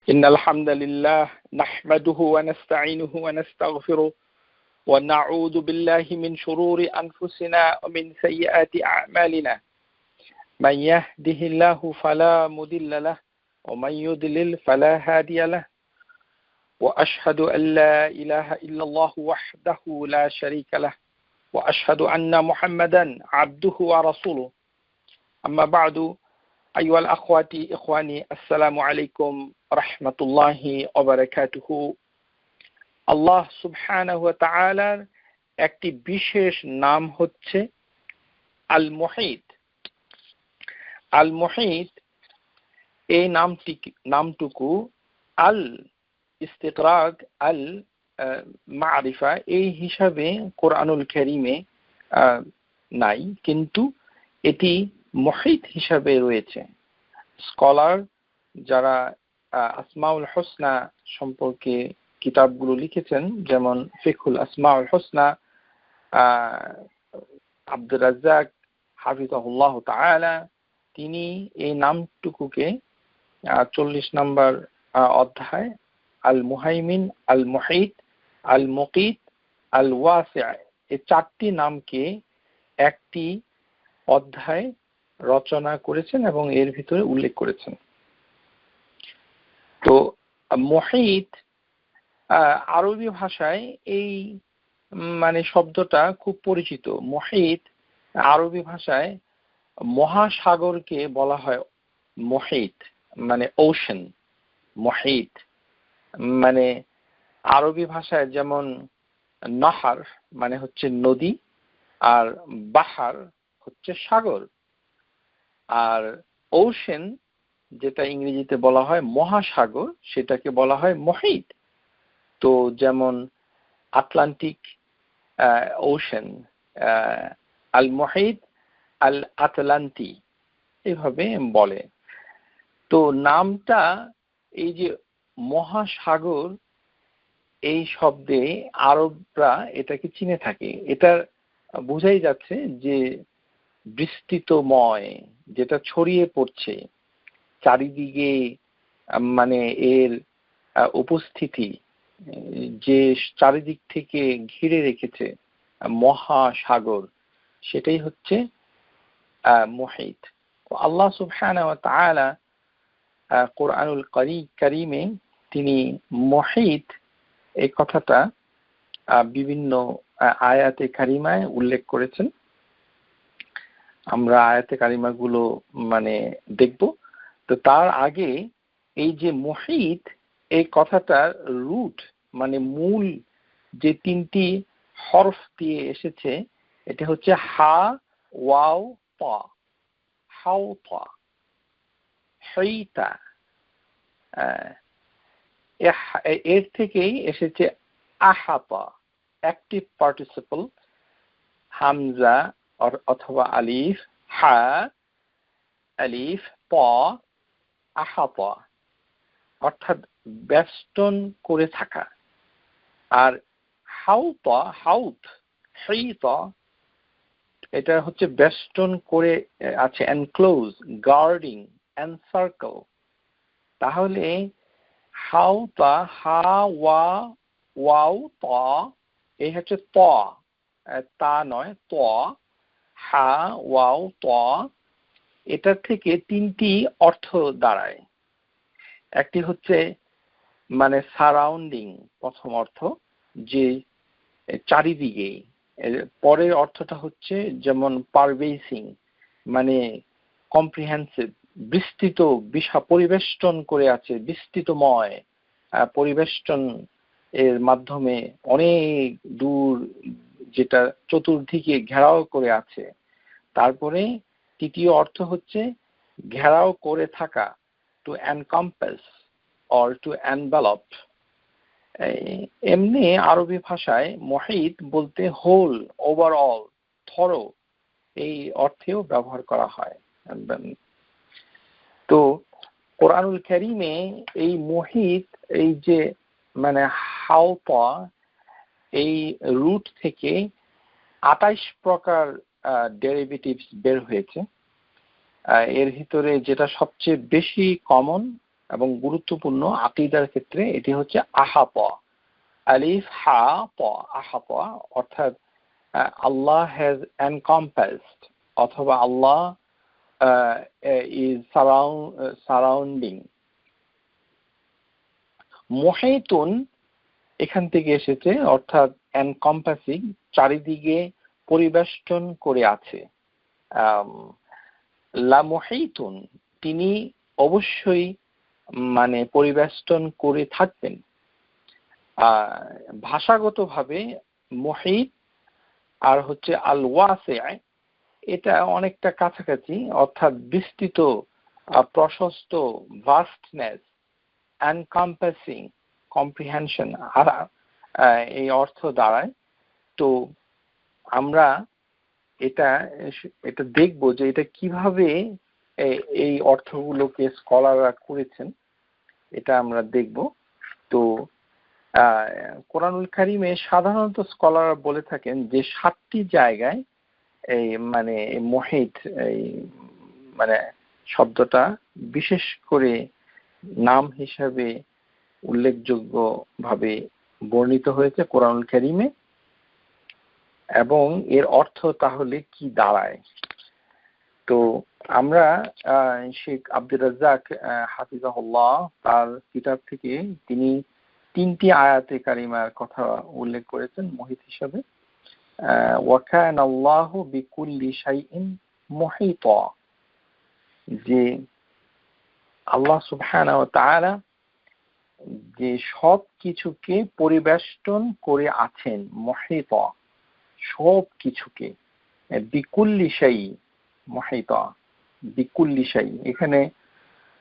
إن الحمد لله نحمده ونستعينه ونستغفره ونعوذ بالله من شرور أنفسنا ومن سيئات أعمالنا من يهده الله فلا مضل له ومن يضلل فلا هادي له وأشهد أن لا إله إلا الله وحده لا شريك له وأشهد أن محمدا عبده ورسوله أما بعد أيها الأخوات إخواني السلام عليكم ورحمة الله وبركاته আল্লাহ সুবহানাহু ওয়া তাআলার একটি বিশেষ নাম হচ্ছে আল মুহিত। আল মুহিত এই নামটুকু আল ইস্তিগরাক আল মারিফা এই হিসাবে কোরআনুল কারীমে নাই, কিন্তু এটি মুহিত হিসাবে রয়েছে। স্কলার যারা আসমাউল হুসনা সম্পর্কে কিতাবগুলো লিখেছেন, যেমন ফিকহুল আসমাউল হুসনা আব্দুর রাজ্জাক হাফিজাহুল্লাহ তাআলা, তিনি এই নামটুকুকে 40 নম্বর অধ্যায় আল মুহাইমিন, আল মুহিত, আল মুকিত, আল ওয়াসি' এই 4টি নামকে একটি অধ্যায় রচনা করেছেন এবং এর ভিতরে উল্লেখ করেছেন। তো মুহিত আরবি ভাষায় এই শব্দটা খুব পরিচিত। মুহিত আরবি ভাষায় মহাসাগরকে বলা হয় মুহিত, ওশান। মুহিত আরবি ভাষায় যেমন নাহার হচ্ছে নদী, আর বাহার হচ্ছে সাগর, আর ওশান যেটা ইংরেজিতে বলা হয় মহাসাগর, সেটাকে বলা হয় মুহিত। তো যেমন আটলান্টিক ওশান, আল মুহিত আল আটলান্টি, এইভাবে বলে। তো নামটা এই যে মহাসাগর, এই শব্দে আরবরা এটাকে চিনে থাকে। এটা বোঝাই যাচ্ছে যে বিস্তৃতময়, যেটা ছড়িয়ে পড়ছে চারিদিকে, এর উপস্থিতি যে চারিদিক থেকে ঘিরে রেখেছে মহাসাগর, সেটাই হচ্ছে মুহিত। আল্লাহ সুবহানাহু ওয়া তাআলা কোরআনুল কারীমে তিনি মুহিত এই কথাটা বিভিন্ন আয়াতে কারিমায় উল্লেখ করেছেন। আমরা আয়াতে কারিমাগুলো দেখব। তো তার আগে এই যে মুহিত এই কথাটার রুট মূল যে 3টি হরফ দিয়ে এসেছে, এটা হচ্ছে হা, ওয়াও, তা। হাওতা, হাইতা, এর থেকেই এসেছে আহাতা, অ্যাক্টিভ পার্টিসিপল, হামজা অথবা আলিফ, হা, আলিফ, তা, আহাতা, অর্থাৎ বেষ্টন করে থাকা। আর হাউতা, হাউত, হাইতা, এটা হচ্ছে বেষ্টন করে আছে, এনক্লোজ, গার্ডিং, এনসার্কেল। তাহলে হাউতা, হা, ওয়া, ওয়াও, তা, এই হচ্ছে তা নয়, ত, হা, ওয়াও, ত। এটা থেকে 3টি অর্থ দাঁড়ায়। একটি হচ্ছে সারাউন্ডিং, প্রথম অর্থ যে চারিদিকে। পরের অর্থটা হচ্ছে যেমন পারভেসিং, কম্প্রিহেন্সিভ, বিস্তৃত, পরিবেষ্টন করে আছে, বিস্তৃতময়, পরিবেষ্টন এর মাধ্যমে অনেক দূর, যেটা চতুর্দিকে ঘেরাও করে আছে। তারপরে তৃতীয় অর্থ হচ্ছে ঘেরাও করে থাকা, টু এনকম্পাস অর টু এনভেলপ। এমনি আরবি ভাষায় মুহিত বলতে হোল, ওভারঅল, থরো, এই অর্থেও ব্যবহার করা হয়। তো কোরআনুল কারীমে এই মুহিত, এই যে হাওতা, এই রুট থেকে 28 প্রকার ডেরিভেটিভস বের হয়েছে। এর ভিতরে যেটা সবচেয়ে বেশি কমন এবং গুরুত্বপূর্ণ আকীদার ক্ষেত্রে এটি হচ্ছে আহাতা, আলিফ হা ত, আহাতা, অর্থাৎ আল্লাহ হ্যাজ এনকম্পাসড, অথবা আল্লাহ ইজ সারাউন্ডিং। মুহিতুন এখান থেকে এসেছে, অর্থাৎ এনকম্পাসিং, চারিদিকে পরিবেষ্টন করে আছে। লা মুহিতুন, তিনি অবশ্যই মানে পরিবেষ্টন করে থাকবেন। ভাষাগতভাবে মুহিত আর হচ্ছে আল ওয়াসি, এটা অনেকটা কাছাকাছি, অর্থাৎ বিস্তৃত, প্রশস্ত, ভাস্টনেস, এনকম্পাসিং, কম্প্রিহেনশন, আর এই অর্থ দাঁড়ায়। তো আমরা এটা দেখব যে এটা কিভাবে এই অর্থগুলোকে স্কলাররা করেছেন, এটা আমরা দেখব। তো কোরআনুল কারীমে সাধারণত স্কলাররা বলে থাকেন যে 7টি জায়গায় এই মানে মুহিত, এই মানে শব্দটা বিশেষ করে নাম হিসাবে উল্লেখযোগ্য ভাবে বর্ণিত হয়েছে কোরআনুল কারীমে, এবং এর অর্থ তাহলে কি দাঁড়ায়। তো আমরা শেখ আব্দুর রাজ্জাক হাফিজাহুল্লাহ তার কিতাব থেকে তিনি 3টি আয়াতে কারিমার কথা উল্লেখ করেছেন মুহিত হিসাবে। ওয়াকানা আল্লাহু বিকুল্লি শাইইন মুহিতা, যে আল্লাহ সুবহানাহু ওয়া তাআলা যে সব কিছুকে পরিবেষ্টন করে আছেন, মুহিতা, সব কিছুকে, বিকুল্লি শাই, মুহিতা বিকুল্লি শাই, এখানে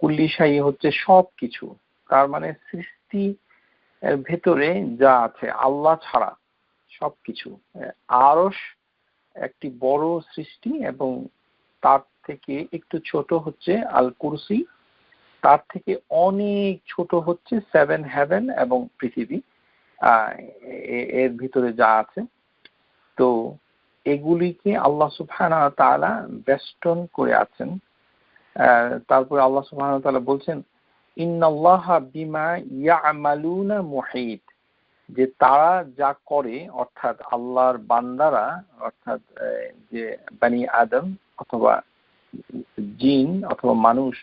কুল্লি শাই হচ্ছে সব কিছু, তার মানে সৃষ্টি এর ভেতরে যা আছে আল্লাহ ছাড়া সবকিছু। আরশ একটি বড় সৃষ্টি, এবং তার থেকে একটু ছোট হচ্ছে আল কুরসি, তার থেকে অনেক ছোট হচ্ছে 7 হেভেন এবং পৃথিবী, এর ভিতরে যা আছে। তো এগুলিকে আল্লাহ সুবহানাহু ওয়া তাআলা বেষ্টন করে আছেন। তারপরে আল্লাহ সুবহানাহু ওয়া তাআলা বলছেন ইন্নাল্লাহা বিমা ইয়ামালুনা মুহিত, যে তারা যা করে, অর্থাৎ আল্লাহর বান্দারা, অর্থাৎ যে বনি আদম অথবা জিন অথবা মানুষ,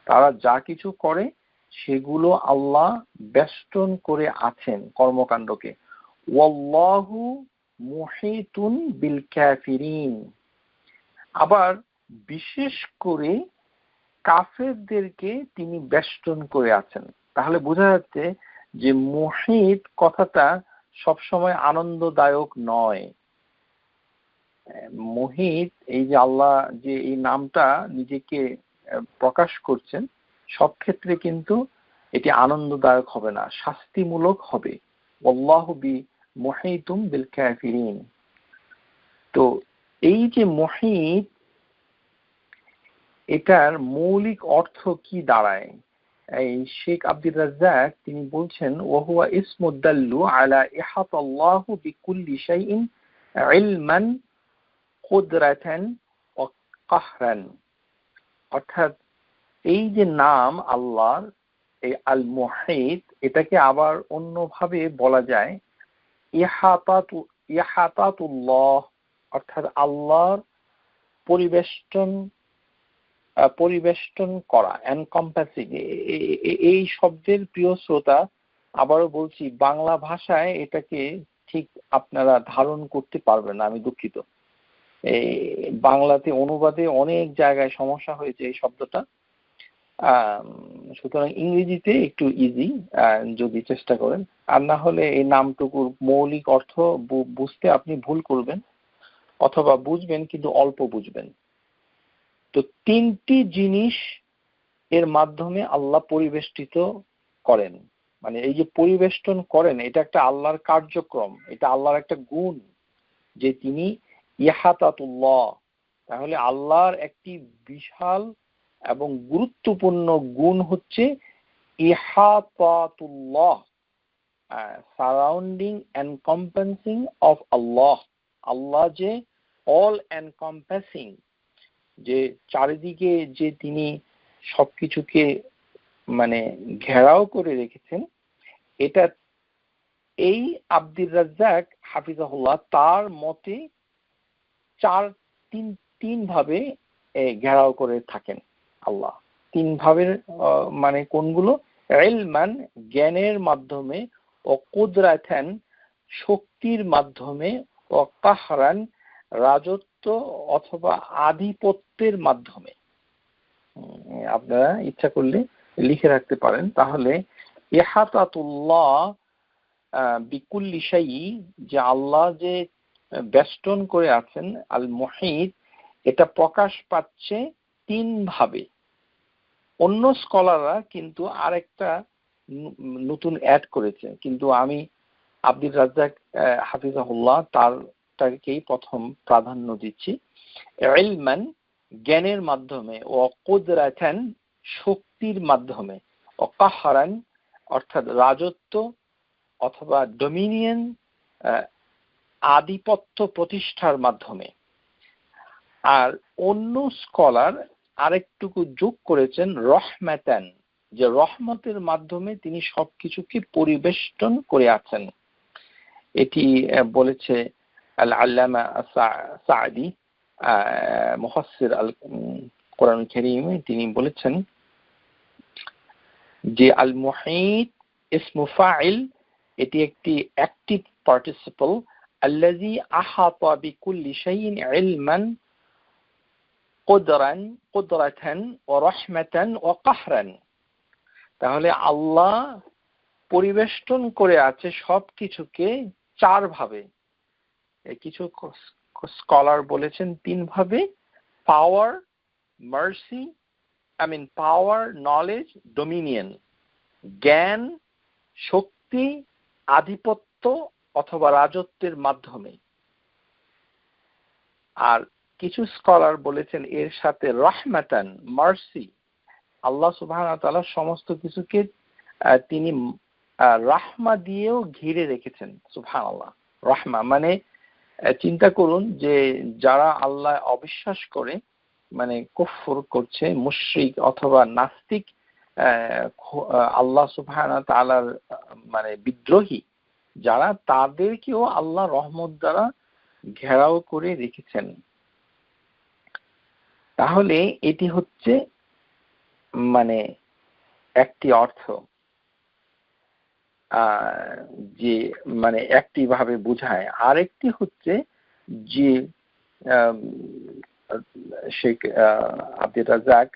তারা যা কিছু করে সেগুলো আল্লাহ বেষ্টন করে আছেন কর্মকাণ্ডকে। ওয়াল্লাহু মুহিতুন বিল কাফিরিন, আবার বিশেষ করে কাফেরদেরকে তিনি বেষ্টন করে আছেন। তাহলে বোঝা যাচ্ছে যে মুহিত কথাটা সবসময় আনন্দদায়ক নয়। মুহিত, এই যে আল্লাহ যে এই নামটা নিজেকে প্রকাশ করছেন, সব ক্ষেত্রে কিন্তু এটি আনন্দদায়ক হবে না, শাস্তিমূলক হবে। আল্লাহু বি মুহিতুম বিল কাফিরিন। তো এই যে মুহিত, এটার মৌলিক অর্থ কি দাঁড়ায়? এই শেখ আব্দুর রাজ্জাক তিনি বলছেন ওয়াহুয়া ইসমু দাল্লু আলা ইহাতাল্লাহু বিকুল্লি শাইইন ইলমান কুদরাতান ওয়া কাহরান, অর্থাৎ এই যে নাম আল্লাহর, এই আল মুহিত, এটাকে আবার অন্যভাবে বলা যায় ইহাতাতুল্লাহ, অর্থাৎ আল্লাহর পরিবেষ্টন করা, এনকম্পাসিং। এই শব্দের প্রিয় শ্রোতা, আবারও বলছি, বাংলা ভাষায় এটাকে ঠিক আপনারা ধারণ করতে পারবেন না, আমি দুঃখিত। এই বাংলাতে অনুবাদে অনেক জায়গায় সমস্যা হয়েছে এই শব্দটা, সুতরাং ইংরেজিতে একটু ইজি যদি চেষ্টা করেন, আর না হলে এই নামটুকুর মৌলিক অর্থ বুঝতে আপনি ভুল করবেন, অথবা বুঝবেন কিন্তু অল্প বুঝবেন। তো 3টি জিনিস এর মাধ্যমে আল্লাহ পরিবেষ্টিত করেন, মানে এই যে পরিবেষ্টন করেন, এটা একটা আল্লাহর কার্যক্রম, এটা আল্লাহর একটা গুণ যে তিনি ইহাতাতুল্লাহ। তাহলে আল্লাহর একটি বিশাল এবং গুরুত্বপূর্ণ গুণ হচ্ছে ইহাতাতুল্লাহ, সারাউন্ডিং এনকম্পাসিং অফ আল্লাহ। আল্লাহ যে অল এনকম্পাসিং, যে চারিদিকে যে তিনি সবকিছুকে মানে ঘেরাও করে রেখেছেন, এটা এই আব্দুর রাজ্জাক হাফিজাহুল্লাহ তার মতে তিন ভাবে ঘেরাও করে থাকেন আল্লাহ। তিন ভাবের মানে কোনগুলো? ইলমান জ্ঞানের মাধ্যমে, ও কুদরাতান শক্তির মাধ্যমে, ও কাহরান রাজত্ব অথবা আধিপত্যের মাধ্যমে। আপনারা ইচ্ছা করলে লিখে রাখতে পারেন। তাহলে ইহাতাতুল্লাহ বিকুল্লি শাইই, যে আল্লাহ যে বেষ্টন করে আছেন, আল মুহিত, এটা প্রকাশ পাচ্ছে তিন ভাবে। অন্য স্কলাররা কিন্তু আরেকটা নতুন অ্যাড করেছে, কিন্তু আমি আব্দুর রাজ্জাক হাফিজাহুল্লাহ তারটাকেই প্রথম প্রাধান্য দিচ্ছি। ইলমান জ্ঞানের মাধ্যমে, ও কুদরাতান শক্তির মাধ্যমে, ও কাহরান অর্থাৎ রাজত্ব অথবা ডোমিনিয়ন আধিপত্য প্রতিষ্ঠার মাধ্যমে। আর অন্য স্কলার আরেকটুকু যোগ করেছেন রহমাতান, যে রহমতের মাধ্যমে তিনি সবকিছুকে পরিবেষ্টন করে আছেন। এটি বলেছে আল আল্লামা সাঈদী মুফাসসির আল কোরআন কারীমে, তিনি বলেছেন যে আল মুহিত ইসমু ফাইল, এটি একটি অ্যাক্টিভ পার্টিসিপল, আল্লাযী আহাতা বিকুল্লি শাইইন ইলমান কুদরাতান ওয়া রাহমাতান ওয়া কাহরান। তাহলে আল্লাহ পরিবেষ্টন করে আছে সবকিছুকে চার ভাবে। কিছু স্কলার বলেছেন তিন ভাবে: পাওয়ার, মার্সি, পাওয়ার, নলেজ, ডোমিনিয়ন, জ্ঞান, শক্তি, আধিপত্য অথবা রাজত্বের মাধ্যমে। আর কিছু স্কলার বলেছেন এর সাথে রহমাতান, মার্সি, আল্লাহ সুবহানাহু ওয়া তাআলা সমস্ত কিছুকে তিনি রাহমা দিয়েও ঘিরে রেখেছেন। সুবহানাল্লাহ। রাহমা মানে চিন্তা করুন যে যারা আল্লাহ অবিশ্বাস করে, মানে কুফর করছে, মুশরিক অথবা নাস্তিক, আল্লাহ সুবহানাহু ওয়া তাআলার মানে বিদ্রোহী যারা, তাদেরকেও আল্লাহ রহমত দ্বারা ঘেরাও করে রেখেছেন। তাহলে এটি হচ্ছে মানে একটি অর্থ, যে মানে একটি ভাবে বোঝায়। আরেকটি হচ্ছে যে শেখ আব্দুর রাজ্জাক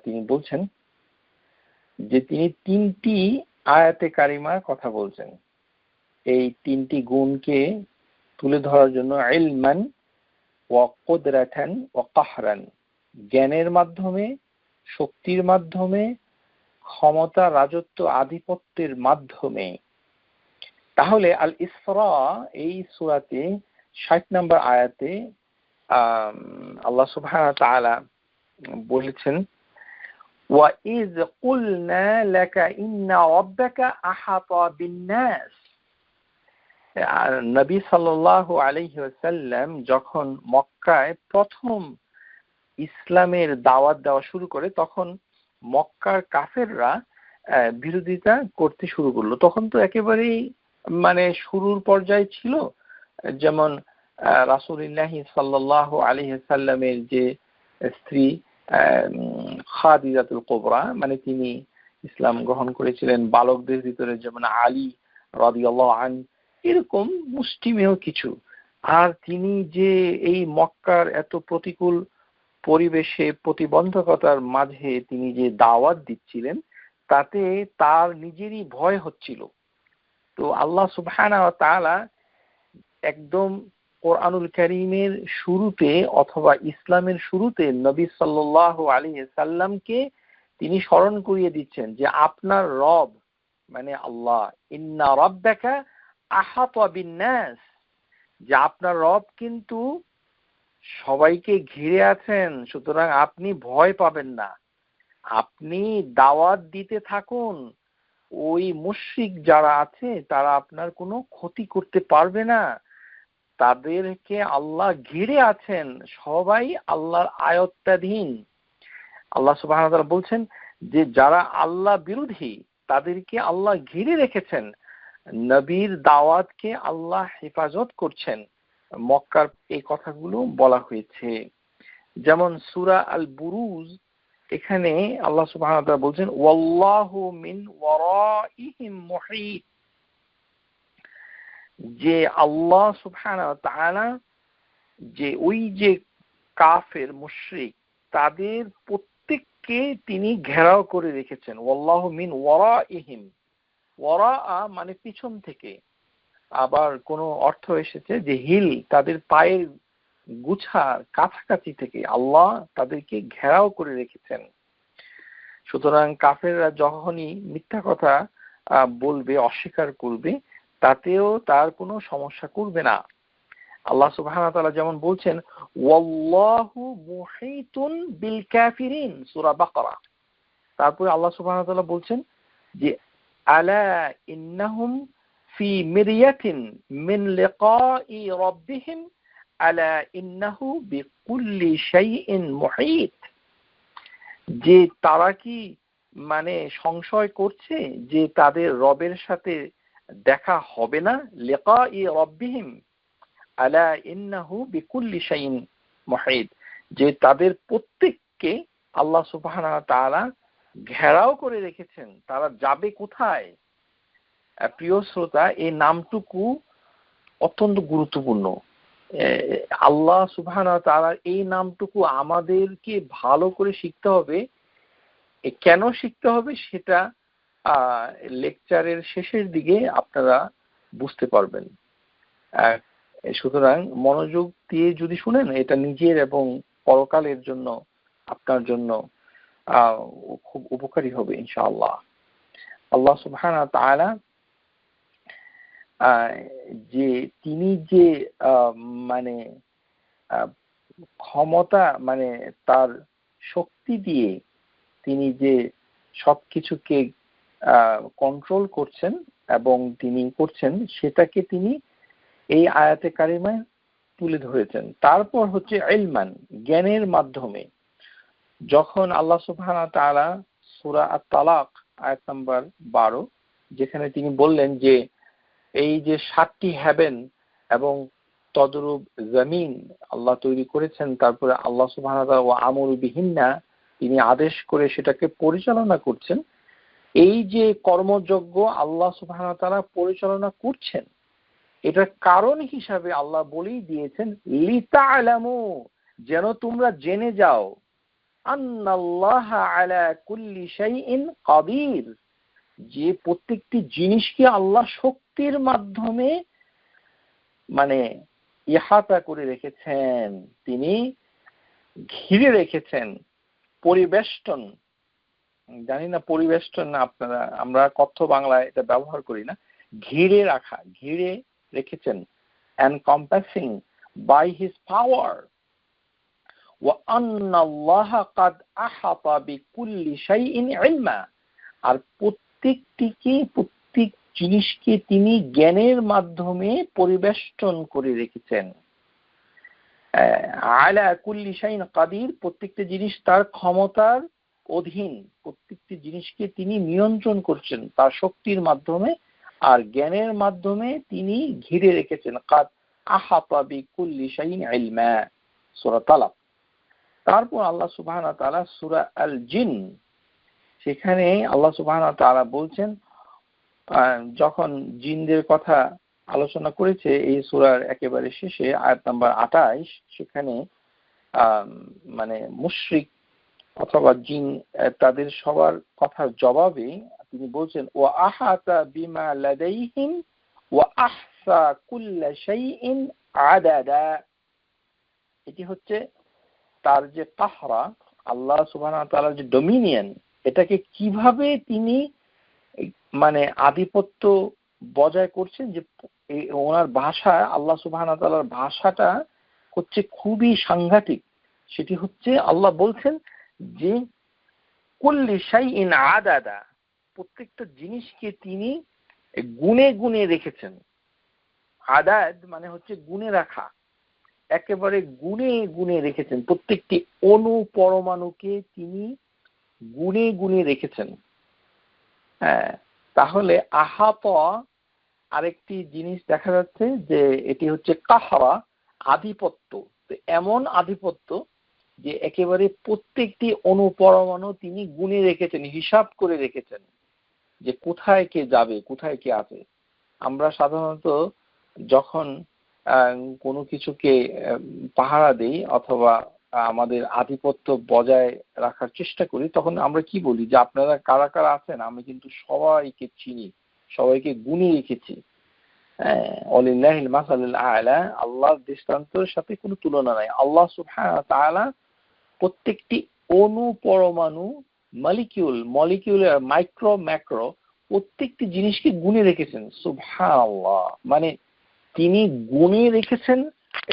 তিনি বলছেন যে তিনি তিনটি আয়াতে কারিমার কথা বলছেন। এই তিনটি গুণকে তুলে ধরার জন্য ইলমান ওয়া কুদরাতান ওয়া কাহরান, জ্ঞানের মাধ্যমে, শক্তির মাধ্যমে, ক্ষমতা, রাজত্ব, আধিপত্যের মাধ্যমে। তাহলে আল ইসরা এই সূরাতে ৬০ নম্বর আয়াতে আল্লাহ সুবহানাহু ওয়া তাআলা বলেছেন, ওয়া ইয কুলনা লাকা ইন্না রাব্বাকা আহাতা বিন-নাস। নবী সাল্লাল্লাহু আলাইহি ওয়াসাল্লাম যখন মক্কায় প্রথম ইসলামের দাওয়াত দেওয়া শুরু করে, তখন মক্কার কাফেররা বিরোধিতা করতে শুরু করলো। তখন তো একেবারেই মানে শুরুর পর্যায়ে ছিল। যেমন রাসূলুল্লাহ সাল্লাল্লাহু আলাইহি সাল্লামের যে স্ত্রী খাদিজাতুল কুবরা, মানে তিনি ইসলাম গ্রহণ করেছিলেন বালকদের ভিতরে, যেমন আলী রাদিয়াল্লাহু আনহু, এরকম মুষ্টিমেয় কিছু। আর তিনি যে এই মক্কার এত প্রতিকূল পরিবেশে, প্রতিবন্ধকতার মাঝে তিনি যে দাওয়াত দিচ্ছিলেন, তাতে তার নিজেরই ভয় হচ্ছিল। তো আল্লাহ সুবহানাহু ওয়া তাআলা একদম কোরআনুল কারীমের শুরুতে অথবা ইসলামের শুরুতে নবী সাল্লাল্লাহু আলাইহি সাল্লামকে তিনি স্মরণ করিয়ে দিচ্ছেন যে আপনার রব মানে আল্লাহ, ইন্না রাব্বাকা আহাতা বিন-নাস, যে আপনার রব কিন্তু সবাইকে ঘিরে আছেন, সুতরাং আপনি ভয় পাবেন না। আপনি দাওয়াত দিতে থাকুন, ওই মুশরিক যারা আছে তারা আপনার কোনো ক্ষতি করতে পারবে না। তাদেরকে আল্লাহ ঘিরে আছেন, সবাই আল্লাহর আয়ত্তাধীন। আল্লাহ সুবহানাহু ওয়া তাআলা বলছেন যে যারা আল্লাহ বিরোধী তাদেরকে আল্লাহ ঘিরে রেখেছেন, নবীর দাওয়াতকে আল্লাহ হেফাজত করছেন। মক্কার এই কথাগুলো বলা হয়েছে। যেমন সূরা আল বুরুজ, এখানে আল্লাহ সুবহানাহু ওয়া তাআলা বলছেন ওয়াল্লাহু মিন ওয়ারাইহিম মুহীত, যে আল্লাহ সুবহানাহু ওয়া তাআলা যে ওই যে কাফের মুশরিক তাদের প্রত্যেককে তিনি ঘেরাও করে রেখেছেন। ওয়াল্লাহু মিন ওয়ারাইহিম, ওয়ারা মানে পিছন থেকে, আবার কোনো অর্থ এসেছে যে হিল, তাদের পায়ের গুছার কাছাকাছি থেকে আল্লাহ তাদেরকে ঘেরাও করে রেখেছেন। সুতরাং কাফেররা যখনই মিথ্যা কথা বলবে, অস্বীকার করবে, তাতেও তার কোনো সমস্যা করবে না। আল্লাহ সুবহানাহু ওয়া তাআলা যেমন বলছেন ওয়াল্লাহু মুহীতুন বিল কাফিরিন, সূরা বাকারা। তারপরে আল্লাহ সুবহানাহু ওয়া তাআলা বলছেন যে আলা ইন্নাহুম ফি মিরয়াতিন মিন লিকাই রাব্বিহিম আলা ইন্নাহু বিকুল্লি শাইইন মুহীত, যে তারা কি মানে সংশয় করছে যে তাদের রবের সাথে দেখা হবে না? লিকাই রাব্বিহিম আলা ইন্নাহু বিকুল্লি শাইইন মুহীত, যে তাদের প্রত্যেককে আল্লাহ সুবহানাহু ওয়া তাআলা ঘেরাও করে রেখেছেন, তারা যাবে কোথায়? প্রিয় শ্রোতা, এই নামটুকু অত্যন্ত গুরুত্বপূর্ণ। আল্লাহ সুবহানাহু ওয়া তাআলার এই নামটুকু আমাদেরকে ভালো করে শিখতে হবে। কেন শিখতে হবে সেটা লেকচারের শেষের দিকে আপনারা বুঝতে পারবেন। সুতরাং মনোযোগ দিয়ে যদি শুনেন, এটা নিজের এবং পরকালের জন্য, আপনার জন্য খুব উপকারী হবে ইনশাআল্লাহ। আল্লাহ সুবহানাহু ওয়া তাআলা যে তিনি যে মানে ক্ষমতা, মানে তার শক্তি দিয়ে তিনি যে সবকিছুকে কন্ট্রোল করছেন এবং তিনি করছেন, সেটাকে তিনি এই আয়াতে কারিমায় তুলে ধরেছেন। তারপর হচ্ছে ইলমান, জ্ঞানের মাধ্যমে। যখন আল্লাহ সুবহানাহু ওয়া তাআলা সূরা আত-তালাক আয়াত নাম্বার 12, যেখানে তিনি বললেন যে এই যে 7টি হেভেন এবং তদরূপ জমিন আল্লাহ তৈরি করেছেন, তারপরে আল্লাহ সুবহানাহু ওয়া তাআলা ওয়া আমরু বিহিন্না, তিনি আদেশ করে সেটাকে পরিচালনা করছেন। এই যে কর্মযজ্ঞ আল্লাহ সুবহানাহু ওয়া তাআলা পরিচালনা করছেন, এটার কারণ হিসাবে আল্লাহ বলেই দিয়েছেন লিতা'লামু, যেন তোমরা জেনে যাও, আন্নাল্লাহা আলা কুল্লি শাইইন কাদির, যে প্রত্যেকটি জিনিসকে আল্লাহ শক্তির মাধ্যমে মানে ইহাতা করে রেখেছেন, তিনি ঘিরে রেখেছেন, পরিবেষ্টন, জানি না পরিবেষ্টন না আপনারা, আমরা কথ্য বাংলায় এটা ব্যবহার করি না, ঘিরে রাখা, ঘিরে রেখেছেন, encompassing by his power, ওয়া আন্নাল্লাহা কাদ আহাতা বিকুল্লি শাইইন ইলমা, আর প্রত্যেক জিনিসকে তিনি জ্ঞানের মাধ্যমে পরিবেষ্টন করে রেখেছেন। আলা কুল্লি শাইইন কাদির, প্রত্যেকটা জিনিস তার ক্ষমতার অধীন, প্রত্যেকটি জিনিসকে তিনি নিয়ন্ত্রণ করছেন তার শক্তির মাধ্যমে আর জ্ঞানের মাধ্যমে তিনি ঘিরে রেখেছেন। কাদ আহাতা বিকুল্লি শাইইন ইলমা, সূরা তালাক। তারপর আল্লাহ সুবহানাহু ওয়া তাআলা সূরা আল জিন, সেখানে আল্লাহ সুবহানাহু ওয়া তাআলা বলছেন, যখন জিনদের কথা আলোচনা করেছে এই সূরার একেবারে শেষে আয়াত নাম্বার 28, সেখানে মানে মুশরিক অথবা জিন তাদের সবার কথার জবাবে তিনি বলছেন ওয়া আহাতা বিমা লাদাইহিম ওয়া আহসা কুল্লা শাইইন আদাদা। এটি হচ্ছে তার যে কাহরা, আল্লাহ সুবহানাহু ওয়া তাআলার যে ডোমিনিয়ন, এটাকে কিভাবে তিনি মানে আধিপত্য বজায় করছেন, যে ওনার ভাষা, আল্লাহ সুবহানাহু ওয়া তাআলার ভাষাটা হচ্ছে খুবই সাংঘাতিক। সেটি হচ্ছে আল্লাহ বলছেন যে কুল্লি শাইইন আদাদা, প্রত্যেকটা জিনিসকে তিনি গুণে গুণে রেখেছেন। আদাদ মানে হচ্ছে গুণে রাখা, একেবারে গুণে গুণে রেখেছেন। প্রত্যেকটি অণু পরমাণুকে তিনি গুণে গুণে রেখেছেন। হ্যাঁ, তাহলে আহাতা আরেকটি জিনিস দেখা যাচ্ছে যে এটি হচ্ছে কাহরা, আধিপত্য। এমন আধিপত্য যে একেবারে প্রত্যেকটি অনুপরমাণু তিনি গুণে রেখেছেন, হিসাব করে রেখেছেন যে কোথায় কে যাবে, কোথায় কে আছে। আমরা সাধারণত যখন কোনো কিছুকে পাহারা দেই অথবা আমাদের আধিপত্য বজায় রাখার চেষ্টা করি, তখন আমরা কি বলি যে আপনারা কারা কারা আছেন, আমি কিন্তু সবাইকে চিনি, সবাইকে গুণে রেখেছি। ওয়ালিল্লাহিল মাসালুল আ'লা, আল্লাহর দৃষ্টান্তের সাথে কোনো তুলনা নাই। আল্লাহ সুবহানাহু ওয়া তাআলা প্রত্যেকটি অণু, পরমাণু, মলিকিউল, মাইক্রো, ম্যাক্রো প্রত্যেকটি জিনিসকে গুণে রেখেছেন। সুবহানাল্লাহ, মানে তিনি গুণে রেখেছেন,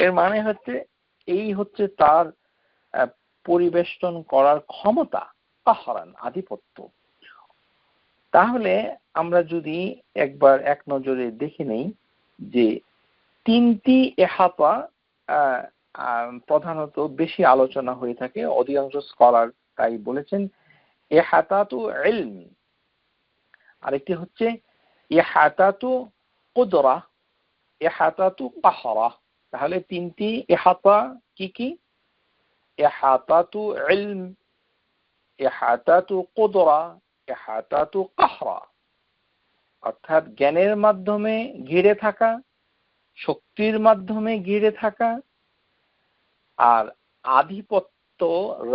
এর মানে হচ্ছে এই হচ্ছে তার পরিবেষ্টন করার ক্ষমতা, কাহরান, আধিপত্য। তাহলে আমরা যদি একবার এক নজরে দেখে নেই যে তিনটি ইহাতা প্রধানত বেশি আলোচনা হয়ে থাকে, অধিকাংশ স্কলার তাই বলেছেন। ইহাতাতু ইলম, আরেকটি হচ্ছে ইহাতাতু কুদরা, ইহাতাতু কাহরা। তাহলে তিনটি ইহাতা কি কি? ইহাতাতু ইলম, ইহাতাতু কুদরা, ইহাতাতু কাহরা। অর্থাৎ জ্ঞানের মাধ্যমে ঘিরে থাকা, শক্তির মাধ্যমে ঘিরে থাকা, আর আধিপত্য,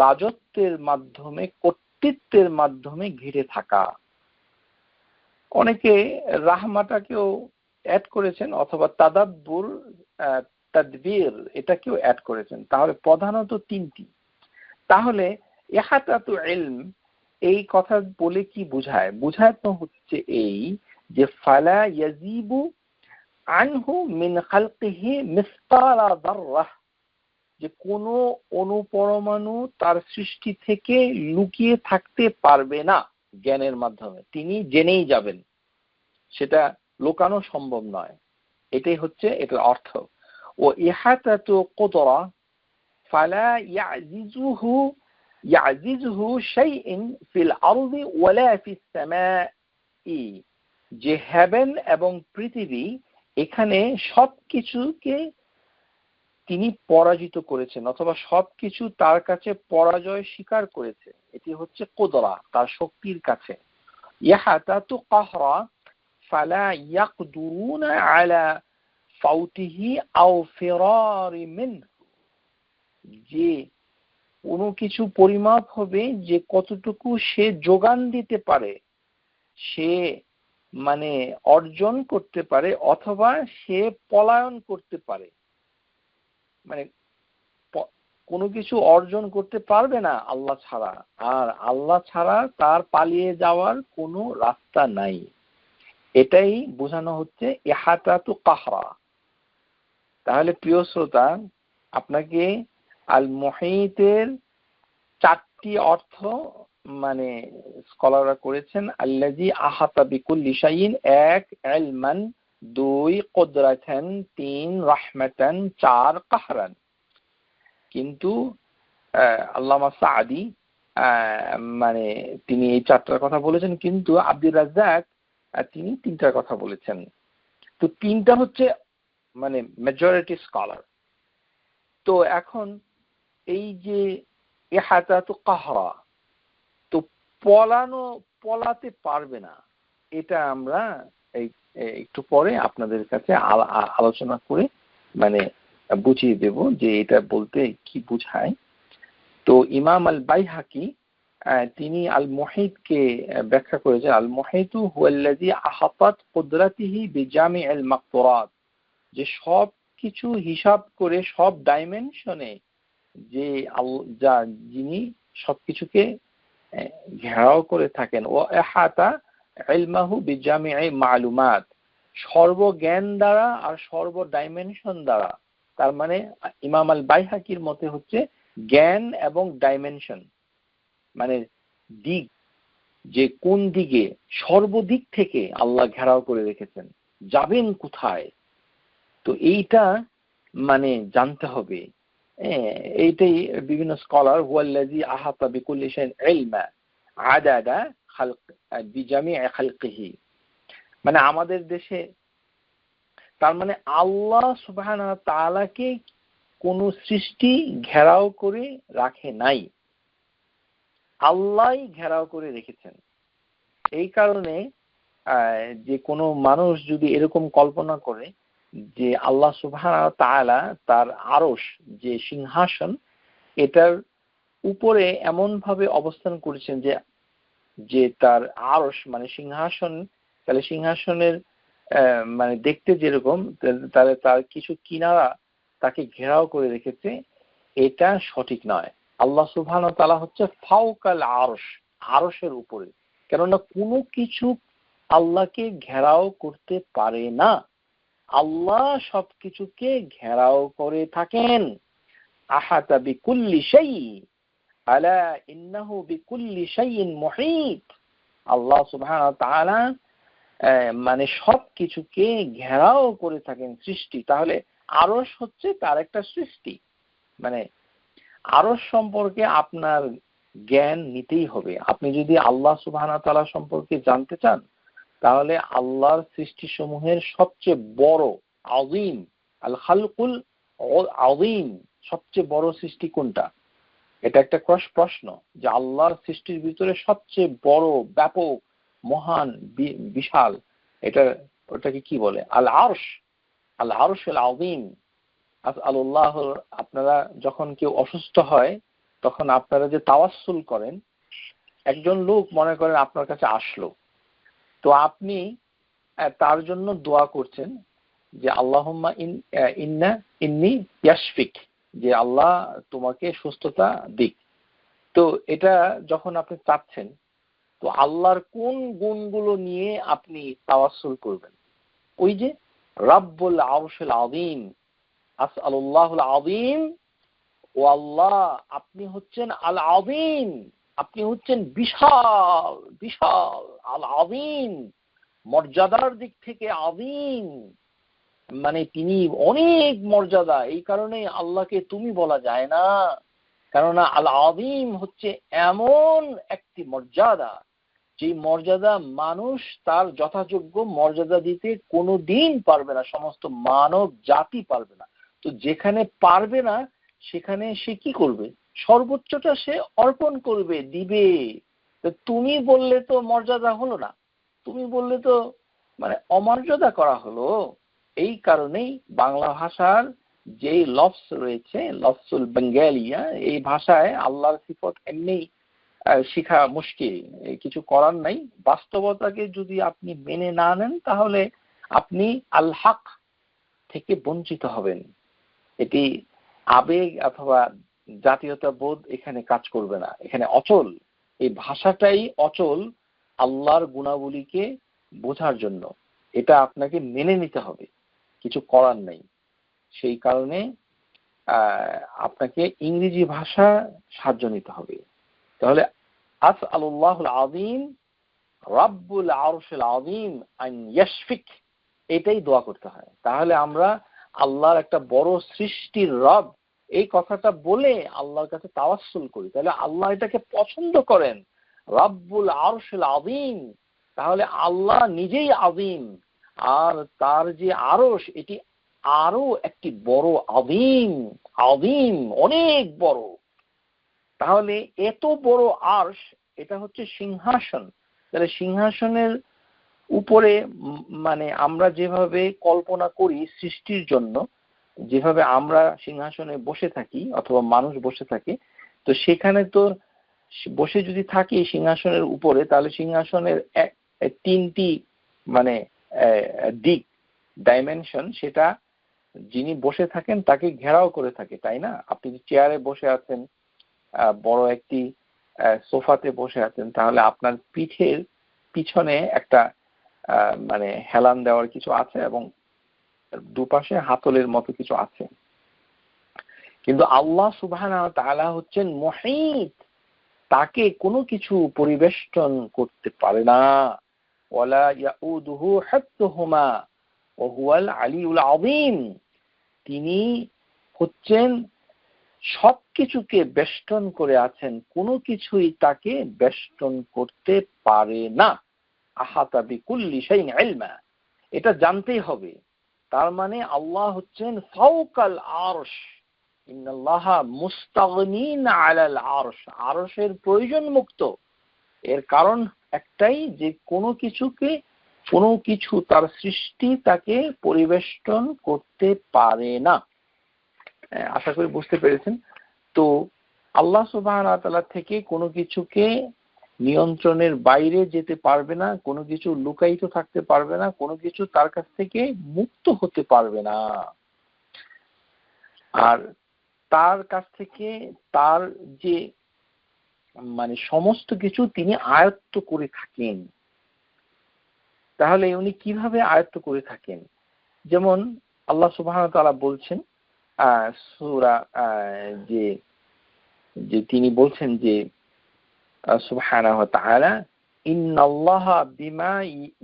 রাজত্বের মাধ্যমে, কর্তৃত্বের মাধ্যমে ঘিরে থাকা। অনেকে রাহমাটাকেও অ্যাড করেছেন অথবা তাদাব্বুর, তাদবীর এটাকেও অ্যাড করেছেন। তাহলে প্রধানত তিনটি। তাহলে ইহাতাতু ইলম এই কথা বলে কি বোঝায়? বোঝায় তো হচ্ছে এই যে ফালা ইয়াজিবু আনহু মিন খালকিহি মিসকালা যাররাহ, যে কোনো অনুপরমাণু তার সৃষ্টি থেকে লুকিয়ে থাকতে পারবে না জ্ঞানের মাধ্যমে। তিনি জেনেই যাবেন, সেটা লুকানো সম্ভব নয়। এটাই হচ্ছে এটার অর্থ। ও ইহাতাতু কুদরা ফালা ইয়াজিজুহু শাইইন ফিল আরদি ওয়ালা ফিস সামাই, যে হেভেন এবং পৃথিবী এখানে সবকিছুকে তিনি পরাজিত করেছেন অথবা সবকিছু তার কাছে পরাজয় স্বীকার করেছে। এটি হচ্ছে কুদরা, তার শক্তির কাছে। ইহাতাতু কাহরা ফালা ইয়াকদুরুনা আলা ফাউতিহি আও ফিরারি মিনহু, যে কোনো কিছু পরিমাপ হবে যে কতটুকু সে যোগান দিতে পারে, সে মানে অর্জন করতে পারে অথবা সে পলায়ন করতে পারে। মানে কোনো কিছু অর্জন করতে পারবে না আল্লাহ ছাড়া, আর আল্লাহ ছাড়া তার পালিয়ে যাওয়ার কোনো রাস্তা নাই। এটাই বোঝানো হচ্ছে ইহাতাতু কাহরা। তাহলে প্রিয় শ্রোতা, আপনাকে আল মুহিতের চারটি অর্থ মানে স্কলাররা করেছেন। আল্লাযী আহাতা বিকুল্লি শাইইন, এক ইলমান, দুই কুদরাতান, তিন রাহমাতান, চার কাহরান। কিন্তু আল্লামা সাদি মানে তিনি এই চারটার কথা বলেছেন, কিন্তু আব্দুর রাজ্জাক তিনি তিনটার কথা বলেছেন। তো তিনটা হচ্ছে মানে মেজরিটি স্কলার। তো এখন এই যে ইহাতাতু কাহরা, তো পলাতে পারবে না, এটা আমরা একটু পরে আপনাদের কাছে আলোচনা করে মানে বুঝিয়ে দেব যে এটা বলতে কি বোঝায়। তো ইমাম আল বাইহাকি তিনি আল মুহিতকে ব্যাখ্যা করেছেন, আল মুহিতু হুয়াল্লাযী আহাতাত কুদরাতিহি বিজামিআল মাকতুরাত, যে সব কিছু হিসাব করে সব ডাইমেনশনে যে যা যিনি সবকিছুকে ঘেরাও করে থাকেন। ও ইহাতা ইলমাহু বিজামিআ মালুমাত, সর্বজ্ঞান দ্বারা আর সর্ব ডাইমেনশন দ্বারা। তার মানে ইমাম আল বাইহাকির মতে হচ্ছে জ্ঞান এবং ডাইমেনশন মানে দিক, যে কোন দিকে, সর্বদিক থেকে আল্লাহ ঘেরাও করে রেখেছেন, যাবেন কোথায়। তো এইটা মানে জানতে হবে। এইটাই বিভিন্ন স্কলার হুয়াল্লাযী আহাতা বিকুল্লি শাইইন ইলমা, আদাদা খালক বিজামি'i খালকিহি, মানে আমাদের দেশে তার মানে আল্লাহ সুবহানাহু ওয়া তাআলাকে কোন সৃষ্টি ঘেরাও করে রাখে নাই, আল্লাহই ঘেরাও করে রেখেছেন। এই কারণে যে কোনো মানুষ যদি এরকম কল্পনা করে যে আল্লাহ সুবহানাহু ওয়া তাআলা তার আরশ যে সিংহাসন এটার উপরে এমন ভাবে অবস্থান করেছেন যে তার আরশ মানে সিংহাসন, তাহলে সিংহাসনের মানে দেখতে যেরকম তাহলে তার কিছু কিনারা তাকে ঘেরাও করে রেখেছে, এটা সঠিক নয়। আল্লাহ সুবহানাহু ওয়া তাআলা হচ্ছে ফাওকাল আরশ, আরশের উপরে, কেননা কোনো কিছু আল্লাহকে ঘেরাও করতে পারে না, আল্লাহ সবকিছুকে ঘেরাও করে থাকেন। আহাতা বিকুল্লি শাই আলা ইন্নাহু বিকুল্লি শাইইন মুহীত, আল্লাহ সুবহানাহু ওয়া তাআলা মানে সবকিছুকে ঘেরাও করে থাকেন সৃষ্টি। তাহলে আরশ হচ্ছে তার একটা সৃষ্টি, মানে আরশ সম্পর্কে আপনার জ্ঞান নিতেই হবে। আপনি যদি আল্লাহ সুবহানাহু ওয়া তাআলা সম্পর্কে জানতে চান তাহলে আল্লাহর সৃষ্টি সমূহের সবচেয়ে বড় আযীম আল খালকুল আযীম, সবচেয়ে বড় সৃষ্টি কোনটা, এটা একটা প্রশ্ন যে আল্লাহর সৃষ্টির ভিতরে সবচেয়ে বড় ব্যাপক মহান বিশাল ওটাকে কি বলে? আল আরশ, আল আরশুল আযীম। আসআলুল্লাহ, আপনারা যখন কেউ অসুস্থ হয় তখন আপনারা যে তাওয়াসসুল করেন, একজন লোক মনে করেন আপনার কাছে আসলো, তো আপনি তার জন্য দোয়া করছেন যে আল্লাহুম্মা ইন্নি ইয়াশফিক, যে আল্লাহ তোমাকে সুস্থতা দিক। তো এটা যখন আপনি চাচ্ছেন, তো আল্লাহর কোন গুণগুলো নিয়ে আপনি তাওয়াসসুল করবেন? ওই যে রাব্বুল আরশুল আযীম, আসআলুল্লাহুল আযীম, ও আল্লাহ আপনি হচ্ছেন আল আযীম, আপনি হচ্ছেন বিশাল বিশাল, আল আযীম মর্যাদার দিক থেকে আযীম, মানে তিনি অনেক মর্যাদা। এই কারণে আল্লাহকে তুমি বলা যায় না, কেননা আল আযীম হচ্ছে এমন একটি মর্যাদা যে মর্যাদা মানুষ তার যথাযোগ্য মর্যাদা দিতে কোনোদিন পারবে না, সমস্ত মানব জাতি পারবে না। তো যেখানে পারবে না সেখানে সে কি করবে? সর্বোচ্চটা সে অর্পণ করবে, দিবে। তো তুমি বললে তো মর্যাদা হলো না, তুমি বললে তো মানে অমর্যাদা করা হলো। এই কারণেই বাংলা ভাষার যে লফজ রয়েছে, লফজুল বেঙ্গালিয়া, এই ভাষায় আল্লাহর সিফত এমনি শিখা মুশকিল, কিছু করার নাই। বাস্তবতাকে যদি আপনি মেনে না নেন তাহলে আপনি আল হক থেকে বঞ্চিত হবেন। এটি আবেগ অথবা জাতীয়তা বোধ এখানে কাজ করবে না, এখানে অচল, এই ভাষাটাই অচল আল্লাহর গুণাবলীকে বোঝার জন্য। এটা আপনাকে মেনে নিতে হবে, কিছু করার নাই। সেই কারণে আপনাকে ইংরেজি ভাষা সাহায্য নিতে হবে। তাহলে আসআলুল্লাহুল আযীম রাব্বুল আরশুল আযীম আন ইয়াশফিক, এটাই দোয়া করতে হয়। তাহলে আমরা আল্লাহর একটা বড় সৃষ্টির রব এই কথাটা বলে আল্লাহর কাছে তাওয়াসসুল করি, তাহলে আল্লাহ এটাকে পছন্দ করেন, রাব্বুল আরশুল আযীম। তাহলে আল্লাহ নিজেই আযীম, আর তার যে আরশ এটি আরো একটি বড় আযীম, আযীম অনেক বড়। তাহলে এত বড় আরশ, এটা হচ্ছে সিংহাসন। তাহলে সিংহাসনের উপরে মানে আমরা যেভাবে কল্পনা করি সৃষ্টির জন্য, যেভাবে আমরা সিংহাসনে বসে থাকি অথবা মানুষ বসে থাকে, তো সেখানে তো বসে যদি থাকি সিংহাসনের উপরে, তাহলে সিংহাসনের তিনটি মানে দিক, ডাইমেনশন, সেটা যিনি বসে থাকেন তাকে ঘেরাও করে থাকে, তাই না? আপনি চেয়ারে বসে আছেন, বড় একটি সোফাতে বসে আছেন, তাহলে আপনার পিঠের পিছনে একটা মানে হেলান দেওয়ার কিছু আছে এবং দুপাশে হাতলের মতো কিছু আছে। কিন্তু আল্লাহ সুবহানাহু ওয়া তাআলা হচ্ছেন মুহীত, তাকে কোনো কিছু পরিবেষ্টন করতে পারে না। ওয়ালা ইয়াউদুহু হিফযুহুমা ওয়া হুয়াল আলিয়ুল আযীম, তিনি হচ্ছেন সবকিছুকে বেষ্টন করে আছেন, কোনো কিছুই তাকে বেষ্টন করতে পারে না। আহাতা বিকুল্লি শাইইন ইলমা, এটা জানতেই হবে। তার মানে আল্লাহ হচ্ছেন ফাওকাল আরশ, ইন্নাল্লাহা মুস্তাগনিন আলাল আরশ, আরশের প্রয়োজন মুক্ত। এর কারণ একটাই, যে কোনো কিছু তার সৃষ্টি তাকে পরিবেষ্টন করতে পারে না। আশা করি বুঝতে পেরেছেন। তো আল্লাহ সুবহানাহু ওয়া তাআলা থেকে কোনো কিছুকে নিয়ন্ত্রণের বাইরে যেতে পারবে না, কোনো কিছু লুকায়িত থাকতে পারবে না, কোনো কিছু তার কাছ থেকে মুক্ত হতে পারবে না। আর তার কাছ থেকে তার যে মানে সমস্ত কিছু তিনি আয়ত্ত করে থাকেন। তাহলে উনি কিভাবে আয়ত্ত করে থাকেন? যেমন আল্লাহ সুবহানাহু ওয়া তাআলা বলছেন সূরা যে তিনি বলছেন যে সুবহানাহু ওয়া তাআলা ইন্নাল্লাহা বিমা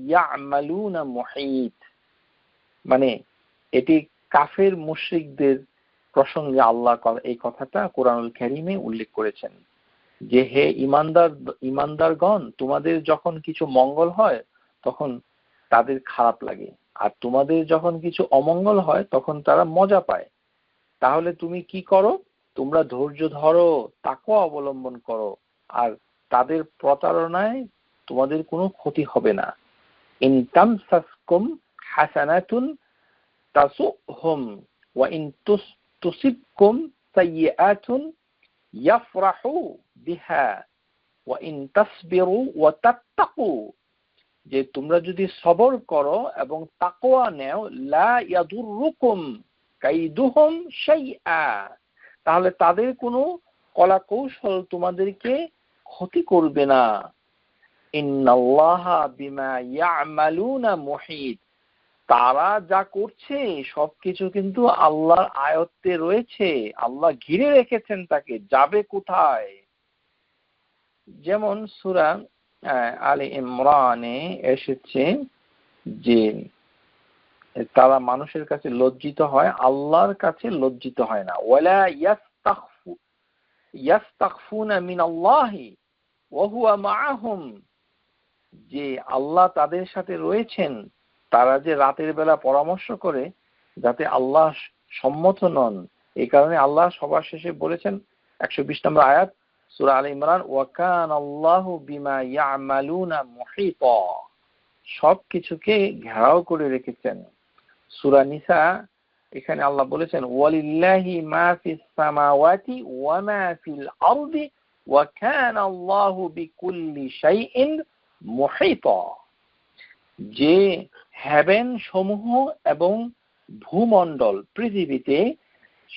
ইয়ামালুনা মুহীত, মানে এটি কাফের মুশরিকদের প্রসঙ্গে আল্লাহ এই কথাটা কোরআনুল কারীমে উল্লেখ করেছেন যে হে ঈমানদারগণ, তোমাদের যখন কিছু মঙ্গল হয় তখন তাদের খারাপ লাগে, আর তোমাদের যখন কিছু অমঙ্গল হয় তখন তারা মজা পায়। তাহলে তুমি কি করো? তোমরা ধৈর্য ধরো, তাকওয়া অবলম্বন করো, আর তাদের প্রতারণায় তোমাদের কোনো ক্ষতি হবে না। ইন তামসাসকুম হাসানাতুন তাসুহুম ওয়া ইন তুসিবকুম সাইয়্যাতুন ইয়াফরাহু বিহা ওয়া ইন তাসবিরু ওয়া তাত্তাকু, যে তোমরা যদি সবর করো এবং তাকওয়া নেও, লা ইয়াদুররুকুম কাইদুহুম শাইআ, তাহলে তাদের কোনো কলা কৌশল তোমাদেরকে ক্ষতি করবে না। ইন্নাল্লাহা বিমা ইয়ামালুনা মুহীত, তারা যা করছে সবকিছু কিন্তু আল্লাহর আয়ত্তে রয়েছে, আল্লাহ ঘিরে রেখেছেন তাকে, যাবে কোথায়। যেমন সূরা আলে ইমরানে এসেছে যে তারা মানুষের কাছে লজ্জিত হয়, আল্লাহর কাছে লজ্জিত হয় না। ওয়ালা ইয়াস্তাখফুনা মিনাল্লাহি ওয়া হুয়া মাআহুম, যে আল্লাহ তাদের সাথে রয়েছেন, তারা যে রাতের বেলা পরামর্শ করে যাতে আল্লাহ সম্মত নন, এই কারণে আল্লাহ সবার শেষে বলেছেন 120 নম্বর আয়াত সূরা আলে ইমরান, ওয়া কানাল্লাহু বিমা ইয়ামালুনা মুহীতা, সবকিছুকে ঘেরাও করে রেখেছেন। সূরা নিসা এখানে আল্লাহ বলেছেন ওয়ালিল্লাহি মা ফিস সামাওয়াতি ওয়া মা ফিল আরদি ওয়া কানাল্লাহু বিকুল্লি শাইইন মুহীতা, যে হেভেন সমূহ এবং ভূমণ্ডল পৃথিবীতে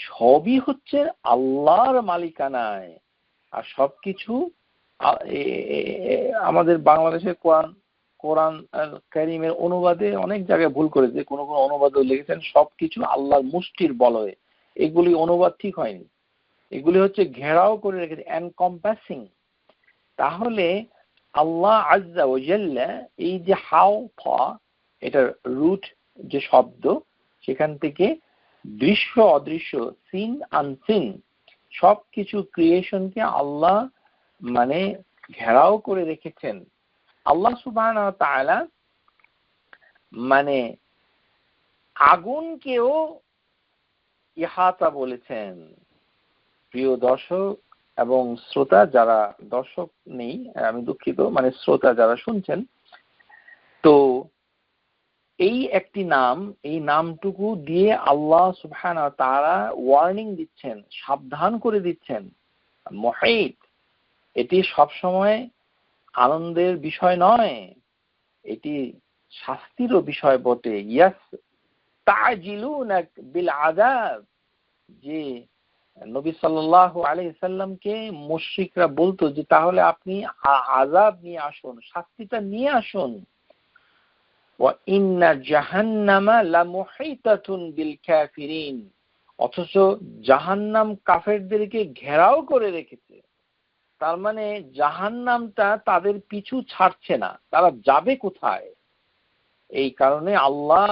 সবই হচ্ছে আল্লাহর মালিকানায়। আর সবকিছু আমাদের বাংলাদেশের কোরআন কারীমের অনুবাদে অনেক জায়গায় ভুল করেছে, কোন কোন অনুবাদে লিখেছেন সবকিছু আল্লাহর মুষ্টির বলয়ে। এগুলি অনুবাদ ঠিক হয়নি, এগুলি হচ্ছে ঘেরাও করে রেখেছে, এনকম্পাসিং। তাহলে আল্লাহ আজ্জা ওয়া জাল্লা এই যে হাও ফা, এটার রুট যে শব্দ, সেখান থেকে দৃশ্য অদৃশ্য, সিন আনসিন, সবকিছু ক্রিয়েশনকে আল্লাহ মানে ঘেরাও করে রেখেছেন। আল্লাহ সুবহানাহু ওয়া তাআলা মানে আগুনকেও ইহাতা বলেছেন। প্রিয় দর্শক এবং শ্রোতা, যারা দর্শক নেই আমি দুঃখিত, মানে শ্রোতা যারা শুনছেন, তো এই একটি নাম, এই নামটুকু দিয়ে আল্লাহ সুবহানাহু ওয়া তাআলা ওয়ার্নিং দিচ্ছেন, সাবধান করে দিচ্ছেন। মুহীত, এটি সবসময় আনন্দের বিষয় নয়, এটি শাস্তিরও বিষয় বটে। ইয়াস্তাজিলুনা বিল আযাব, যে নবী সাল্লাল্লাহু আলাইহি সাল্লামকে মুশরিকরা বলতো যে তাহলে আপনি আযাব নিয়ে আসুন, শাস্তিটা নিয়ে আসুন। ওয়া ইন্না জাহান্নামা লামুহীতাতুন বিল কাফিরিন, অথচ জাহান্নাম কাফেরদেরকে ঘেরাও করে রেখেছে। তার মানে জাহান্নামটা তাদের পিছু ছাড়ছে না, তারা যাবে কোথায়। এই কারণে আল্লাহ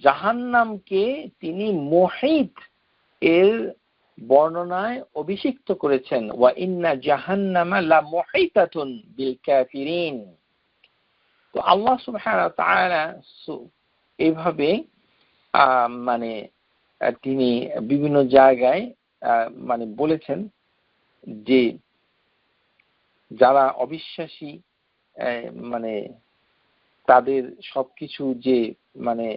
জাহান্নামকে তিনি মুহীত এর বর্ণনায় অভিষিক্ত করেছেন, ওয়া ইন্না জাহান্নামা লা মুহিতাতুন বিল কাফিরিন। তো আল্লাহ সুবহানাহু ওয়া তাআলা এইভাবে মানে তিনি বিভিন্ন জায়গায় মানে বলেছেন যে যারা অবিশ্বাসী, মানে তাদের সবকিছু যে মানে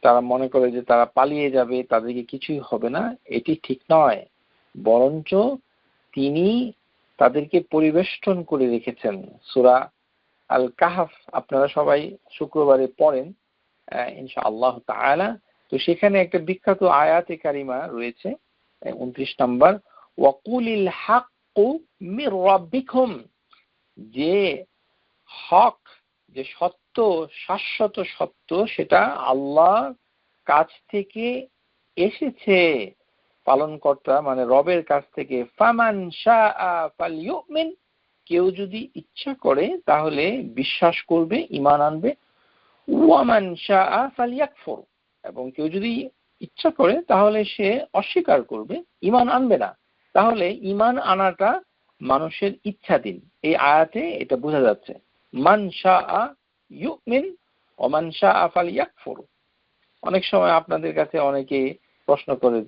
তারা মনে করে যে তারা পালিয়ে যাবে, তাদেরকে কিছুই হবে না, এটি ঠিক নয়। বরঞ্চ তিনি তাদেরকে পরিবেষ্টন করে রেখেছেন। সূরা আল কাহফ আপনারা সবাই শুক্রবারে পড়েন ইনশাআল্লাহ তাআলা। তো সেখানে একটা বিখ্যাত আয়াতে কারিমা রয়েছে 29 নম্বর, ওয়াকুলিল হাক্কু মির রাব্বিকুম, যে হক, যে সত্য, শাশ্বত সত্য, সেটা আল্লাহর কাছ থেকে এসেছে, পালনকর্তা মানে রবের কাছ থেকে। ফামান শাআ ফালইউমিন, কেউ যদি ইচ্ছা করে তাহলে বিশ্বাস করবে, ঈমান আনবে। ওয়ামান শাআ ফালইয়াকফুর, এবং কেউ যদি ইচ্ছা করে তাহলে সে অস্বীকার করবে, ঈমান আনবে না। তাহলে ঈমান আনাটা মানুষের ইচ্ছাধীন। এই আয়াতে এটা বোঝা যাচ্ছে। মান শাআ ইউমিন ওয়া মান শাআ ফালইয়াকফুর। অনেক সময় আপনাদের কাছে অনেকে প্রশ্ন করে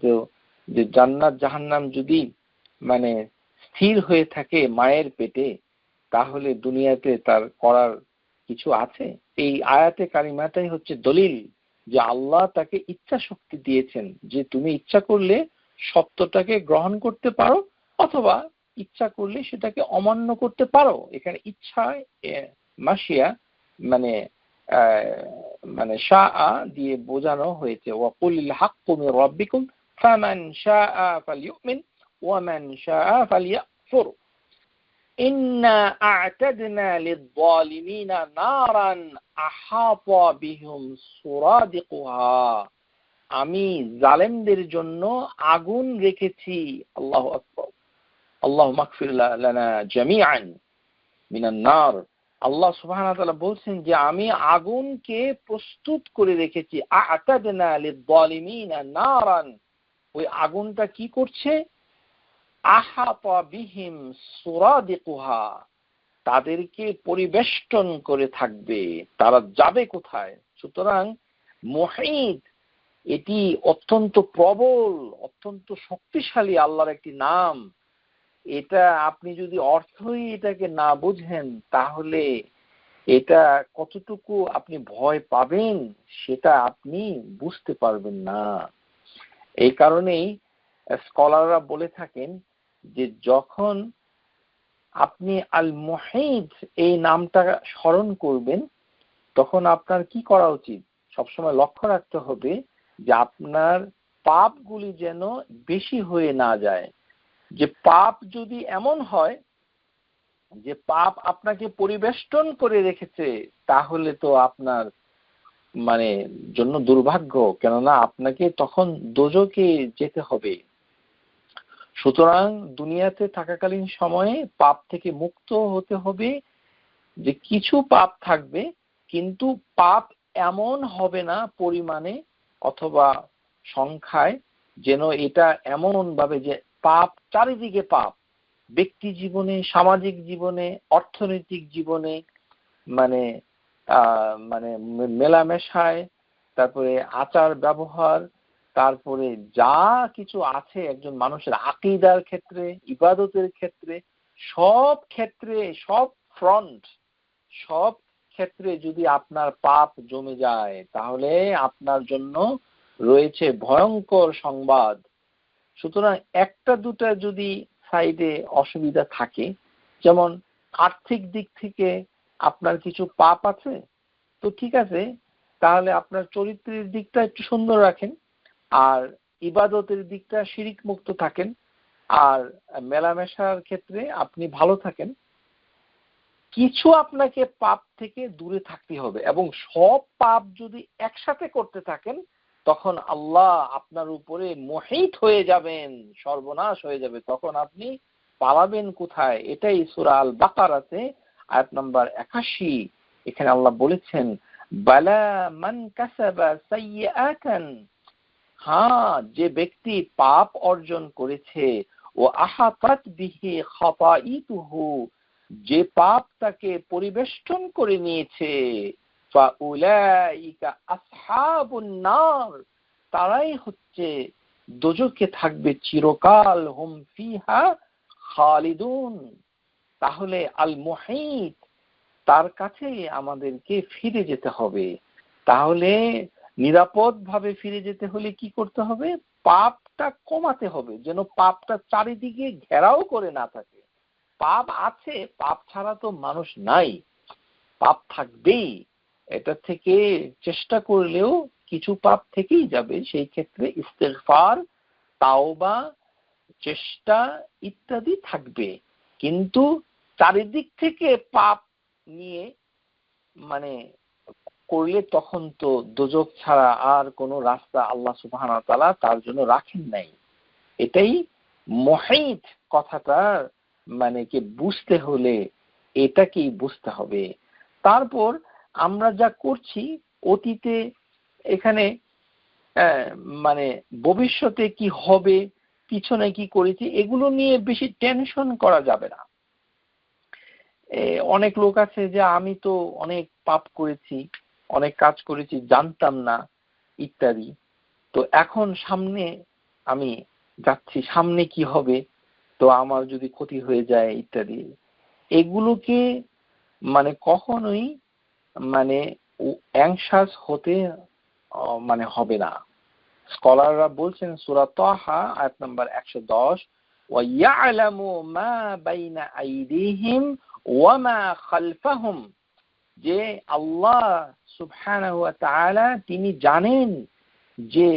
যে জান্নাত জাহান্নাম যদি মানে স্থির হয়ে থাকে মায়ের পেটে, তাহলে দুনিয়াতে তার করার কিছু আছে? এই আয়াতে কারিমাটাই হচ্ছে দলিল যে আল্লাহ তাকে ইচ্ছা শক্তি দিয়েছেন, যে তুমি ইচ্ছা করলে সত্যটাকে গ্রহণ করতে পারো, অথবা ইচ্ছা করলে সেটাকে অমান্য করতে পারো। এখানে ইচ্ছা মাশিয়া মানে মানে শাআ দিয়ে বোঝানো হয়েছে। ওয়াকুলিল হাক্কু মির রাব্বিকুম ফামান শাআ ফালইউমিন ওয়া মান শাআ ফালইয়াকফুর ইন্না আ'তাদনা লিয-যালিমিনা নারান আহাতা বিহুম সুরাদিকুহা, আমি জালেমদের জন্য আগুন রেখেছি। আল্লাহু আকবার। আল্লাহুম্মা গফির লানা জামিআন মিনান নার। আল্লাহ সুবহানাহু ওয়া তাআলা বলছেন যে আমি আগুনকে প্রস্তুত করে রেখেছি। আ'তাদনা লিয-যালিমিনা নারান, ওই আগুনটা কি করছে? আহাতা বিহিম সুরাদিকুহা, তাদেরকে পরিবেষ্টন করে থাকবে, তারা যাবে কোথায়? সুতরাং মুহিত, এটি অত্যন্ত প্রবল, অত্যন্ত শক্তিশালী আল্লাহর একটি নাম। এটা আপনি যদি অর্থই এটাকে না বুঝেন, তাহলে এটা কতটুকু আপনি ভয় পাবেন সেটা আপনি বুঝতে পারবেন না। এই কারণেই স্কলাররা বলে থাকেন যে যখন আপনি আল মুহিত এই নামটা স্মরণ করবেন, তখন আপনার কি করা উচিত? সবসময় লক্ষ্য রাখতে হবে যে আপনার পাপগুলি যেন বেশি হয়ে না যায়। যে পাপ যদি এমন হয় যে পাপ আপনাকে পরিবেষ্টন করে রেখেছে, তাহলে তো আপনার মানে জন্য দুর্ভাগ্য, কেননা আপনাকে তখন দোজখে যেতে হবে। সুতরাং দুনিয়াতে থাকাকালীন সময়ে পাপ থেকে মুক্ত হতে হবে। যে কিছু পাপ থাকবে, কিন্তু পাপ এমন হবে না পরিমাণে অথবা সংখ্যায় যেন এটা এমন ভাবে যে পাপ চারিদিকে পাপ, ব্যক্তি জীবনে, সামাজিক জীবনে, অর্থনৈতিক জীবনে, মানে মানে মেলামেশায়, তারপরে আচার ব্যবহার, তারপরে যা কিছু আছে একজন মানুষের আকীদার ক্ষেত্রে, ইবাদতের ক্ষেত্রে, সব ক্ষেত্রে, সব ফ্রন্ট, সব ক্ষেত্রে যদি আপনার পাপ জমে যায়, তাহলে আপনার জন্য রয়েছে ভয়ঙ্কর সংবাদ। সুতরাং একটা দুটা যদি সাইডে অসুবিধা থাকে, যেমন আর্থিক দিক থেকে আপনার কিছু পাপ আছে, তো ঠিক আছে, তাহলে আপনার চরিত্রের দিকটা একটু সুন্দর রাখেন, আর ইবাদতের দিকটা শিরিক মুক্ত থাকেন, আর মেলামেশার ক্ষেত্রে আপনি ভালো থাকেন। কিছু আপনাকে পাপ থেকে দূরে থাকতে হবে, এবং সব পাপ যদি একসাথে করতে থাকেন, তখন আল্লাহ আপনার উপরে মোহিত হয়ে যাবেন, সর্বনাশ হয়ে যাবে। তখন আপনি পালাবেন কোথায়? এটাই সূরা আল বাকারাতে আয়াত নাম্বার 81, এখানে আল্লাহ বলেছেন, বালা মান কাসাবা সাইয়্যাতান হ্যাঁ, যে ব্যক্তি পাপ অর্জন করেছে, ও আহাতাত বিহি খাতাইতুহু, যে পাপ তাকে পরিবেষ্টন করে নিয়েছে, ফাউলাইকা আসহাবুন নার, তারাই হচ্ছে দোজখে থাকবে চিরকাল, হুম ফিহা খালিদুন। তাহলে আল মুহিত, তার কাছে আমাদেরকে ফিরে যেতে হবে। তাহলে নিরাপদ ভাবে ফিরে যেতে হলে কি করতে হবে? পাপটা কমাতে হবে, যেন পাপটা চারিদিকে ঘেরাও করে না থাকে। পাপ আছে, পাপ ছাড়া তো মানুষ নাই, পাপ থাকবেই। এটা থেকে চেষ্টা করলেও কিছু পাপ থেকেই যাবে। সেই ক্ষেত্রে ইস্তেগফার, তাওবা, চেষ্টা ইত্যাদি থাকবে। কিন্তু চারিদিক থেকে পাপ নিয়ে মানে করলে তখন তো দোজখ ছাড়া আর কোনো রাস্তা আল্লাহ সুবহানাহু ওয়া তাআলা তার জন্য রাখেন নাই। এটাই মুহিত কথাটা মানে কি বুঝতে হলে এটাকেই বুঝতে হবে। তারপর আমরা যা করছি অতীতে, এখানে মানে ভবিষ্যতে কি হবে, পিছনে কি করেছি, এগুলো নিয়ে বেশি টেনশন করা যাবে না। অনেক লোক আছে যে আমি তো অনেক পাপ করেছি, অনেক কাজ করেছি, জানতাম না ইত্যাদি। তো এখন সামনে আমি যাচ্ছি, সামনে কি হবে, তো আমার যদি ক্ষতি হয়ে যায় ইত্যাদি, এগুলোকে মানে কখনোই মানে অ্যাংশাস হতে মানে হবে না। স্কলাররা বলছেন সূরা তাহা আয়াত নাম্বার 110, ওয়া ইয়ালামু মা বাইনা আইদিহিম ওয়া মা খালফাহুম, যে আল্লাহ সুবহানাহু ওয়া তাআলা তিনি জানেন যে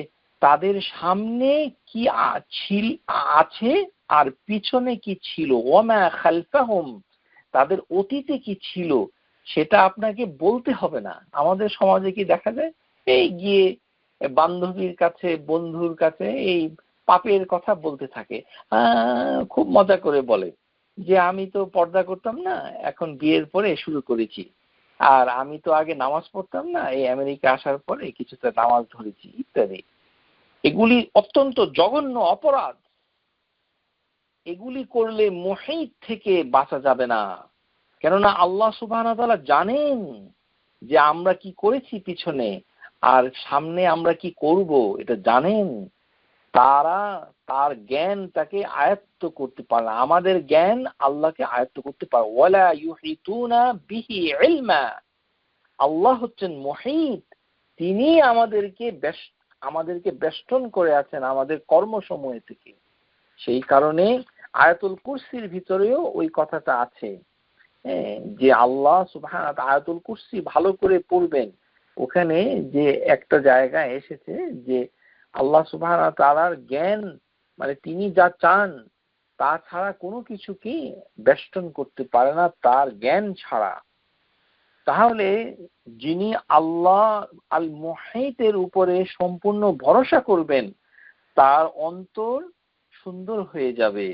তাদের সামনে কি আছে আর পিছনে কি ছিল, ওয়া মা খালফাহুম, তাদের অতীতে কি ছিল সেটা আপনাকে বলতে হবে না। আমাদের সমাজে কি দেখা যায়, এই গিয়ে বান্ধবীর কাছে, বন্ধুর কাছে এই পাপের কথা বলতে থাকে, খুব মজা করে বলে যে আমি তো পর্দা করতাম না, এখন বিয়ের পরে শুরু করেছি, আর আমি তো আগে নামাজ পড়তাম না, এই আমেরিকা আসার পরে কিছুটা নামাজ ধরেছি ইত্যাদি। এগুলি অত্যন্ত জঘন্য অপরাধ। এগুলি করলে মুহিত থেকে বাঁচা যাবে না। কেননা আল্লাহ সুবহানাহু ওয়া তাআলা জানেন যে আমরা কি করেছি পিছনে, আর সামনে আমরা কি করব এটা জানেন। তার জ্ঞান তাকে আয়ত্ত করতে পারে না, আমাদের জ্ঞান আল্লাহকে আয়ত্ত করতে পারে। ওয়ালা ইউহিতুনা বিহি ইলমা, আল্লাহ হচ্ছেন মুহিত, তিনি আমাদেরকে বেষ্টন করে আছেন আমাদের কর্মসমূহ থেকে। সেই কারণে আয়াতুল কুরসির ভিতরেও ওই কথাটা আছে, যে আল্লাহ সুবহানাহু ওয়া তাআলা, আয়াতুল কুরসি ভালো করে পড়বেন, ওখানে যে একটা জায়গায় এসেছে যে আল্লাহ সুবহানাহু ওয়া তাআলার জ্ঞান মানে তিনি যা চান তা ছাড়া কোনো কিছুকে বেষ্টন করতে পারে না তার জ্ঞান ছাড়া। তাহলে যিনি আল্লাহ আল মুহিতের উপরে সম্পূর্ণ ভরসা করবেন, তার অন্তর সুন্দর হয়ে যাবে,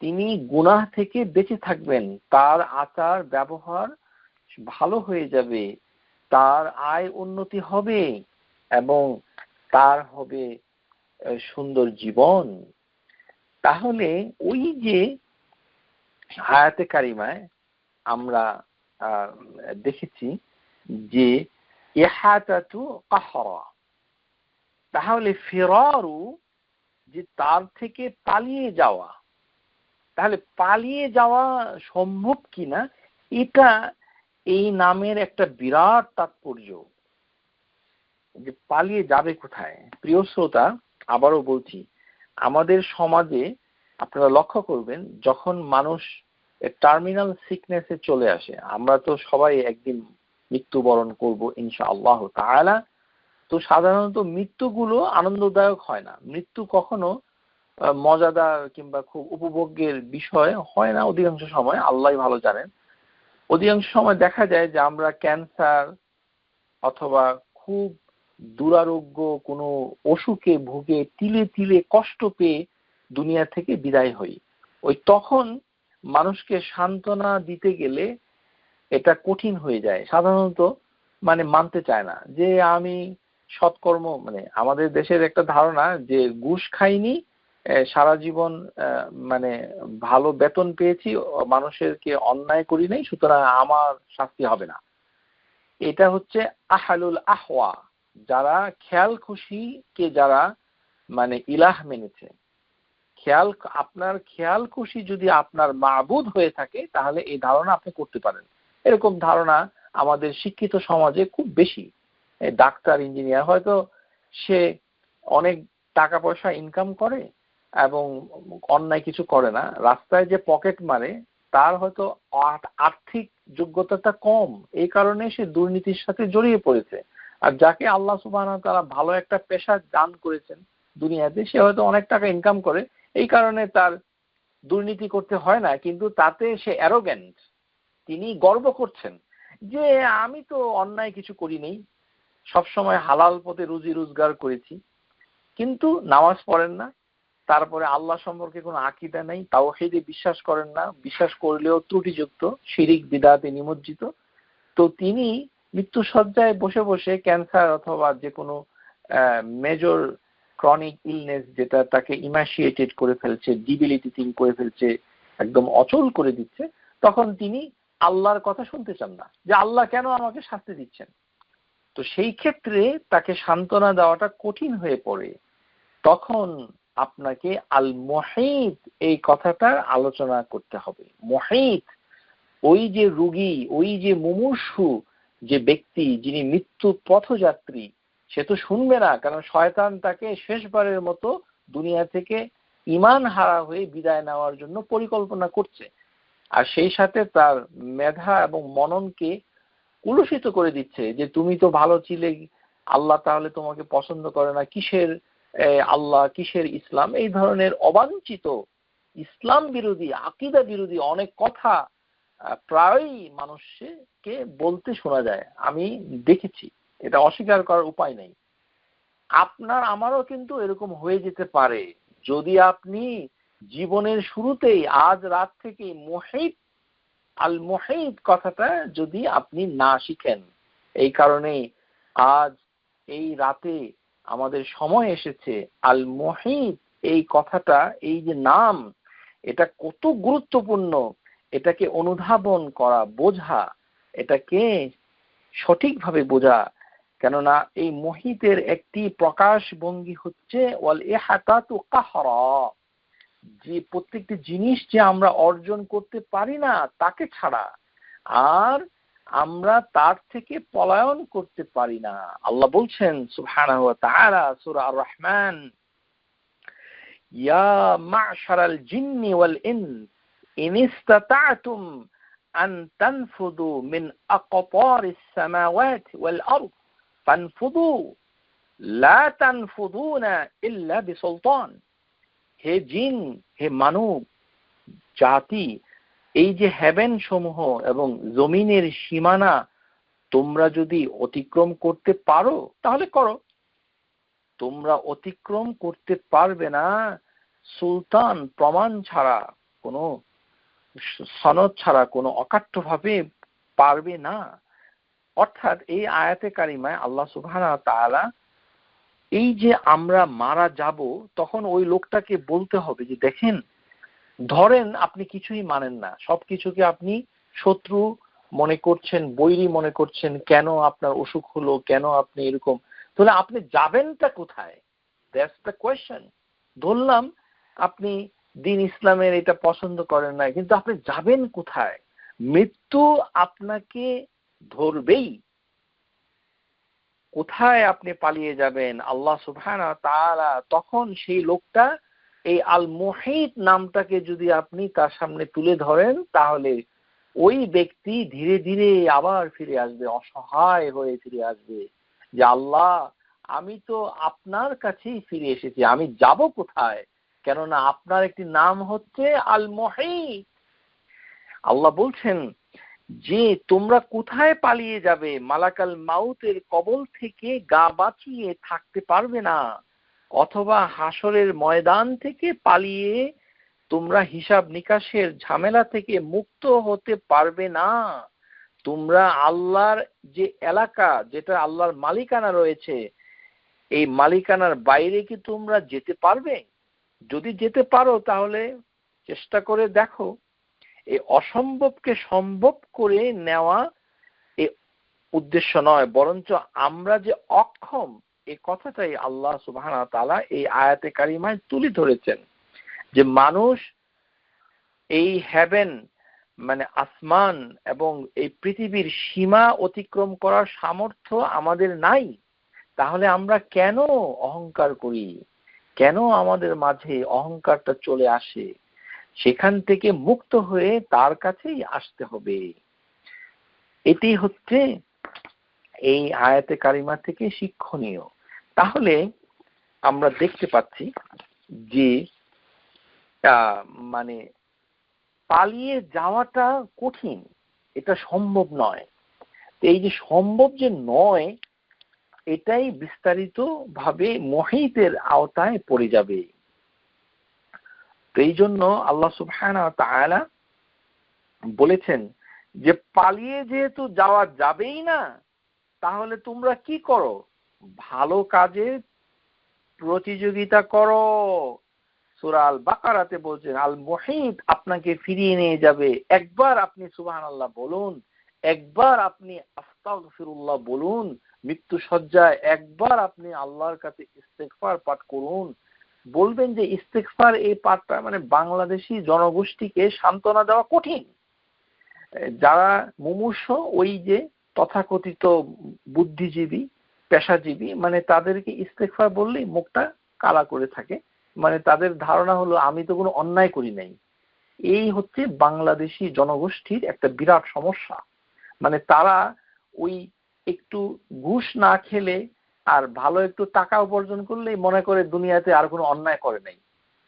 তিনি গুনাহ থেকে বেঁচে থাকবেন, তার আচার ব্যবহার ভালো হয়ে যাবে, তার আয় উন্নতি হবে এবং তার হবে সুন্দর জীবন। তাহলে ওই যে আয়াতে কারিমায় আমরা দেখেছি যে ইহাতাতু কাহরা, তাহলে ফিরারু যে তার থেকে পালিয়ে যাওয়া, তাহলে পালিয়ে যাওয়া সম্ভব কিনা, এটা এই নামের একটা বিরাট তাৎপর্য, যে পালিয়ে যাবে কোথায়। প্রিয় শ্রোতা, আবারও বলছি, আমাদের সমাজে আপনারা লক্ষ্য করবেন যখন মানুষ টার্মিনাল সিকনেসে চলে আসে, আমরা তো সবাই একদিন মৃত্যুবরণ করব ইনশাআল্লাহ তাআলা। তো সাধারণত মৃত্যুগুলো আনন্দদায়ক হয় না, মৃত্যু কখনো মজাদার কিংবা খুব উপভোগ্যের বিষয় হয় না। অধিকাংশ সময় আল্লাহ ভালো জানেন, অধিকাংশ সময় দেখা যায় যে আমরা ক্যান্সার অথবা খুব দুরারোগ্য কোনো অসুখে ভুগে তিলে তিলে কষ্ট পেয়ে দুনিয়া থেকে বিদায় হই। ওই তখন মানুষকে সান্ত্বনা দিতে গেলে এটা কঠিন হয়ে যায়, সাধারণত মানে মানতে চায় না যে আমি সৎকর্ম মানে আমাদের দেশের একটা ধারণা যে ঘুষ খাইনি সারা জীবন মানে ভালো বেতন পেয়েছি, মানুষেরকে অন্যায় করি নাই, সুতরাং আমার শাস্তি হবে না। এটা হচ্ছে আহালুল আহওয়া, যারা খেয়াল খুশিকে যারা মানে ইলাহ মেনেছে। আপনার খেয়াল খুশি যদি আপনার মাবুদ হয়ে থাকে তাহলে এই ধারণা আপনি করতে পারেন। এরকম ধারণা আমাদের শিক্ষিত সমাজে খুব বেশি। ডাক্তার, ইঞ্জিনিয়ার, হয়তো সে অনেক টাকা পয়সা ইনকাম করে এবং অন্যায় কিছু করে না, রাস্তায় যে পকেট মারে তার হয়তো আর্থিক যোগ্যতাটা কম, এই কারণে সে দুর্নীতির সাথে জড়িয়ে পড়েছে। আর যাকে আল্লাহ সুবহানাহু ওয়া তাআলা ভালো একটা পেশা দান করেছেন দুনিয়াতে, সে হয়তো অনেক টাকা ইনকাম করে, এই কারণে তার দুর্নীতি করতে হয় না, কিন্তু তাতে সে অ্যারোগ্যান্ট, তিনি গর্ব করছেন যে আমি তো অন্যায় কিছু করিনি, সবসময় হালাল পথে রুজি রোজগার করেছি। কিন্তু নামাজ পড়েন না, তারপরে আল্লাহ সম্পর্কে কোনো আকীদা নেই, তাওহীদে বিশ্বাস করেন না, বিশ্বাস করলেও ত্রুটিযুক্ত, শিরিক বিদআতে নিমজ্জিত। তো তিনি মৃত্যুশয্যায় বসে বসে ক্যান্সার অথবা যে কোনো মেজর ক্রনিক ইলনেস যেটা তাকে ইমাশিয়েটেড করে ফেলছে, ডিবিলিটেটিং করে ফেলছে, একদম অচল করে দিচ্ছে, তখন তিনি আল্লাহর কথা শুনতে চান না যে আল্লাহ কেন আমাকে শাস্তি দিচ্ছেন। তো সেই ক্ষেত্রে তাকে সান্ত্বনা দেওয়াটা কঠিন হয়ে পড়ে। তখন আপনাকে আল মুহীত এই কথাটার আলোচনা করতে হবে। মুহীত ওই যে রোগী, ওই যে মুমূর্ষু যে ব্যক্তি, যিনি মৃত্যু পথযাত্রী, সে তো শুনবে না, কারণ শয়তান তাকে শেষবারের মতো দুনিয়া থেকে ঈমান হারা হয়ে বিদায় নেওয়ার জন্য পরিকল্পনা করছে। আর সেই সাথে তার মেধা এবং মননকে কুলুষিত করে দিচ্ছে যে তুমি তো ভালো ছিলে, আল্লাহ তাহলে তোমাকে পছন্দ করে না, কিসের আল্লাহ, কিসের ইসলাম, এই ধরনের অবাঞ্ছিত ইসলাম বিরোধী, আকীদা বিরোধী অনেক কথা প্রায়ই মানুষকে বলতে শোনা যায়। আমি দেখেছি, এটা অস্বীকার করার উপায় নেই। আপনার আমারও কিন্তু এরকম হয়ে যেতে পারে যদি আপনি জীবনের শুরুতেই আজ রাত থেকে মুহীত আল মুহীত কথাটা যদি আপনি না শিখেন। এই কারণে আজ এই রাতে আমাদের সময় এসেছে আল মুহীত এই কথাটা, এই যে নাম, এটা কত গুরুত্বপূর্ণ, এটাকে অনুধাবন করা, বোঝা, এটাকে সঠিকভাবে বোঝা। কেননা এই মুহীতের একটি প্রকাশ ভঙ্গি হচ্ছে ওয়াল ইহাতাতু কাহরা, যে প্রত্যেকটি জিনিস যে আমরা অর্জন করতে পারি না তাকে ছাড়া, আর আমরা তার থেকে পলায়ন করতে পারি না। আল্লাহ বলছেন সুবহানাহু ওয়া তাআলা সূরা আর-রহমান, ইয়া মা'শারাল জিন্নি ওয়াল ইনস ইন ইসতাতা'তুম আন তানফুযু মিন আকতারিস সামাওয়াতি ওয়াল আরদ ফানফুযু লা তানফুযুনা ইল্লা বিসুলতান। হে জিন, হে মানব জাতি, এই যে হেভেন সমূহ এবং জমিনের সীমানা তোমরা যদি অতিক্রম করতে পারো তাহলে করো, তোমরা অতিক্রম করতে পারবে না সুলতান, প্রমাণ ছাড়া, কোনো সনদ ছাড়া, কোনো অকাট্যভাবে পারবে না। অর্থাৎ এই আয়াতে কারিমায় আল্লাহ সুবহানাহু ওয়া তাআলা এই যে আমরা মারা যাব, তখন ওই লোকটাকে বলতে হবে যে দেখেন, ধরেন আপনি কিছুই মানেন না, সবকিছুকে আপনি শত্রু মনে করছেন, বৈরী মনে করছেন, কেন আপনার অসুখ হলো, কেন আপনি এরকম, তাহলে আপনি যাবেনটা কোথায়? That's the question. ধরলাম আপনি দিন ইসলামের এটা পছন্দ করেন না, কিন্তু আপনি যাবেন কোথায়? মৃত্যু আপনাকে ধরবেই, কোথায় আপনি পালিয়ে যাবেন? আল্লাহ সুবহানাহু ওয়া তাআলা তখন সেই লোকটা এই আল মুহীত নামটাকে যদি আপনি তার সামনে তুলে ধরেন, তাহলে ওই ব্যক্তি ধীরে ধীরে আবার ফিরে আসবে, অসহায় হয়ে ফিরে আসবে যে আল্লাহ, আমি তো আপনার কাছেই ফিরে এসেছি, আমি যাব কোথায়? কেননা আপনার একটি নাম হচ্ছে আল মুহীত। আল্লাহ বলছেন যে তোমরা কোথায় পালিয়ে যাবে? মালাকাল মাউতের কবল থেকে গা বাঁচিয়ে থাকতে পারবে না, অথবা হাসরের ময়দান থেকে পালিয়ে তোমরা হিসাব নিকাশের ঝামেলা থেকে মুক্ত হতে পারবে না। তোমরা আল্লাহর যে এলাকা, যেটা আল্লাহর মালিকানা রয়েছে, এই মালিকানার বাইরে কি তোমরা যেতে পারবে? যদি যেতে পারো তাহলে চেষ্টা করে দেখো। এই অসম্ভবকে সম্ভব করে নেওয়া এই উদ্দেশ্য নয়, বরঞ্চ আমরা যে অক্ষম এই কথাটাই আল্লাহ সুবহানাহু ওয়া তাআলা এই আয়াতে কারিমায় তুলে ধরেছেন, যে মানুষ এই হেভেন মানে আসমান এবং এই পৃথিবীর সীমা অতিক্রম করার সামর্থ্য আমাদের নাই। তাহলে আমরা কেন অহংকার করি? কেন আমাদের মাঝে অহংকারটা চলে আসে? সেখান থেকে মুক্ত হয়ে তার কাছেই আসতে হবে। এটি হচ্ছে এই আয়াতে কারিমা থেকে শিক্ষণীয়। তাহলে আমরা দেখতে পাচ্ছি যে মানে পালিয়ে যাওয়াটা কঠিন, এটা সম্ভব নয়। এই যে সম্ভব যে নয়, এটাই বিস্তারিত ভাবে মুহিতের আওতায় পড়ে যাবে। তো এই জন্য আল্লাহ সুবহানাহু ওয়া তাআলা বলেছেন যে পালিয়ে যেহেতু যাওয়া যাবেই না, তাহলে তোমরা কি করো? ভালো কাজে প্রতিযোগিতা করো। সূরা আল বাকারাতে বলছেন আল মুহিত আপনাকে ফিরিয়ে নিয়ে যাবে। একবার আপনি সুবহানাল্লাহ বলুন, একবার আপনি আস্তাগফিরুল্লাহ বলুন, মৃত্যু সজ্জায় একবার আপনি আল্লাহর কাছে ইস্তেগফার পাঠ করুন। বলবেন যে ইস্তেগফার এই পাঠটা মানে বাংলাদেশি জনগোষ্ঠীকে সান্ত্বনা দেওয়া কঠিন। যারা মুমূর্ষ, ওই যে তথাকথিত বুদ্ধিজীবী পেশাজীবী, মানে তাদেরকে ইস্তেগফার বললেই মুখটা কালা করে থাকে। মানে তাদের ধারণা হলো আমি তো কোনো অন্যায় করি নাই। এই হচ্ছে বাংলাদেশি জনগোষ্ঠীর একটা বিরাট সমস্যা। মানে তারা ওই একটু ঘুষ না খেলে আর ভালো একটু টাকা উপার্জন করলেই মনে করে দুনিয়াতে আর কোনো অন্যায় করে নাই।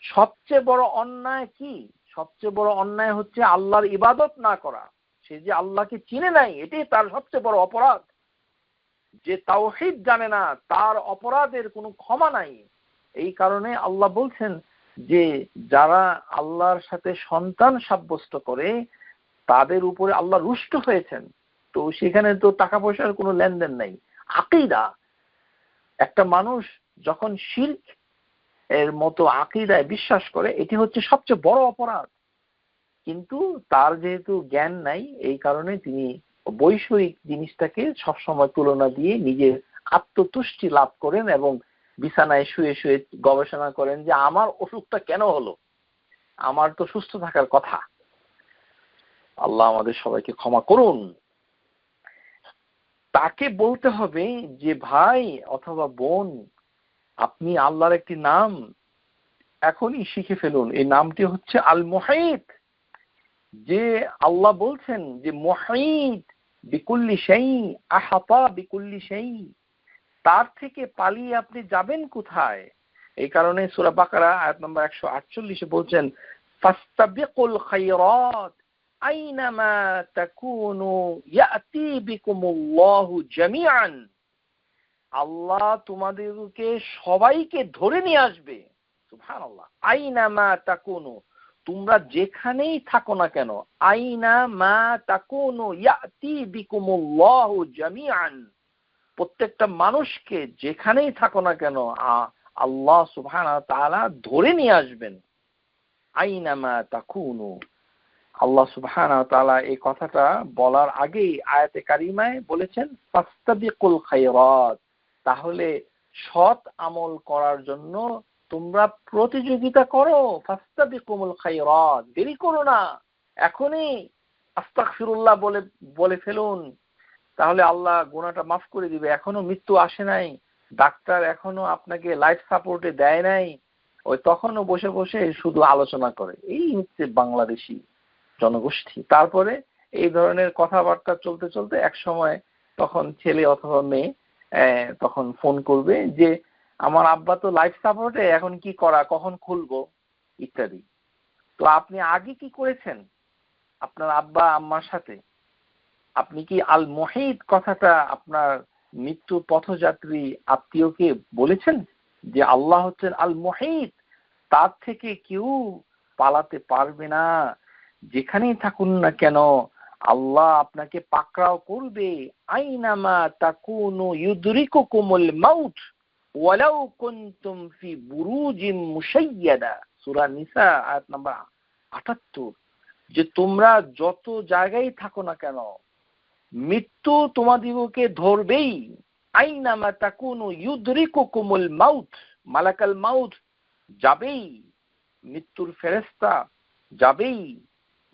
সবচেয়ে বড় অন্যায় কি? সবচেয়ে বড় অন্যায় হচ্ছে আল্লাহর ইবাদত না করা। সে যে আল্লাহকে চিনে নাই, এটাই তার সবচেয়ে বড় অপরাধ। যে তাওহীদ জানে না, তার অপরাধের কোনো ক্ষমা নাই। এই কারণে আল্লাহ বলছেন যে যারা আল্লাহর সাথে সন্তান সাব্যস্ত করে তাদের উপরে আল্লাহ রুষ্ট হয়েছেন। তো সেখানে তো টাকা পয়সার কোনো লেনদেন নাই, আকীদা। একটা মানুষ যখন শিরক এর মতো আকীদায় বিশ্বাস করে, এটি হচ্ছে সবচেয়ে বড় অপরাধ। কিন্তু তার যেহেতু জ্ঞান নাই, এই কারণে তিনি বৈষয়িক জিনিসটাকে সবসময় তুলনা দিয়ে নিজের আত্মতুষ্টি লাভ করেন এবং বিছানায় শুয়ে শুয়ে গবেষণা করেন যে আমার অসুখটা কেন হলো, আমার তো সুস্থ থাকার কথা। আল্লাহ আমাদের সবাইকে ক্ষমা করুন। তাকে বলতে হবে যে ভাই অথবা বোন, আপনি আল্লাহর একটি নাম এখনই শিখে ফেলুন। এই নামটি হচ্ছে আল মুহিত। যে আল্লাহ বলছেন যে মুহিত বিকুল্লি শাই, আহাতা বিকুল্লি শাই, তার থেকে পালিয়ে আপনি যাবেন কোথায়? এই কারণে সূরা বাকারা আয়াত নম্বর 148 বলছেন ফাস্তাবিকুল খায়রাত আইনামা তাকুনু ইয়াতি বিকুমুল্লাহু জামিআন। আল্লাহ তোমাদেরকে সবাইকে ধরে নিয়ে আসবে। সুবহানাল্লাহ। আইনামা তাকুনু, তোমরা যেখানেই থাকো না কেন, আইনামা তাকুনু ইয়াতি বিকুমুল্লাহু জামিআন, প্রত্যেকটা মানুষকে যেখানেই থাকো না কেন আল্লাহ সুবহানাহু ওয়া তাআলা ধরে নিয়ে আসবেন। আইনামা তাকুনু। আল্লাহ সুবহানাহু ওয়া তাআলা এই কথাটা বলার আগেই আয়াতে কারিমায় বলেছেন ফাস্তাবিকুল খায়রাত, তাহলে সৎ আমল করার জন্য তোমরা প্রতিযোগিতা করো। ফাস্তাবিকুল খায়রাত, দেরি করো না, এখনই আস্তাগফিরুল্লাহ বলে বলে ফেলুন, তাহলে আল্লাহ গুনাহটা মাফ করে দিবে। এখনো মৃত্যু আসে নাই, ডাক্তার এখনো আপনাকে লাইফ সাপোর্টে দেয় নাই, ওই তখনও বসে বসে শুধু আলোচনা করে। এই হচ্ছে বাংলাদেশি জনগোষ্ঠী। তারপরে এই ধরনের কথাবার্তা চলতে চলতে এক সময় তখন ছেলে অথবা মেয়ে তখন ফোন করবে যে আমার আব্বা তো লাইফ সাপোর্টে, এখন কি করা, কখন খুলবো ইত্যাদি। তো আপনি আগে কি করেছেন আপনার আব্বা আম্মার সাথে? আপনি কি আল মুহিত কথাটা আপনার মৃত্যু পথযাত্রী আত্মীয়কে বলেছেন যে আল্লাহ হচ্ছেন আল মুহিত, তার থেকে কেউ পালাতে পারবে না, যেখানেই থাকুন না কেন আল্লাহ আপনাকে পাকড়াও করবে। আইনামা তাকুনু ইউদরিকুকুমুল মাউত, ওয়ালাউ কুনতুম ফি বুরুজিন মুশাইয়াদা, সূরা নিসা আয়াত নাম্বার 78, যে তোমরা যত জায়গায় থাকো না কেন মৃত্যু তোমাদিগকে ধরবেই। আইনামা তাকুনু ইউদরিকুকুমুল মাউত, মালাকাল মাউত যাবেই, মৃত্যুর ফেরেশতা যাবেই।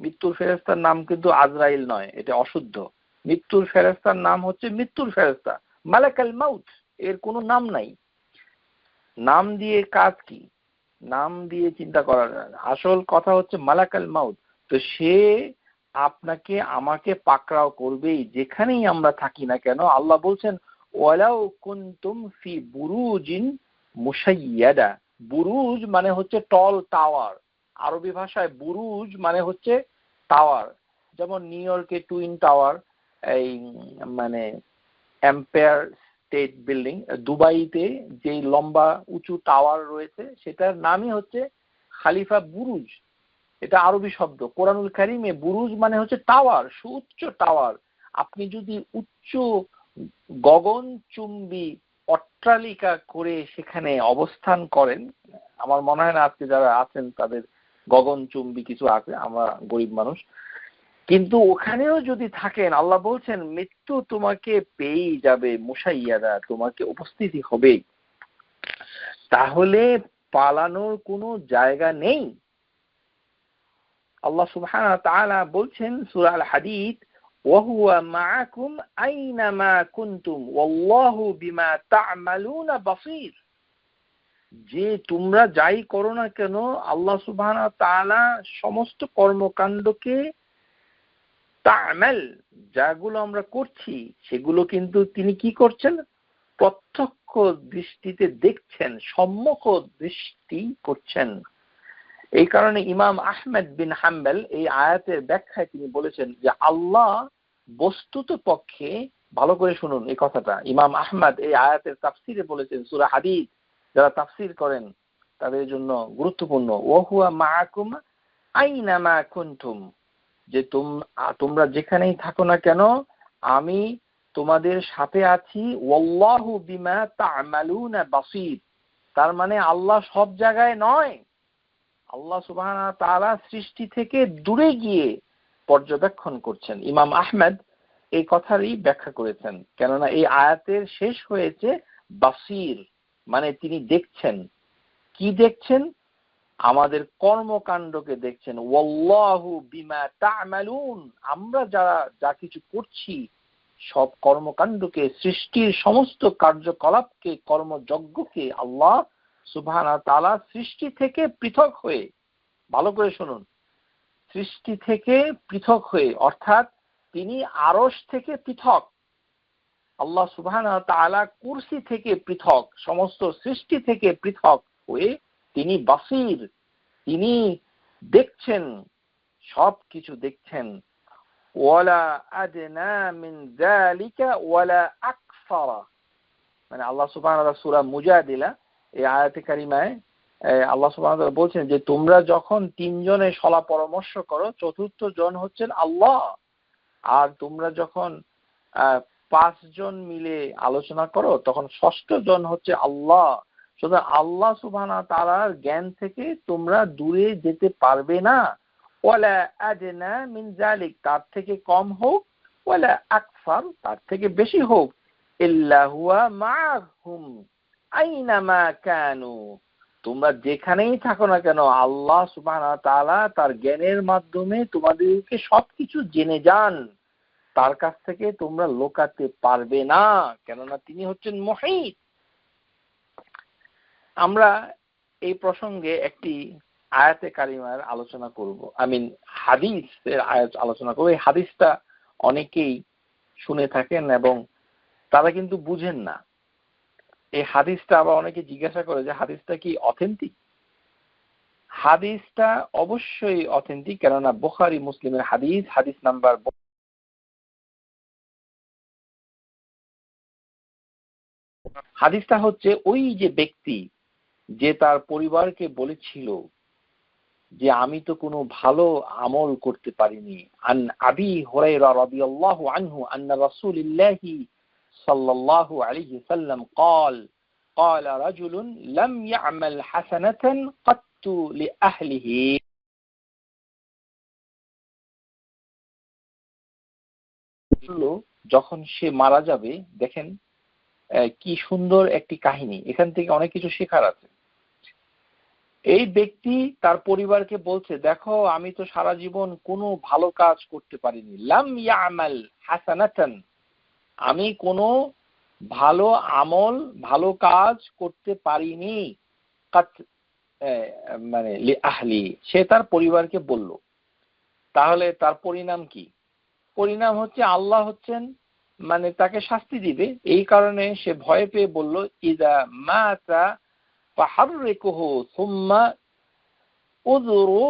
মৃত্যুর ফেরেশতার নাম কিন্তু আজরাইল নয়, এটা অশুদ্ধ। মৃত্যুর ফেরেশতার নাম হচ্ছে মৃত্যুর ফেরেশতা, মালাকাল মাউত, এর কোনো নাম নাই। নাম দিয়ে কাজ কি? নাম দিয়ে চিন্তা করার, আসল কথা হচ্ছে মালাকাল মাউত। তো সে আপনাকে আমাকে পাকড়াও করবেই যেখানেই আমরা থাকি না কেন। আল্লাহ বলছেন ওয়ালাউ কুনতুম ফি বুরুজিন মুশাইয়াদা। বুরুজ মানে হচ্ছে টল টাওয়ার, আরবি ভাষায় বুরুজ মানে হচ্ছে টাওয়ার। যেমন নিউ ইয়র্কে টুইন টাওয়ার, এই মানে এম্পায়ার স্টেট বিল্ডিং, দুবাইতে যে লম্বা উঁচু টাওয়ার রয়েছে সেটার নামই হচ্ছে খালিফা বুরুজ। এটা আরবি শব্দ। কোরআনুল কারীমে বুরুজ মানে হচ্ছে টাওয়ার, সুউচ্চ টাওয়ার। আপনি যদি উচ্চ গগনচুম্বী অট্টালিকা করে সেখানে অবস্থান করেন, আমার মনে হয় না আজকে যারা আছেন তাদের গগনচুম্বী কিছু আছে, আমরা গরিব মানুষ, কিন্তু ওখানেও যদি থাকেন, আল্লাহ বলছেন মৃত্যু তোমাকে পেয়েই যাবে, মুশাইয়াদা, তোমাকে উপস্থিতি হবে, তাহলে পালানোর কোনো জায়গা নেই। আল্লাহ সুবহানাহু ওয়া তাআলা বলছেন সূরা আল হাদীদ, ওয়া হুয়া মাআকুম আইনামা কুনতুম ওয়াল্লাহু বিমা তা'মালুনা বাসীর। যে তোমরা যাই করো না কেন আল্লাহ সুবহানাহু ওয়া তাআলা সমস্ত কর্মকাণ্ডকে, তা'মাল যাগুলো আমরা করছি সেগুলো কিন্তু তিনি কি করছেন? প্রত্যক্ষ দৃষ্টিতে দেখছেন, সম্মুখ দৃষ্টি করছেন। এই কারণে ইমাম আহমেদ বিন হাম্বল এই আয়াতের ব্যাখ্যায় তিনি বলেছেন যে আল্লাহ বস্তুত পক্ষে, ভালো করে শুনুন এই কথাটা, ইমাম আহমদ এই আয়াতের তাফসিরে বলেছেন, সূরা হাদীদ যারা তাফসির করেন তাদের জন্য গুরুত্বপূর্ণ, ওয়া হুয়া মাআকুম আইনামা কুনতুম, যে তোমরা যেখানেই থাকো না কেন আমি তোমাদের সাথে আছি। ওয়াল্লাহু বিমা তা'মালুনা বাসীর, তার মানে আল্লাহ সব জায়গায় নয়, আল্লাহ সুবহানাহু ওয়া তাআলা সৃষ্টি থেকে দূরে গিয়ে পর্যবেক্ষণ করছেন। ইমাম আহমদ এই কথারই ব্যাখ্যা করেছেন, কেননা এই আয়াতের শেষ হয়েছে বাসীর, মানে তিনি দেখছেন। কি দেখছেন? আমাদের কর্মকাণ্ডকে দেখছেন। ওয়াল্লাহু বিমা তা'মালুন, আমরা যা কিছু করছি সব কর্মকাণ্ডকে, সৃষ্টির সমস্ত কার্যকলাপকে, কর্মযজ্ঞকে আল্লাহ সুবহানাহু ওয়া তাআলা সৃষ্টি থেকে পৃথক হয়ে, ভালো করে শুনুন, সৃষ্টি থেকে পৃথক হয়ে, অর্থাৎ তিনি আরশ থেকে পৃথক, আল্লাহ সুবহানাহু ওয়া তাআলা কুরসি থেকে পৃথক, সমস্ত সৃষ্টি থেকে পৃথক হয়ে তিনি বাসীর, তিনি দেখছেন, সব কিছু দেখছেন। ওয়ালা আদনা মিন যালিকা ওয়ালা আকসারা, মানে আল্লাহ সুবহানাহু ওয়া তাআলা সূরা মুজাদিলা এই আয়াতে কারিমায় আল্লাহ সুবহানাহু ওয়া তাআলা বলছেন যে তোমরা যখন তিনজনে সলা পরামর্শ করো, চতুর্থ জন হচ্ছেন আল্লাহ, আর তোমরা যখন 5 জন মিলে আলোচনা করো তখন ষষ্ঠ জন হচ্ছে আল্লাহ। সুতরাং আল্লাহ সুবহানাহু ওয়া তাআলার জ্ঞান থেকে তোমরা দূরে যেতে পারবে না। ওয়ালা আদনা মিন যালিক, তার থেকে কম হোক, ওয়ালা আকসার, তার থেকে বেশি হোক, ইল্লা হুয়া মাআহুম আইনামা কানু, তোমরা যেখানেই থাকো না কেন আল্লাহ সুবহানাহু ওয়া তাআলা তার জ্ঞানের মাধ্যমে তোমাদেরকে সবকিছু জেনে যান, তার কাছ থেকে তোমরা লুকাতে পারবে না, কেননা তিনি হচ্ছেন মুহীত। আমরা এই প্রসঙ্গে একটি আয়াতে কারিমার আলোচনা করব, হাদিসের আয়াত আলোচনা করব। এই হাদিসটা অনেকেই শুনে থাকেন এবং তারা কিন্তু বুঝেন না। এই হাদিসটা আবার অনেকে জিজ্ঞাসা করে যে হাদিসটা কি অথেন্টিক? হাদিসটা অবশ্যই অথেন্টিক, কেননা বুখারী মুসলিমের হাদিস, হাদিস নাম্বার, হাদিসটা হচ্ছে ওই যে ব্যক্তি যে তার পরিবারকে বলেছিল যে আমি তো কোনো ভালো আমল করতে পারিনি। আন আবি হুরায়রা রাদিয়াল্লাহু আনহু আন্না রাসূলুল্লাহি সাল্লাল্লাহু আলাইহি সাল্লাম قال قال رجل لم يعمل حسنة قط لأهله যখন সে মারা যাবে, দেখেন কি সুন্দর একটি কাহিনী, এখান থেকে অনেক কিছু শেখার আছে। এই ব্যক্তি তার পরিবারকে বলছে, দেখো আমি তো সারা জীবন কোনো ভালো কাজ করতে পারিনি, লাম ইয়ামাল হাসানাতান, আমি কোনো ভালো আমল ভালো কাজ করতে পারিনি, মানে লি আহলি, সে তার পরিবারকে বলল। তাহলে তার পরিণাম কি? পরিণাম হচ্ছে আল্লাহ হচ্ছেন মানে তাকে শাস্তি দিবে। এই কারণে সে ভয় পেয়ে বলল, ইদা মাতা ফাহাররিকুহু সুম্মা উযুরু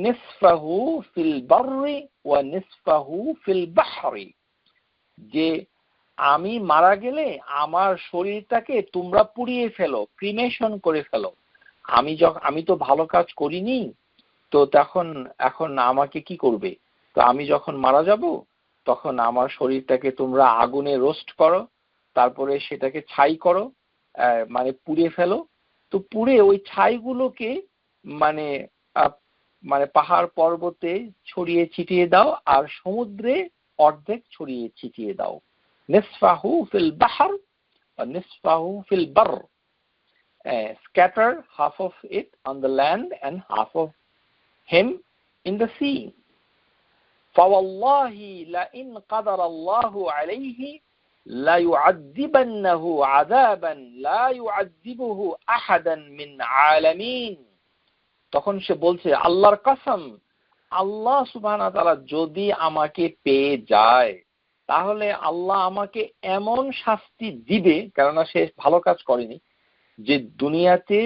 নিসফাহু ফিল বাররি ওয়া নিসফাহু ফিল বাহরি, যে আমি মারা গেলে আমার শরীরটাকে তোমরা পুড়িয়ে ফেলো, ক্রিমেশন করে ফেলো। আমি তো ভালো কাজ করিনি, তো এখন আমাকে কি করবে? তো আমি যখন মারা যাব তখন আমার শরীরটাকে তোমরা আগুনে রোস্ট করো, তারপরে সেটাকে ছাই করো, মানে পুড়ে ফেলো। তো পুড়ে ওই ছাইগুলোকে মানে মানে পাহাড় পর্বতে ছড়িয়ে ছিটিয়ে দাও, আর সমুদ্রে অর্ধেক ছড়িয়ে ছিটিয়ে দাও। নিসফাহু ফিল বাহর বা নিসফাহু ফিল বার, scatter half of it on the land and half of him in the sea. فوالله لئن قدر الله عليه لا يعذبنه عذابا لا يعذبه أحدا من عالمين। তখন সে বলছে, আল্লাহর কসম, আল্লাহ সুবহানাহু ওয়া তাআলা যদি আমাকে পেয়ে যায় তাহলে আল্লাহ আমাকে এমন শাস্তি দিবে, কেননা সে ভালো কাজ করেনি, যে দুনিয়াতে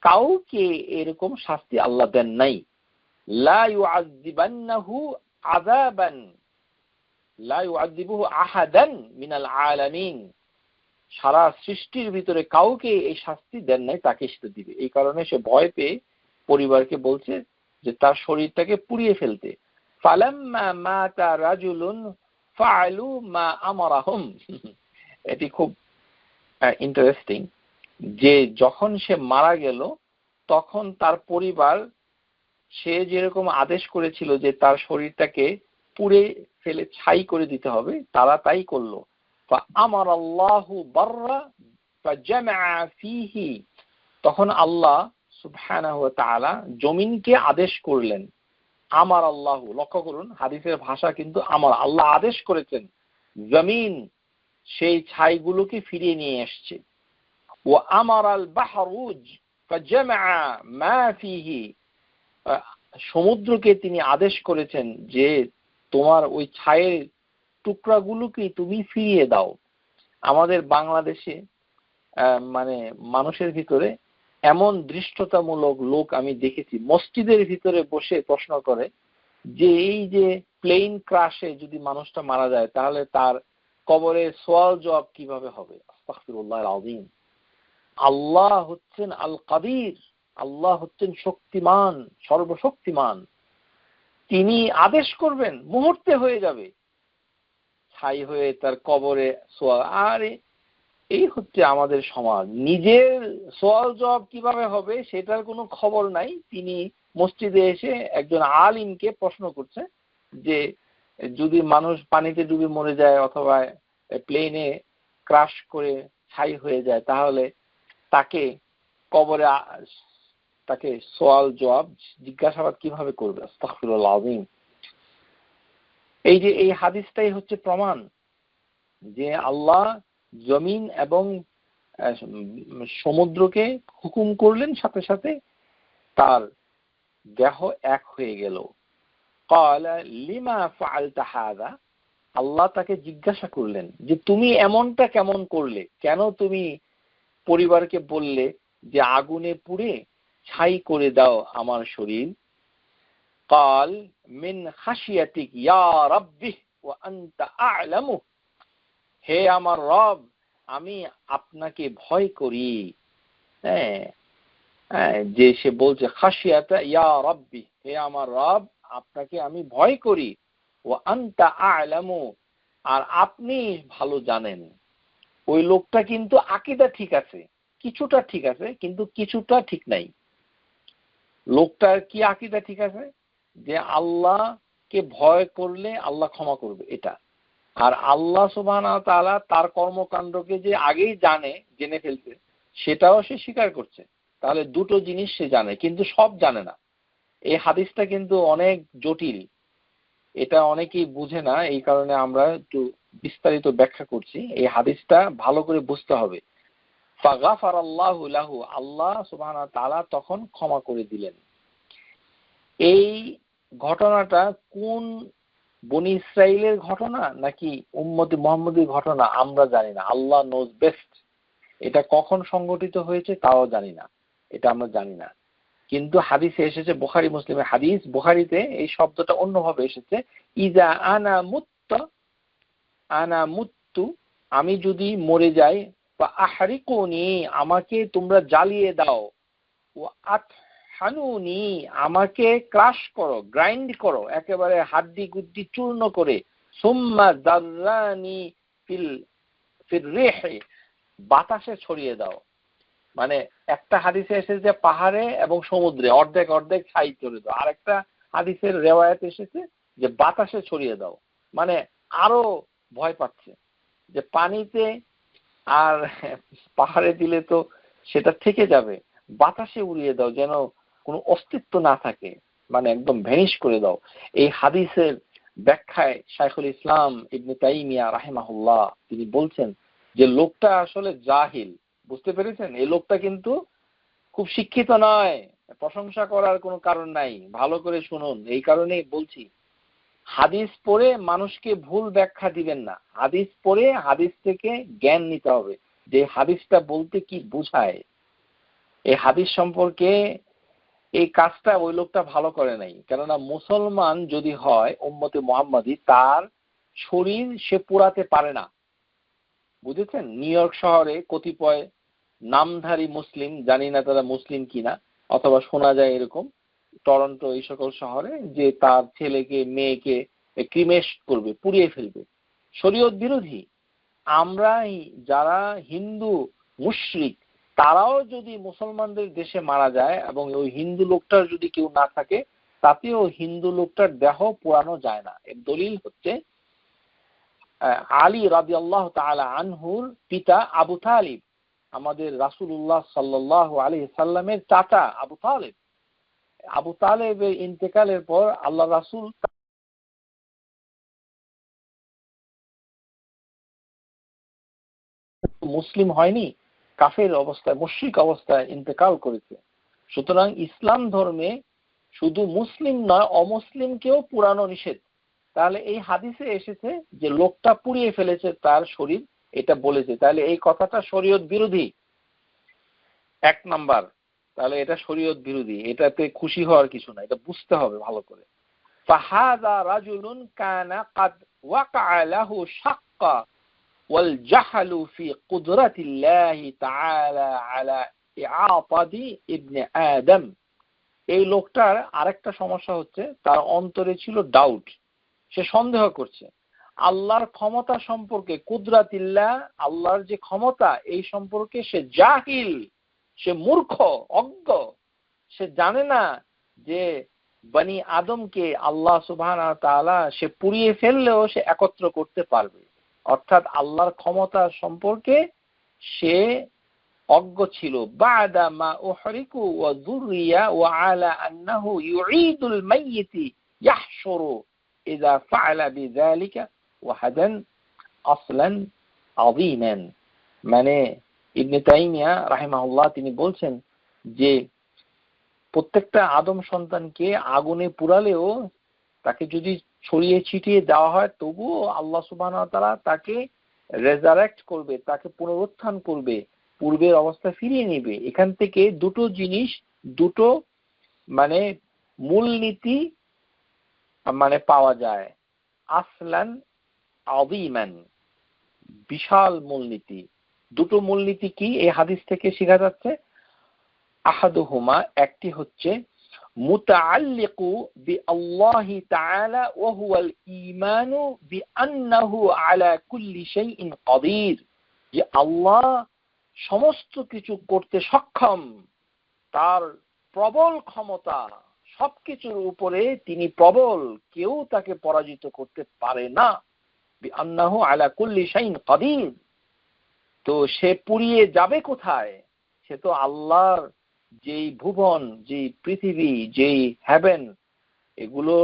কাউকে এরকম শাস্তি আল্লাহ দেন নাই। লা ইউআযযিবান্নাহু আযাবান লা ইউআযযিবুহু আহাদান মিনাল আলামিন, সারা সৃষ্টির ভিতরে কাউকে এই শাস্তি দেন নাই, তাকে সেটা দিবে। এই কারণে সে ভয় পেয়ে পরিবারকে বলছে যে তার শরীরটাকে পুড়িয়ে ফেলতে। ফালাম্মা মাতা রাজুলুন ফাআলু মা আমারাহুম। এটি খুব ইন্টারেস্টিং, যে যখন সে মারা গেল তখন তার পরিবার সে যেরকম আদেশ করেছিল যে তার শরীরটাকে পুড়ে ফেলে ছাই করে দিতে হবে, তারা তাই করলো। ফাআমারাল্লাহু বাররা ফাজামআ ফীহি, তখন আল্লাহ সুবহানাহু ওয়া তাআলা জমিনকে আদেশ করলেন। আমার আল্লাহ, লক্ষ্য করুন হাদিসের ভাষা কিন্তু আমার, আল্লাহ আদেশ করেছেন, জমিন সেই ছাইগুলোকে ফিরিয়ে নিয়ে আসছে। ওয়া আমারাল বাহরুজ ফাজামআ মা ফীহি, সমুদ্রকে তিনি আদেশ করেছেন যে তোমার ওই ছায়ের টুকরাগুলোকে তুমি ফিরিয়ে দাও। আমাদের বাংলাদেশে মানে মানুষের ভিতরে এমন দৃষ্টতামূলক লোক আমি দেখেছি, মসজিদের ভিতরে বসে প্রশ্ন করে যে এই যে প্লেন ক্রাশে যদি মানুষটা মারা যায় তাহলে তার কবরে সওয়াল জবাব কিভাবে হবে। আস্তাগফিরুল্লাহল আযীম। আল্লাহ হচ্ছেন আল কাদির, আল্লাহ হচ্ছেন শক্তিমান, সর্বশক্তিমান। তিনি আদেশ করবেন, মুহূর্তে হয়ে যাবে, ছাই হয়ে তার কবরে সওয়াল। আরে এই হচ্ছে আমাদের সমাজ, নিজের সওয়াল জবাব কিভাবে হবে সেটার কোনো খবর নাই। তিনি মসজিদে এসে একজন আলিমকে প্রশ্ন করছে যে যদি মানুষ পানিতে ডুবে মরে যায় অথবা প্লেনে ক্রাশ করে ছাই হয়ে যায় তাহলে তাকে কবরে তাকে সওয়াল জবাব জিজ্ঞাসাবাদ কিভাবে করবে। আস্তাগফিরুল্লাহ আযীম। এই যে এই হাদিসটাই হচ্ছে প্রমাণ যে আল্লাহ জমিন এবং সমুদ্রকে হুকুম করলেন, সাথে সাথে তার দেহ এক হয়ে গেল। ক্বালা লিমা ফাআলতা হাযা, আল্লাহ তাকে জিজ্ঞাসা করলেন যে তুমি এমনটা কেমন করলে, কেন তুমি পরিবারকে বললে যে আগুনে পুড়ে ছাই করে দাও আমার শরীর। ক্বাল মিন খাশিয়াতিক ইয়া রাব্বি ওয়া আনতা আ'লামু, হে আমার রব, আমি আপনাকে ভয় করি। যে সে বলছে খাশিয়াতা ইয়া রাব্বি, হে আমার রব, আপনাকে আমি ভয় করি। ওয়া আনতা আ'লামু, আর আপনি ভালো জানেন। ওই লোকটা কিন্তু আকীদা ঠিক আছে, কিছুটা ঠিক আছে কিন্তু কিছুটা ঠিক নাই। লোকটার কি আকীদা ঠিক আছে যে আল্লাহকে ভয় করলে আল্লাহ ক্ষমা করবে, এটা। আর আল্লাহ সুবহানাহু ওয়া তাআলা তার কর্মকাণ্ডকে যে আগেই জেনে ফেলছে, সেটাও সে স্বীকার করছে। তাহলে দুটো জিনিস সে জানে কিন্তু সব জানে না। এই হাদিসটা কিন্তু অনেক জটিল, এটা অনেকেই বুঝে না, এই কারণে আমরা একটু বিস্তারিত ব্যাখ্যা করছি। এই হাদিসটা ভালো করে বুঝতে হবে। ফাগাফারাল্লাহু লাহু, আল্লাহ সুবহানাহু ওয়া তাআলা তখন ক্ষমা করে দিলেন। এই ঘটনাটা কোন বনি ইসরাইলের ঘটনা নাকি উম্মতে মুহাম্মদের ঘটনা আমরা জানি না, আল্লাহ নোজ বেস্ট। এটা কখন সংঘটিত হয়েছে তাও জানি না, এটা আমরা জানি না। কিন্তু হাদিসে এসেছে, বুখারী মুসলিমের হাদিস, বুখারীতে এই শব্দটা অন্যভাবে এসেছে, ইজা আনা মুত্তু, আমি যদি মরে যাই, বা আহরিকুনি, আমাকে তোমরা জ্বালিয়ে দাও, ও আতহানুনি, আমাকে ক্রাশ করো, গ্রাইন্ড করো, একেবারে হাড্ডি গুড্ডি চূর্ণ করে, সুম্মা যাররানি ফিল রিহি, বাতাসে ছড়িয়ে দাও। মানে একটা হাদিসে এসেছে পাহাড়ে এবং সমুদ্রে অর্ধেক অর্ধেক ছাই করে দাও, আর একটা হাদিসের রেওয়ায়াত এসেছে যে বাতাসে ছড়িয়ে দাও। মানে আরো ভয় পাচ্ছে যে পানিতে আর পাহাড়ে দিলে তো সেটা থেকে যাবে, বাতাসে উড়িয়ে দাও, যেন কোনো অস্তিত্ব না থাকে, মানে একদম ভ্যানিশ করে দাও। এই হাদিসের ব্যাখ্যায় শাইখুল ইসলাম ইবনে তাইমিয়া রাহিমাহুল্লাহ তিনি বলছেন যে লোকটা আসলে জাহিল। বুঝতে পেরেছেন? এই লোকটা কিন্তু খুব শিক্ষিত নয়, প্রশংসা করার কোনো কারণ নাই, ভালো করে শুনুন। এই কারণেই বলছি, হাদিস পড়ে মানুষকে ভুল ব্যাখ্যা দিবেন না। হাদিস পড়ে হাদিস থেকে জ্ঞান নিতে হবে যে হাদিসটা বলতে কি বোঝায়। এই হাদিস সম্পর্কে এই কাজটা ওই লোকটা ভালো করে নাই। কেননা মুসলমান যদি হয় উম্মতে মুহাম্মাদি, তার শরীর সে পোড়াতে পারে না। বুঝেছেন? নিউ ইয়র্ক শহরে কতিপয় নামধারী মুসলিম, জানি না তারা মুসলিম কিনা, অথবা শোনা যায় এরকম টরন্টো এই সকল শহরে, যে তার ছেলেকে মেয়েকে ক্রিমেশ করবে, পুড়িয়ে ফেলবে, শরীয়ত বিরোধী। আমরা যারা হিন্দু মুশরিক, তারাও যদি মুসলমানদের দেশে মারা যায় এবং ওই হিন্দু লোকটার যদি কেউ না থাকে, তাতেও হিন্দু লোকটার দেহ পোড়ানো যায় না। এর দলিল হচ্ছে আলী রাদিয়াল্লাহু তাআলা আনহুর পিতা আবু তালিব, আমাদের রাসূলুল্লাহ সাল্লাল্লাহু আলাইহি সাল্লামের চাচা আবু তালিব। আবু তালেবের ইন্তেকালের পর আল্লাহ রাসূল মুসলিম হয়নি, কাফের অবস্থায়, মুশরিক অবস্থায় ইন্তেকাল করেছে। সুতরাং ইসলাম ধর্মে শুধু মুসলিম নয়, অমুসলিমকেও পুরানো নিষেধ। তাহলে এই হাদিসে এসেছে যে লোকটা পুড়িয়ে ফেলেছে তার শরীর, এটা বলেছে, তাহলে এই কথাটা শরীয়ত বিরোধী। এক নাম্বার, তাহলে এটা শরীয়ত বিরোধী, এটাতে খুশি হওয়ার কিছু না, এটা বুঝতে হবে ভালো করে। ফাহাদা রাজুলুন কানা কাদ ওয়াকা লাহু শাক্কা ওয়াল জাহলু ফি কুদরাতিল্লাহি তাআলা আলা ইআতাদি ইবনে আদম। এই লোকটার আরেকটা সমস্যা হচ্ছে, তার অন্তরে ছিল ডাউট, সে সন্দেহ করছে আল্লাহর ক্ষমতা সম্পর্কে। কুদরাতিল্লাহ, আল্লাহর যে ক্ষমতা, এই সম্পর্কে সে জাহিল, সে মূর্খ, অজ্ঞ। সে জানে না যে বনি আদমকে আল্লাহ সুবহানাহু ওয়া তাআলা সে পুড়িয়ে ফেললেও সে একত্র করতে পারবে। অর্থাৎ আল্লাহর ক্ষমতা সম্পর্কে সে অজ্ঞ ছিল। বাদা মা উহরিকু ওয়া যুররিয়া ওয়া আলা আন্নাহু ইউঈদুল মাইয়িতি ইয়াহশুরু ইযা ফাআলা বিযালিকা ওয়াহাদান আসলান আযীমান। মানে ইবনে তাইমিয়া রাহিমাহুল্লাহ তিনি বলছেন যে প্রত্যেকটা আদম সন্তানকে আগুনে পুড়ালেও তাকে যদি ছড়িয়ে ছিটিয়ে দেওয়া হয়, তবুও আল্লাহ সুবহানাহু ওয়া তাআলা তাকে রেজারেক্ট করবে, তাকে পুনরুত্থান করবে, পূর্বের অবস্থা ফিরিয়ে নেবে। এখান থেকে দুটো জিনিস, দুটো মানে মূলনীতি মানে পাওয়া যায়। আসলান আযীমান, বিশাল মূলনীতি। দুটো মূলনীতি কি এই হাদিস থেকে শেখা যাচ্ছে? আহাদুহুমা, একটি হচ্ছে মুতাআল্লিকু বিআল্লাহি তাআলা ওয়া হুয়াল ঈমানু বিআন্নাহু আলা কুল্লি শাইইন কাদির, যে আল্লাহ সমস্ত কিছু করতে সক্ষম, তার প্রবল ক্ষমতা, সবকিছুর উপরে তিনি প্রবল, কেউ তাকে পরাজিত করতে পারে না। বিআন্নাহু আলা কুল্লি শাইইন কাদির। তো সে পুড়িয়ে যাবে কোথায়? সে তো আল্লাহর যেই ভুবন, যেই পৃথিবী, যেই হেভেন, এগুলো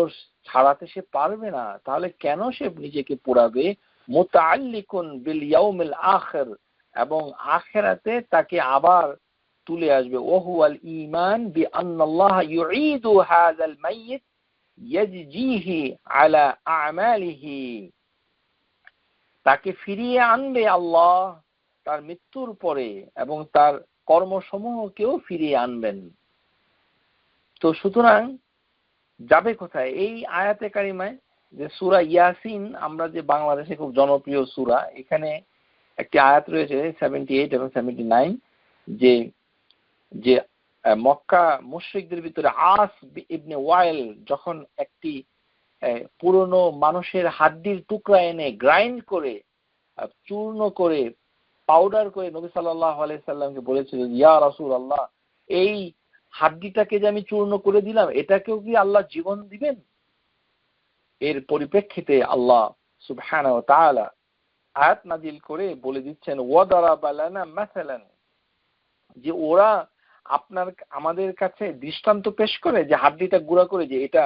ছাড়াতে সে পারবে না। তাহলে কেন সে নিজেকে পোড়াবে? মুতাআল্লিকুন বিল ইয়াউমিল আখির, এবং আখিরাতে তাকে আবার তুলে আসবে। ওহুয়াল ঈমান বিআন্নাল্লাহ ইউঈদু হাযাল মাইয়িত ইয়াজজিহি আলা আমালিহি। তাকে ফিরিয়ে আনবে আল্লাহ তার মৃত্যুর পরে, এবং তার কর্মসমূহকেও ফিরিয়ে আনবেন। তো সুতরাং যাবে কোথায়? এই আয়াতে কারিমায় যে সূরা ইয়াসিন, আমরা যে বাংলাদেশে খুব জনপ্রিয় সূরা, এখানে একটি আয়াত রয়েছে 78 এবং 79, যে যে মক্কা মুশরিকদের ভিতরে আস ইবনে ওয়াইল যখন একটি পুরনো মানুষের হাড্ডির টুকরা এনে গ্রাইন্ড করে, চূর্ণ করে, পাউডার করে নবী সাল্লাল্লাহু আলাইহি সাল্লামকে বলেছিল, ইয়া রাসূলুল্লাহ, এই হাড্ডিটাকে যে আমি চূর্ণ করে দিলাম, এটাকেও কি আল্লাহ জীবন দিবেন? এর পরিপ্রেক্ষিতে আল্লাহ সুবহানাহু ওয়া তাআলা আয়াত নাজিল করে বলে দিচ্ছেন, ওয়াদারাবা লানা মাসালান, যে ওরা আমাদের কাছে দৃষ্টান্ত পেশ করে যে হাড্ডিটা গুঁড়া করে, যে এটা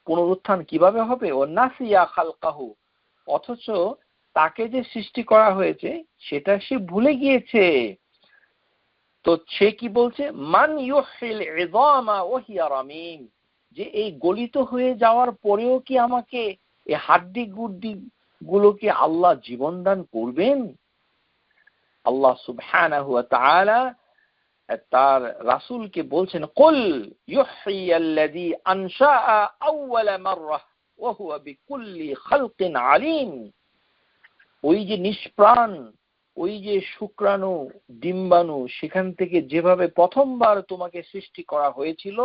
পুনরুত্থান কিভাবে হবে। ও নাসিয়া খালকাহু, অথচ তাকে যে সৃষ্টি করা হয়েছে সেটা সে ভুলে গিয়েছে। তো সে কি বলছে? মান ইউহিল ইযামা ওয়া হিয়া রামিম, যে এই গলিত হয়ে যাওয়ার পরেও কি আমাকে এই হাড্ডি গুড্ডি গুলোকে আল্লাহ জীবন দান করবেন? আল্লাহ সুবহানাহু ওয়া তাআলা তার রাসূলকে বলছেন, কুল ইউহইয়াল্লাযী আনশাআ আউওয়ালা মাররা ওয়া হুয়া বিকুল্লি খালকিন আলীম। ওই যে নিষ্প্রাণ, ওই যে শুক্রাণু, ডিম্বাণু, সেখান থেকে যেভাবে প্রথমবার তোমাকে সৃষ্টি করা হয়েছিল,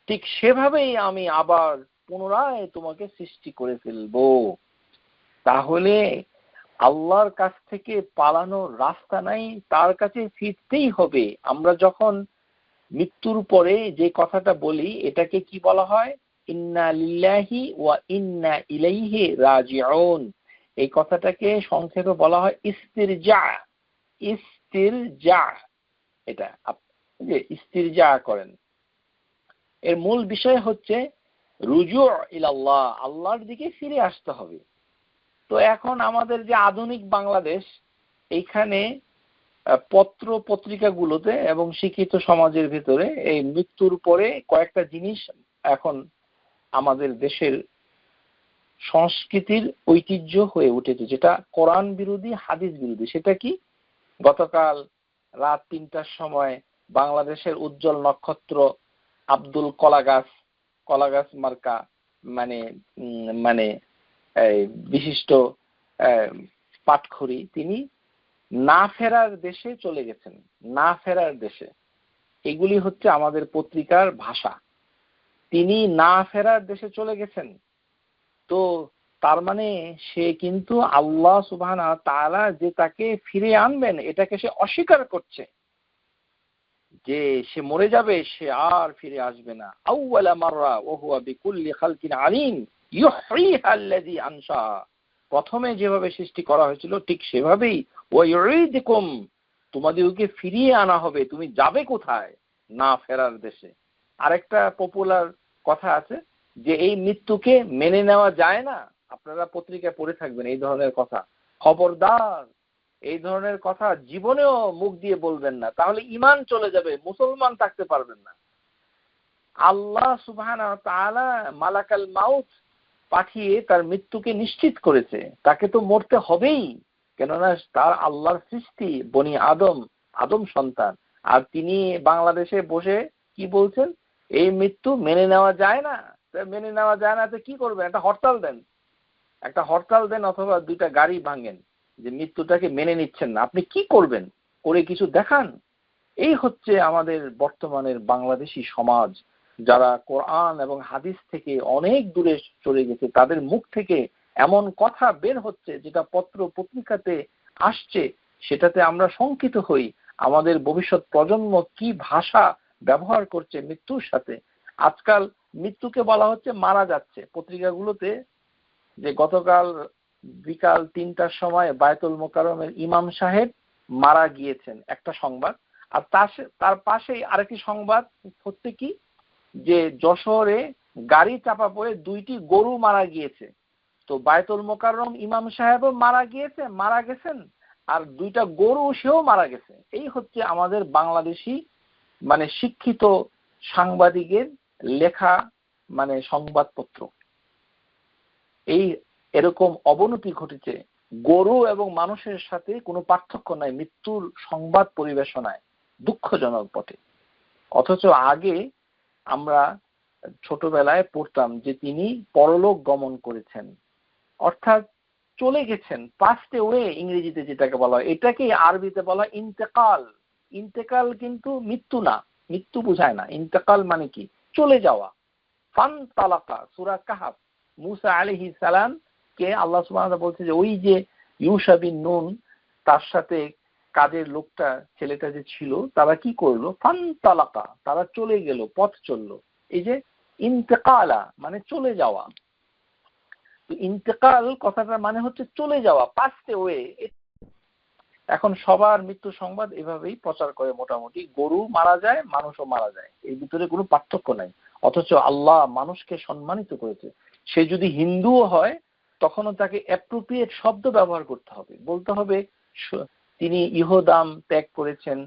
ঠিক সেভাবেই আমি আবার পুনরায় তোমাকে সৃষ্টি করে ফেলবো। তাহলে আল্লাহর কাছ থেকে পালানোর রাস্তা নাই, তার কাছে ফিরতেই হবে। আমরা যখন মৃত্যুর পরে যে কথাটা বলি, এটাকে কি বলা হয়? ইন্না লিল্লাহি ওয়া ইন্না ইলাইহি রাজিউন। এই কথাটাকে সংক্ষেপে বলা হয় ইস্তিরজা। ইস্তিরজা, এটা যে ইস্তিরজা করেন, এর মূল বিষয় হচ্ছে রুজু ইলাল্লাহ, আল্লাহর দিকে ফিরে আসতে হবে। তো এখন আমাদের যে আধুনিক বাংলাদেশ, এইখানে পত্র পত্রিকাগুলোতে এবং শিক্ষিত সমাজের ভিতরে এই মৃত্যুর পরে কয়েকটা জিনিস এখন আমাদের দেশের সংস্কৃতির ঐতিহ্য হয়ে উঠেছে, যেটা কোরআন বিরোধী, হাদিস বিরোধী। সেটা কি? গতকাল রাত ৩টার সময় বাংলাদেশের উজ্জ্বল নক্ষত্র আব্দুল কলাগাছ মার্কা, মানে মানে বিশিষ্ট পাটখড়ি, তিনি না ফেরার দেশে চলে গেছেন। না ফেরার দেশে, এগুলি হচ্ছে আমাদের পত্রিকার ভাষা। তিনি না ফেরার দেশে চলে গেছেন। তো তার মানে সে কিন্তু আল্লাহ সুবহানাহু ওয়া তাআলা যে তাকে ফিরে আনবেন, এটাকে সে অস্বীকার করছে, যে সে মরে যাবে, সে আর ফিরে আসবে না। আউওয়ালা মাররা ওয়া হুয়া বিকুল্লি খালকিন আলীম ইউহয়িহা আল্লাযী আনশা, প্রথমে যেভাবে সৃষ্টি করা হয়েছিল ঠিক সেভাবেই। ওয়া ইউঈদুকুম, তোমাদেরকে ফিরিয়ে আনা হবে। তুমি যাবে কোথায়? না ফেরার দেশে। আরেকটা পপুলার কথা আছে যে এই মৃত্যুকে মেনে নেওয়া যায় না। আপনারা পত্রিকায় পড়ে থাকবেন এই ধরনের কথা। খবরদার, এই ধরনের কথা জীবনেও মুখ দিয়ে বলবেন না, তাহলে ঈমান চলে যাবে, মুসলমান থাকতে পারবেন না। আল্লাহ সুবহানাহু ওয়া তাআলা মালাকাল মাউত পাঠিয়ে তার মৃত্যুকে নিশ্চিত করেছে। তাকে তো মরতে হবেই, কেননা তার আল্লাহর সৃষ্টি, বনি আদম সন্তান। আর তিনি বাংলাদেশে বসে কি বলছেন? এই মৃত্যু মেনে নেওয়া যায় না। মেনে নেওয়া যায় না তো কি করবেন? একটা হরতাল দেন অথবা 2টা গাড়ি ভাঙেন, যে মৃত্যুটাকে মেনে নিচ্ছেন না। আপনি কি করবেন? করে কিছু দেখান। এই হচ্ছে আমাদের বর্তমানের বাংলাদেশি সমাজ, যারা কোরআন এবং হাদিস থেকে অনেক দূরে চলে গেছে। তাদের মুখ থেকে এমন কথা বের হচ্ছে যেটা পত্র পত্রিকাতে আসছে, সেটাতে আমরা শঙ্কিত হই। আমাদের ভবিষ্যৎ প্রজন্ম কি ভাষা ব্যবহার করছে মৃত্যুর সাথে। আজকাল মৃত্যুকে বলা হচ্ছে মারা যাচ্ছে। পত্রিকাগুলোতে যে গতকাল বিকাল ৩টার সময় বায়তুল মোকাররমের ইমাম সাহেব মারা গিয়েছেন, একটা সংবাদ। আর তার পাশেই আরেকটি সংবাদ হচ্ছে কি, যে যশোরে গাড়ি চাপা পড়ে 2টি গরু মারা গিয়েছে। তো বায়তুল মোকাররম ইমাম সাহেবও মারা গেছেন, আর 2টা গরু সেও মারা গেছে। এই হচ্ছে আমাদের বাংলাদেশি শিক্ষিত সাংবাদিকের লেখা সংবাদপত্র। এরকম অবনতি ঘটেছে। গরু এবং মানুষের সাথে কোনো পার্থক্য নাই মৃত্যুর সংবাদ পরিবেশনায়, দুঃখজনক বটে। অথচ আগে আমরা ছোটবেলায় পড়তাম যে তিনি পরলোক গমন করেছেন, অর্থাৎ চলে গেছেন, পাস্ট ওয়ে ইংরেজিতে যেটাকে বলা হয়, এটাকেই আরবিতে বলা হয় ইন্তেকাল। ইন্তেকাল কিন্তু মৃত্যু না, মৃত্যু বোঝায় না। ইন্তেকাল মানে কি? চলে যাওয়া। ফান তালাকা, সূরা কাহাফ, মুসা আলাইহিস সালাম কে আল্লাহ সুবহানাহু ওয়া তাআলা বলছে যে ওই যে ইউশা বিন নুন তার সাথে কাজের লোকটা, ছেলেটা যে ছিল, তারা কি করলো? ফান তালাকা, তারা চলে গেল, পথ চললো। এই যে ইন্তেকালা মানে চলে যাওয়া। তো ইন্তেকাল কথাটার মানে হচ্ছে চলে যাওয়া, পাস্ট ওয়ে। এখন সবার মৃত্যু সংবাদ এভাবেই প্রচার করে, মোটামুটি গরু মারা যায়, মানুষও মারা যায়, এর ভিতরে কোনো পার্থক্য নাই। অথচ আল্লাহ মানুষকে সম্মানিত করেছে। সে যদি হিন্দুও হয় তখনও তাকে অ্যাপ্রোপ্রিয়েট শব্দ ব্যবহার করতে হবে, বলতে হবে তিনি ইহদাম ত্যাগ করেছেন,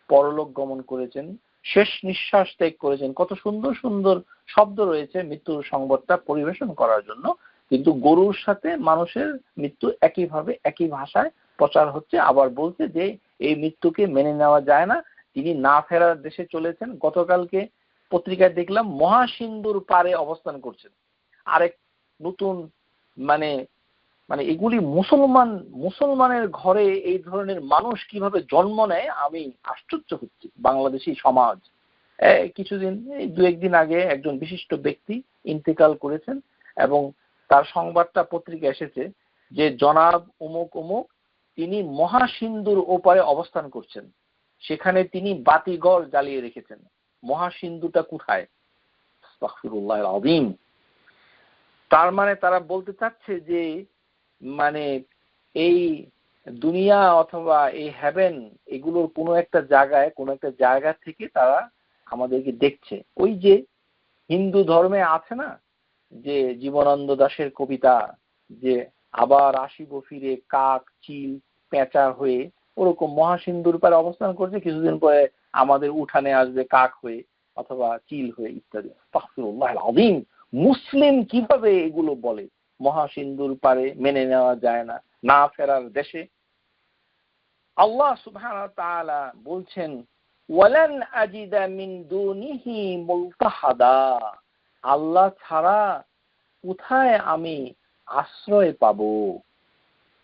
পরলোক গমন করেছেন, শেষ নিঃশ্বাস ত্যাগ করেছেন। কত সুন্দর সুন্দর শব্দ রয়েছে মৃত্যুর সংবাদটা পরিবেশন করার জন্য। কিন্তু গরুর সাথে মানুষের মৃত্যু একইভাবে একই ভাষায় প্রচার হচ্ছে। আবার বলছে যে এই মৃত্যুকে মেনে নেওয়া যায় না, তিনি না ফেরার দেশে চলেছেন। গতকালকে পত্রিকায় দেখলাম মহাসিন্ধুর পারে অবস্থান করছেন। আরেক নতুন মানে মানে এগুলি মুসলমানের ঘরে এই ধরনের মানুষ কিভাবে জন্ম নেয়, আমি আশ্চর্য হচ্ছি। বাংলাদেশি সমাজ কিছুদিন, এই 2-1 দিন আগে একজন বিশিষ্ট ব্যক্তি ইন্তেকাল করেছেন এবং তার সংবাদটা পত্রিকায় এসেছে যে জনাব অমুক অমুক তিনি মহাসিন্ধুর ওপারে অবস্থান করছেন, সেখানে তিনি বাতিঘর জ্বালিয়ে রেখেছেন। মহাসিন্ধুটা কোথায়? আস্তাগফিরুল্লাহিল আযীম। তার মানে তারা বলতে চাচ্ছে যে এই দুনিয়া অথবা এই হেভেন, এগুলোর কোনো একটা জায়গা থেকে তারা আমাদেরকে দেখছে। ওই যে হিন্দু ধর্মে আছে না যে জীবনানন্দ দাশের কবিতা, যে আবার আসিব ফিরে কাক চিল পেঁচা হয়ে, ওরকম মহাসিন্ধুর পারে অবস্থান করছে, কিছুদিন পরে আমাদের উঠানে আসবে কাক হয়ে অথবা চিল হয়ে ইত্যাদি। আস্তাগফিরুল্লাহিল আযীম। মুসলিম কিভাবে এগুলো বলে? মহাসিন্ধুর পারে মেনে নেওয়া যায় না, না ফেরার দেশে। আল্লাহ সুবহানাহু ওয়া তাআলা বলছেন ওয়ালান আজিদা মিন দুনিহি মুলতাহাদা, আল্লাহ ছাড়া কোথায় আমি আশ্রয় পাবো?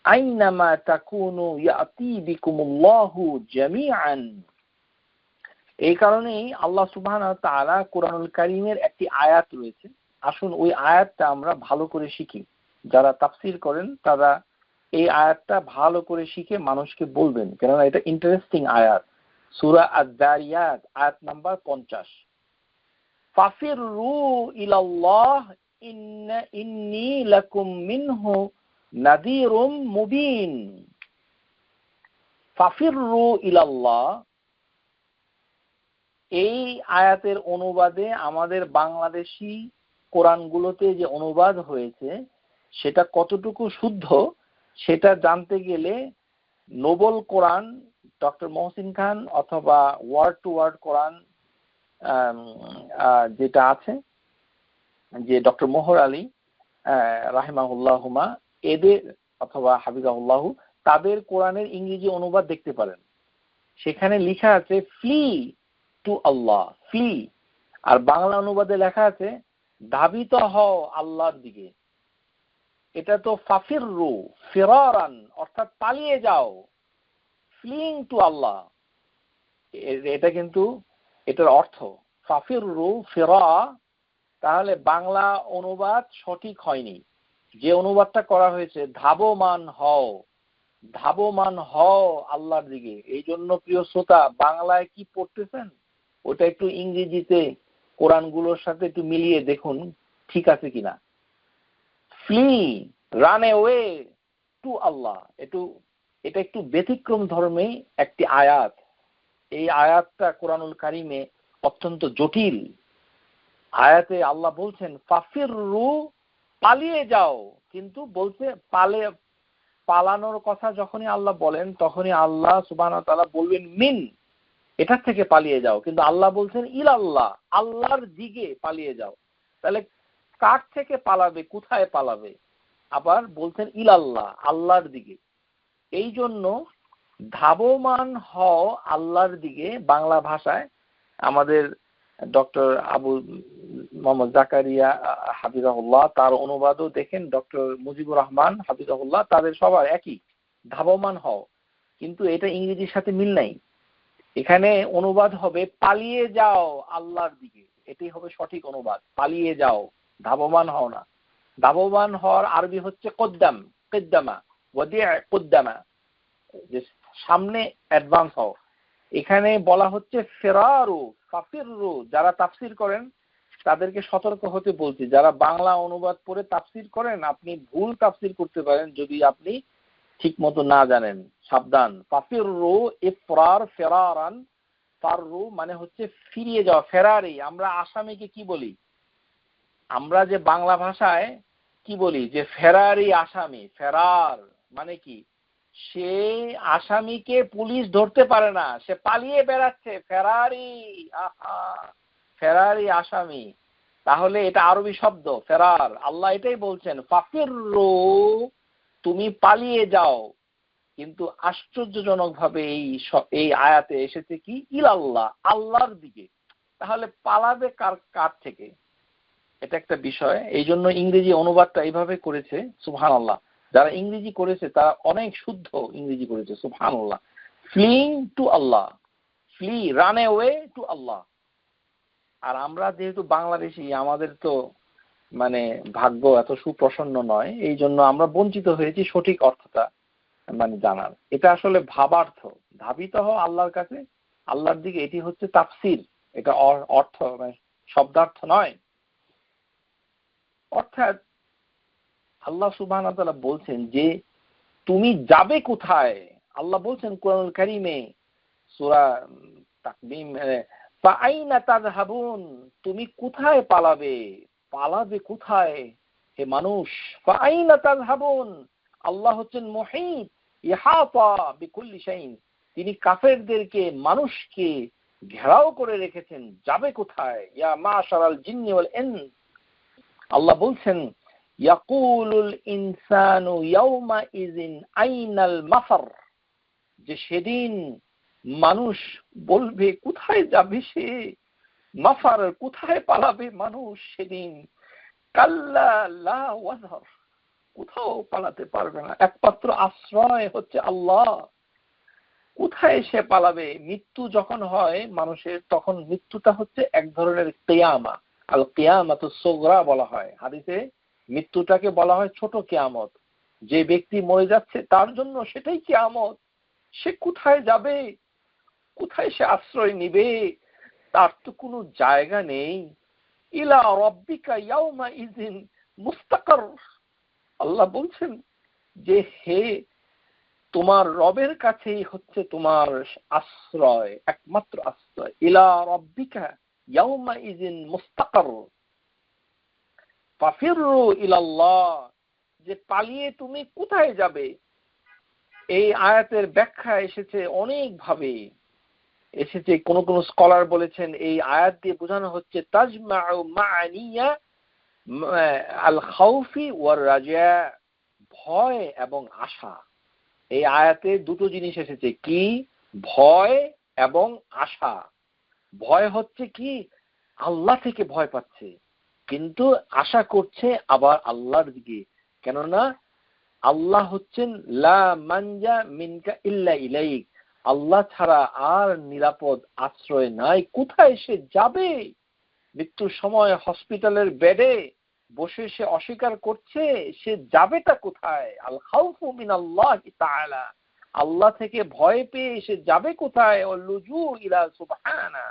আইনামা তাকুনু ইয়াতি বিকুমুল্লাহু জামিআন। এই কারণেই আল্লাহ সুবহানাহু ওয়া তাআলা কোরআনুল কারীমের একটি আয়াত রয়েছে, আসুন ওই আয়াতটা আমরা ভালো করে শিখি। যারা তাফসীর করেন তারা এই আয়াতটা ভালো করে শিখে মানুষকে বলবেন, কেননা এটা ইন্টারেস্টিং আয়াত। সূরা আয-যারিয়াত আয়াত নাম্বার 50। ফাফিরু ইলাল্লাহ ইন্নী লাকুম মিনহু নাযীরুম মুবিন। ফাফিরু ইলাল্লাহ, এই আয়াতের অনুবাদে আমাদের বাংলাদেশি কোরআনগুলোতে যে অনুবাদ হয়েছে সেটা কতটুকু শুদ্ধ সেটা জানতে গেলে নোবেল কোরআন ডক্টর মহসিন খান অথবা ওয়ার্ড টু ওয়ার্ড কোরআন যেটা আছে যে ডক্টর মোহর আলী রাহিমাহুল্লাহুমা, এদের অথবা হাফিজাহুল্লাহু, তাদের কোরআনের ইংরেজি অনুবাদ দেখতে পারেন। সেখানে লেখা আছে ফ্লি টু আল্লাহ, ফ্লি। আর বাংলা অনুবাদে লেখা আছে ধাবিত হও আল্লাহর দিকে। এটা তো ফাফিরু ফিরারান, অর্থাৎ পালিয়ে যাও, ফ্লিং টু আল্লাহ। এটা কিন্তু এটার অর্থ ফাফিরু ফিরা। তাহলে বাংলা অনুবাদ সঠিক হয়নি। যে অনুবাদটা করা হয়েছে ধাবমান হও, ধাবমান হও আল্লাহর দিকে। এই জন্য প্রিয় শ্রোতা, বাংলায় কি পড়তেছেন ওটা একটু ইংরেজিতে কোরআনগুলোর সাথে একটু মিলিয়ে দেখুন ঠিক আছে কিনা। ফ্লি, রান অ্যাওয়ে টু আল্লাহ, এটা একটু ব্যতিক্রম ধর্মে একটি আয়াত। এই আয়াতটা কোরআনুল কারিমে অত্যন্ত জটিল। আয়াতে আল্লাহ বলছেন ফাফিররু, পালিয়ে যাও, কিন্তু বলছে পালানোর কথা যখনই আল্লাহ বলেন তখনই আল্লাহ সুবহানাহু ওয়া তাআলা বলবেন মিন, এটার থেকে পালিয়ে যাও, কিন্তু আল্লাহ বলছেন ইলাল্লাহ, আল্লাহর দিকে পালিয়ে যাও। তাহলে কার থেকে পালাবে, কোথায় পালাবে? আবার বলছেন ইলাল্লাহ, আল্লাহর দিকে। এই জন্য ধাবমান হও আল্লাহর দিকে বাংলা ভাষায় আমাদের ডক্টর আবু মোহাম্মদ জাকারিয়া হাফিজাহুল্লাহ তার অনুবাদও দেখেন, ডক্টর মুজিবুর রহমান হাফিজাহুল্লাহ, তাদের সবার একই, ধাবমান হও। কিন্তু এটা ইংরেজির সাথে মিল নাই। এখানে অনুবাদ হবে পালিয়ে যাও আল্লাহর দিকে, এটাই হবে সঠিক অনুবাদ, পালিয়ে যাও, ধাবমান হও না। ধাবমান হওয়ার আরবি হচ্ছে কদ্দাম, কদ্দামা, ওয়াদি'a কদ্দামা, যে সামনে অ্যাডভান্স হও। এখানে বলা হচ্ছে ফেরারু, ফাফিররু। যারা তাফসির করেন তাদেরকে সতর্ক হতে বলছি, যারা বাংলা অনুবাদ পড়ে তাফসির করেন আপনি ভুল তাফসির করতে পারেন যদি আপনি ঠিক মতো না জানেন, সাবধান। ফাফিররু ইফরার ফেরারান, ফাররু মানে হচ্ছে ফিরিয়ে যাওয়া, ফেরারি। আমরা আসামিকে কি বলি? আমরা যে বাংলা ভাষায় কি বলি যে ফেরারি আসামি, ফেরার মানে কি? সে আসামিকে পুলিশ ধরতে পারে না, সে পালিয়ে বেড়াচ্ছে, ফেরারি। আহা, ফেরারি আসামি। তাহলে এটা আরবি শব্দ ফেরার। আল্লাহ এটাই বলছেন ফাফিররু, তুমি পালিয়ে যাও। কিন্তু আশ্চর্যজনক ভাবে এই আয়াতে এসেছে কি ইলাল্লাহ, আল্লাহর দিকে। তাহলে পালাবে কার থেকে? এটা একটা বিষয়। এই জন্য ইংরেজি অনুবাদটা এইভাবে করেছে, সুবহানাল্লাহ। যারা ইংরেজি করেছে তারা অনেক শুদ্ধ ইংরেজি করেছে, সুবহানাল্লাহ। ফ্লিং টু আল্লাহ, ফ্লি, রান অ্যাওয়ে টু আল্লাহ। আর আমরা যেহেতু বাংলাদেশি, আমাদের তো মানে ভাগ্য এত সুপ্রসন্ন নয়, এই জন্য আমরা বঞ্চিত হয়েছি সঠিক অর্থটা মানে জানার। এটা আসলে ভাবার্থ, ধাবিত হও আল্লাহর কাছে, আল্লাহর দিকে, এটি হচ্ছে তাফসির। এটা অর্থ মানে শব্দার্থ নয়। অর্থাৎ আল্লাহ সুবহানাহু ওয়া তাআলা বলছেন যে তুমি যাবে কোথায়। আল্লাহ বলছেন কোরআনুল কারীমে সূরা তাকবীর, ফাআইনা তাযহাবুন, তুমি কোথায় পালাবে, পালাবে কোথায় হে মানুষ? ফাআইনা তাযহাবুন, আল্লাহ হচ্ছেন মুহীত, ইহাতা বিকুল্লি শাইইন, তিনি কাফেরদেরকে, মানুষকে ঘেরাও করে রেখেছেন, যাবে কোথায়? ইয়া মাশারাল জিন্নি ওয়াল ইনস, আল্লাহ বলছেন ইয়াকুলুল ইনসানু ইয়াউমা ইযিন আইনাল মাফার, যে সেদিন মানুষ বলবে কোথায় যাবে সে, মাফার, কোথায় পালাবে মানুষ সেদিন? কাল্লা লা ওয়াজহার, কোথাও পালাতে পারবে না, একমাত্র আশ্রয় হচ্ছে আল্লাহ। কোথায় সে পালাবে? মৃত্যু যখন হয় মানুষের, তখন মৃত্যুটা হচ্ছে এক ধরনের কিয়ামা, আল কিয়ামাতুস সুগরা বলা হয় হাদিসে। মৃত্যুটাকে বলা হয় ছোট কিয়ামত। যে ব্যক্তি মরে যাচ্ছে তার জন্য সেটাই কিয়ামত। সে কোথায় যাবে, কোথায় সে আশ্রয় নিবে? তার তো কোনো জায়গা নেই। ইলা রাব্বিকা ইয়াউমা ইযিন মুস্তাকার, আল্লাহ বলছেন যে হে, তোমার রবের কাছেই হচ্ছে তোমার আশ্রয়, একমাত্র আশ্রয়। ইলা রাব্বিকা ইয়াউমা ইযিন মুস্তাকার ফাফিরু ইলাল্লাহ, যে পালিয়ে তুমি কোথায় যাবে? এই আয়াতের ব্যাখ্যা এসেছে অনেক ভাবে এসেছে। কোন কোন স্কলার বলেছেন এই আয়াত দিয়ে বোঝানো হচ্ছে তাজমাউ মাআনিয়া আল খাউফি ওয়ার রাজা, ভয় এবং আশা। এই আয়াতে দুটো জিনিস এসেছে, কি? ভয় এবং আশা। ভয় হচ্ছে কি? আল্লাহ থেকে ভয় পাচ্ছে, কিন্তু আশা করছে আবার আল্লাহর দিকে। কেননা আল্লাহ হচ্ছেন লা মানজা মিনকা ইল্লা ইলাইক, আল্লাহ ছাড়া আর নিরাপদ আশ্রয় নাই। কোথায় সে যাবে? মৃত্যুর সময় হসপিটালের বেডে বসে সে অস্বীকার করছে, সে যাবেটা কোথায়? আল খাউফু মিনাল্লাহি তাআলা, আল্লাহ থেকে ভয় পেয়ে সে যাবে কোথায়? ওয়াল লুজু ইলা সুবহানা,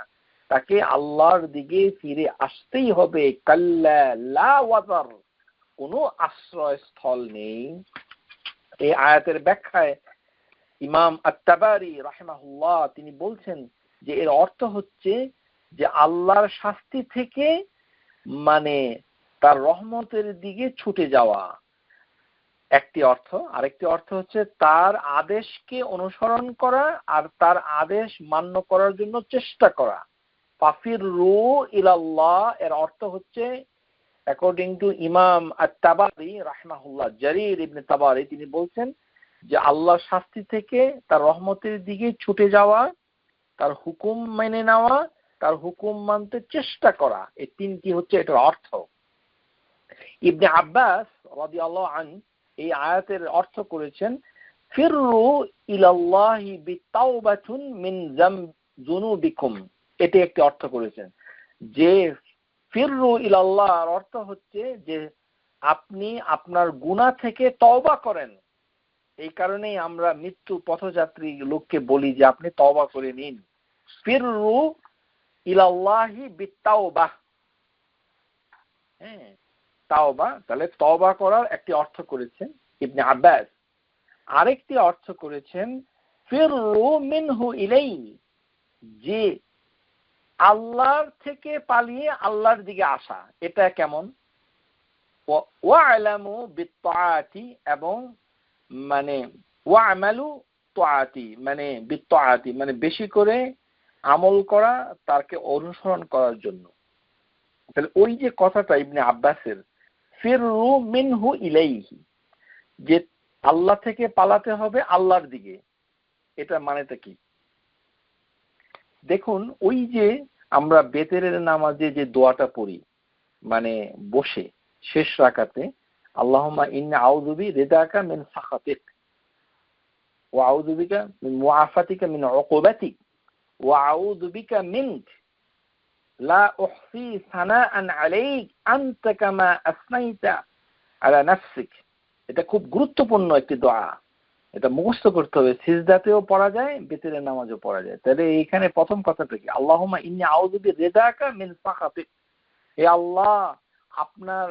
তাকে আল্লাহর দিকে ফিরে আসতেই হবে। কাল্লা লা ওয়াজার, কোনো আশ্রয়স্থল নেই। এই আয়াতের ব্যাখ্যায় ইমাম আত-তাবারি রাহিমাহুল্লাহ তিনি বলছেন যে এর অর্থ হচ্ছে যে আল্লাহর শাস্তি থেকে মানে তার রহমতের দিকে ছুটে যাওয়া একটি অর্থ, আরেকটি অর্থ হচ্ছে তার আদেশকে অনুসরণ করা আর তার আদেশ মান্য করার জন্য চেষ্টা করা। ফাফিরু ইলাল্লাহ এর অর্থ হচ্ছে অ্যাকর্ডিং টু ইমাম আত-তাবারি রাহিমাহুল্লাহ, জারির ইবনে তাবারি তিনি বলছেন যে আল্লাহর শাস্তি থেকে তার রহমতের দিকে ছুটে যাওয়া, তার হুকুম মেনে নেওয়া, তার হুকুম মানতে চেষ্টা করা, এই তিনটি হচ্ছে এটার অর্থ। ইবনে আব্বাস রাদিয়াল্লাহু আনহু এই আয়াতের অর্থ করেছেন ফিররু ইলাল্লাহি বিতাওবাতুন মিন যুনুবিকুম, এটি একটি অর্থ করেছেন যে ফিররু ইলাল্লাহর অর্থ হচ্ছে যে আপনি আপনার গুনাহ থেকে তওবা করেন। এই কারণেই আমরা মৃত্যু পথযাত্রী লোককে বলি যে আপনি তওবা করে নিন। ফিররু ইলাল্লাহি বিতাওবাহ, হ্যাঁ তাওবা, তাহলে তওবা করার একটি অর্থ করেছেন ইবনে আব্বাস। আরেকটি অর্থ করেছেন ফিররু মিনহু ইলাইহি, যে আল্লাহর থেকে পালিয়ে আল্লাহর দিকে আসা। এটা কেমন? ওয়া'লামু বিত্তাআতি, এবং মানে ওয়া'মালু তাআতি, মানে বিত্তাআতি মানে বেশি করে আমল করা, তাকে অনুসরণ করার জন্য। তাহলে ওই যে কথাটা ইবনে আব্বাসের ফিররু মিনহু ইলাইহি, যে আল্লাহ থেকে পালাতে হবে আল্লাহর দিকে, এটা মানেটা কি? দেখুন, ওই যে আমরা বেতেরের নামাজে যে দোয়াটা পড়ি মানে বসে শেষ রাকাতে, আল্লাহুম্মা ইন্নী আউযু বিরিদাকা মিন সাখাতিক ওয়া আউযু বিকা মিন মুআফাতিকা মিন উকুবাতিক ওয়া আউযু বিকা মিনক লা উহসি সানাআন আলাইক আনতা কামা আসনাইতা আলা নাফসিক। এটা খুব গুরুত্বপূর্ণ একটি দোয়া, এটা মুখস্থ করতে হবে। সিজদাতেও পড়া যায়, বেতেরের নামাজও পড়া যায়। তাহলে এইখানে প্রথম কথাটা কি? আল্লাহুম্মা ইন্নী আউযু বিরিদাকা মিন সাখাতিক, হে আল্লাহ আপনার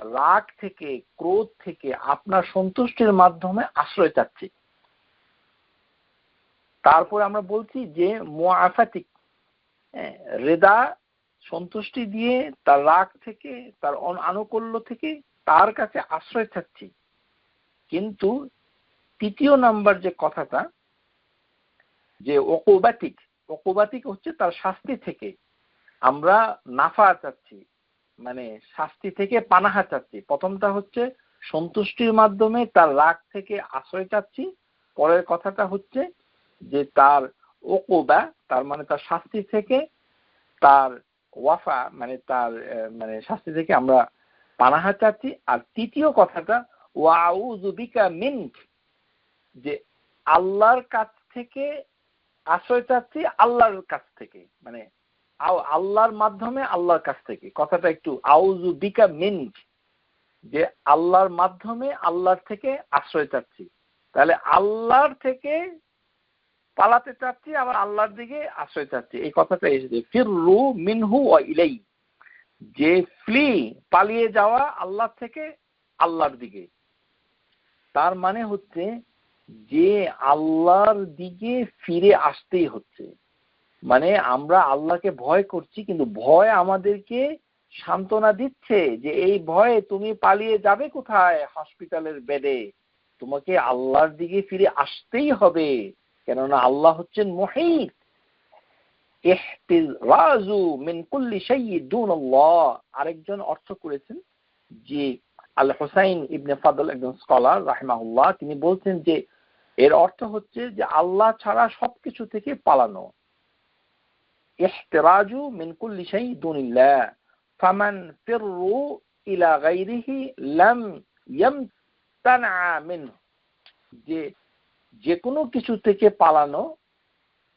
রাগ থেকে, ক্রোধ থেকে, আপনার সন্তুষ্টির মাধ্যমে আশ্রয় চাচ্ছি। তারপরে আমরা বলছি যে মুআফাতিক, রেদা সন্তুষ্টি দিয়ে, তার রাগ থেকে, তার আনুকূল্য থেকে তার কাছে আশ্রয় চাচ্ছি। কিন্তু তৃতীয় নাম্বার যে কথাটা, যে উকুবাতিক, উকুবাতিক হচ্ছে তার শাস্তি থেকে আমরা নাফা চাচ্ছি, মানে শাস্তি থেকে পানাহা চাচ্ছি। প্রথমটা হচ্ছে সন্তুষ্টির মাধ্যমে তার রাগ থেকে আশ্রয় চাচ্ছি, পরের কথাটা হচ্ছে যে তার উকুবা, তার মানে তার শাস্তি থেকে, তার ওয়াফা মানে তার মানে শাস্তি থেকে আমরা পানাহা চাচ্ছি। আর তৃতীয় কথাটা ওয়া আউযু বিকা মিনক, যে আল্লাহর কাছ থেকে আশ্রয় চাচ্ছি, আল্লাহর কাছ থেকে, মানে আল্লাহর মাধ্যমে আল্লাহর কাছ থেকে। কথাটা একটু আউযু বিকা মিনক, যে আল্লাহর মাধ্যমে আল্লাহর থেকে আশ্রয় চাচ্ছি। তাহলে আল্লাহর থেকে পালাতে চাচ্ছি, আবার আল্লাহর দিকে আশ্রয় চাচ্ছি, এই কথাটা এসেছে ফিররু মিনহু ওয়া ইলাইহি, যে ফ্লি পালিয়ে যাওয়া আল্লাহ থেকে আল্লাহর দিকে। তার মানে হচ্ছে যে আল্লাহর দিকে ফিরে আসতেই হচ্ছে। মানে আমরা আল্লাহকে ভয় করছি, কিন্তু ভয় আমাদেরকে সান্ত্বনা দিচ্ছে যে এই ভয়ে তুমি পালিয়ে যাবে কোথায়? হসপিটালের বেডে। তোমাকে আল্লাহর দিকে ফিরে আসতেই হবে, কেননা আল্লাহ হচ্ছেন মুহীত। ইহতিরাজু মিন কুল্লি শাইইন দুনাল্লাহ, আরেকজন অর্থ করেছেন যে আল হুসাইন ইবনে ফাদল, একজন স্কলার রাহিমাহুল্লাহ, তিনি বলছেন যে এর অর্থ হচ্ছে যে আল্লাহ ছাড়া সবকিছু থেকে পালানো। ইহতিরাজু মিন কুল্লি শাইইন দুনিল্লাহ ফামান ফিররু ইলা গায়রিহি লাম ইয়ামতানা মিনহু, যে কোনো কিছু থেকে পালানো,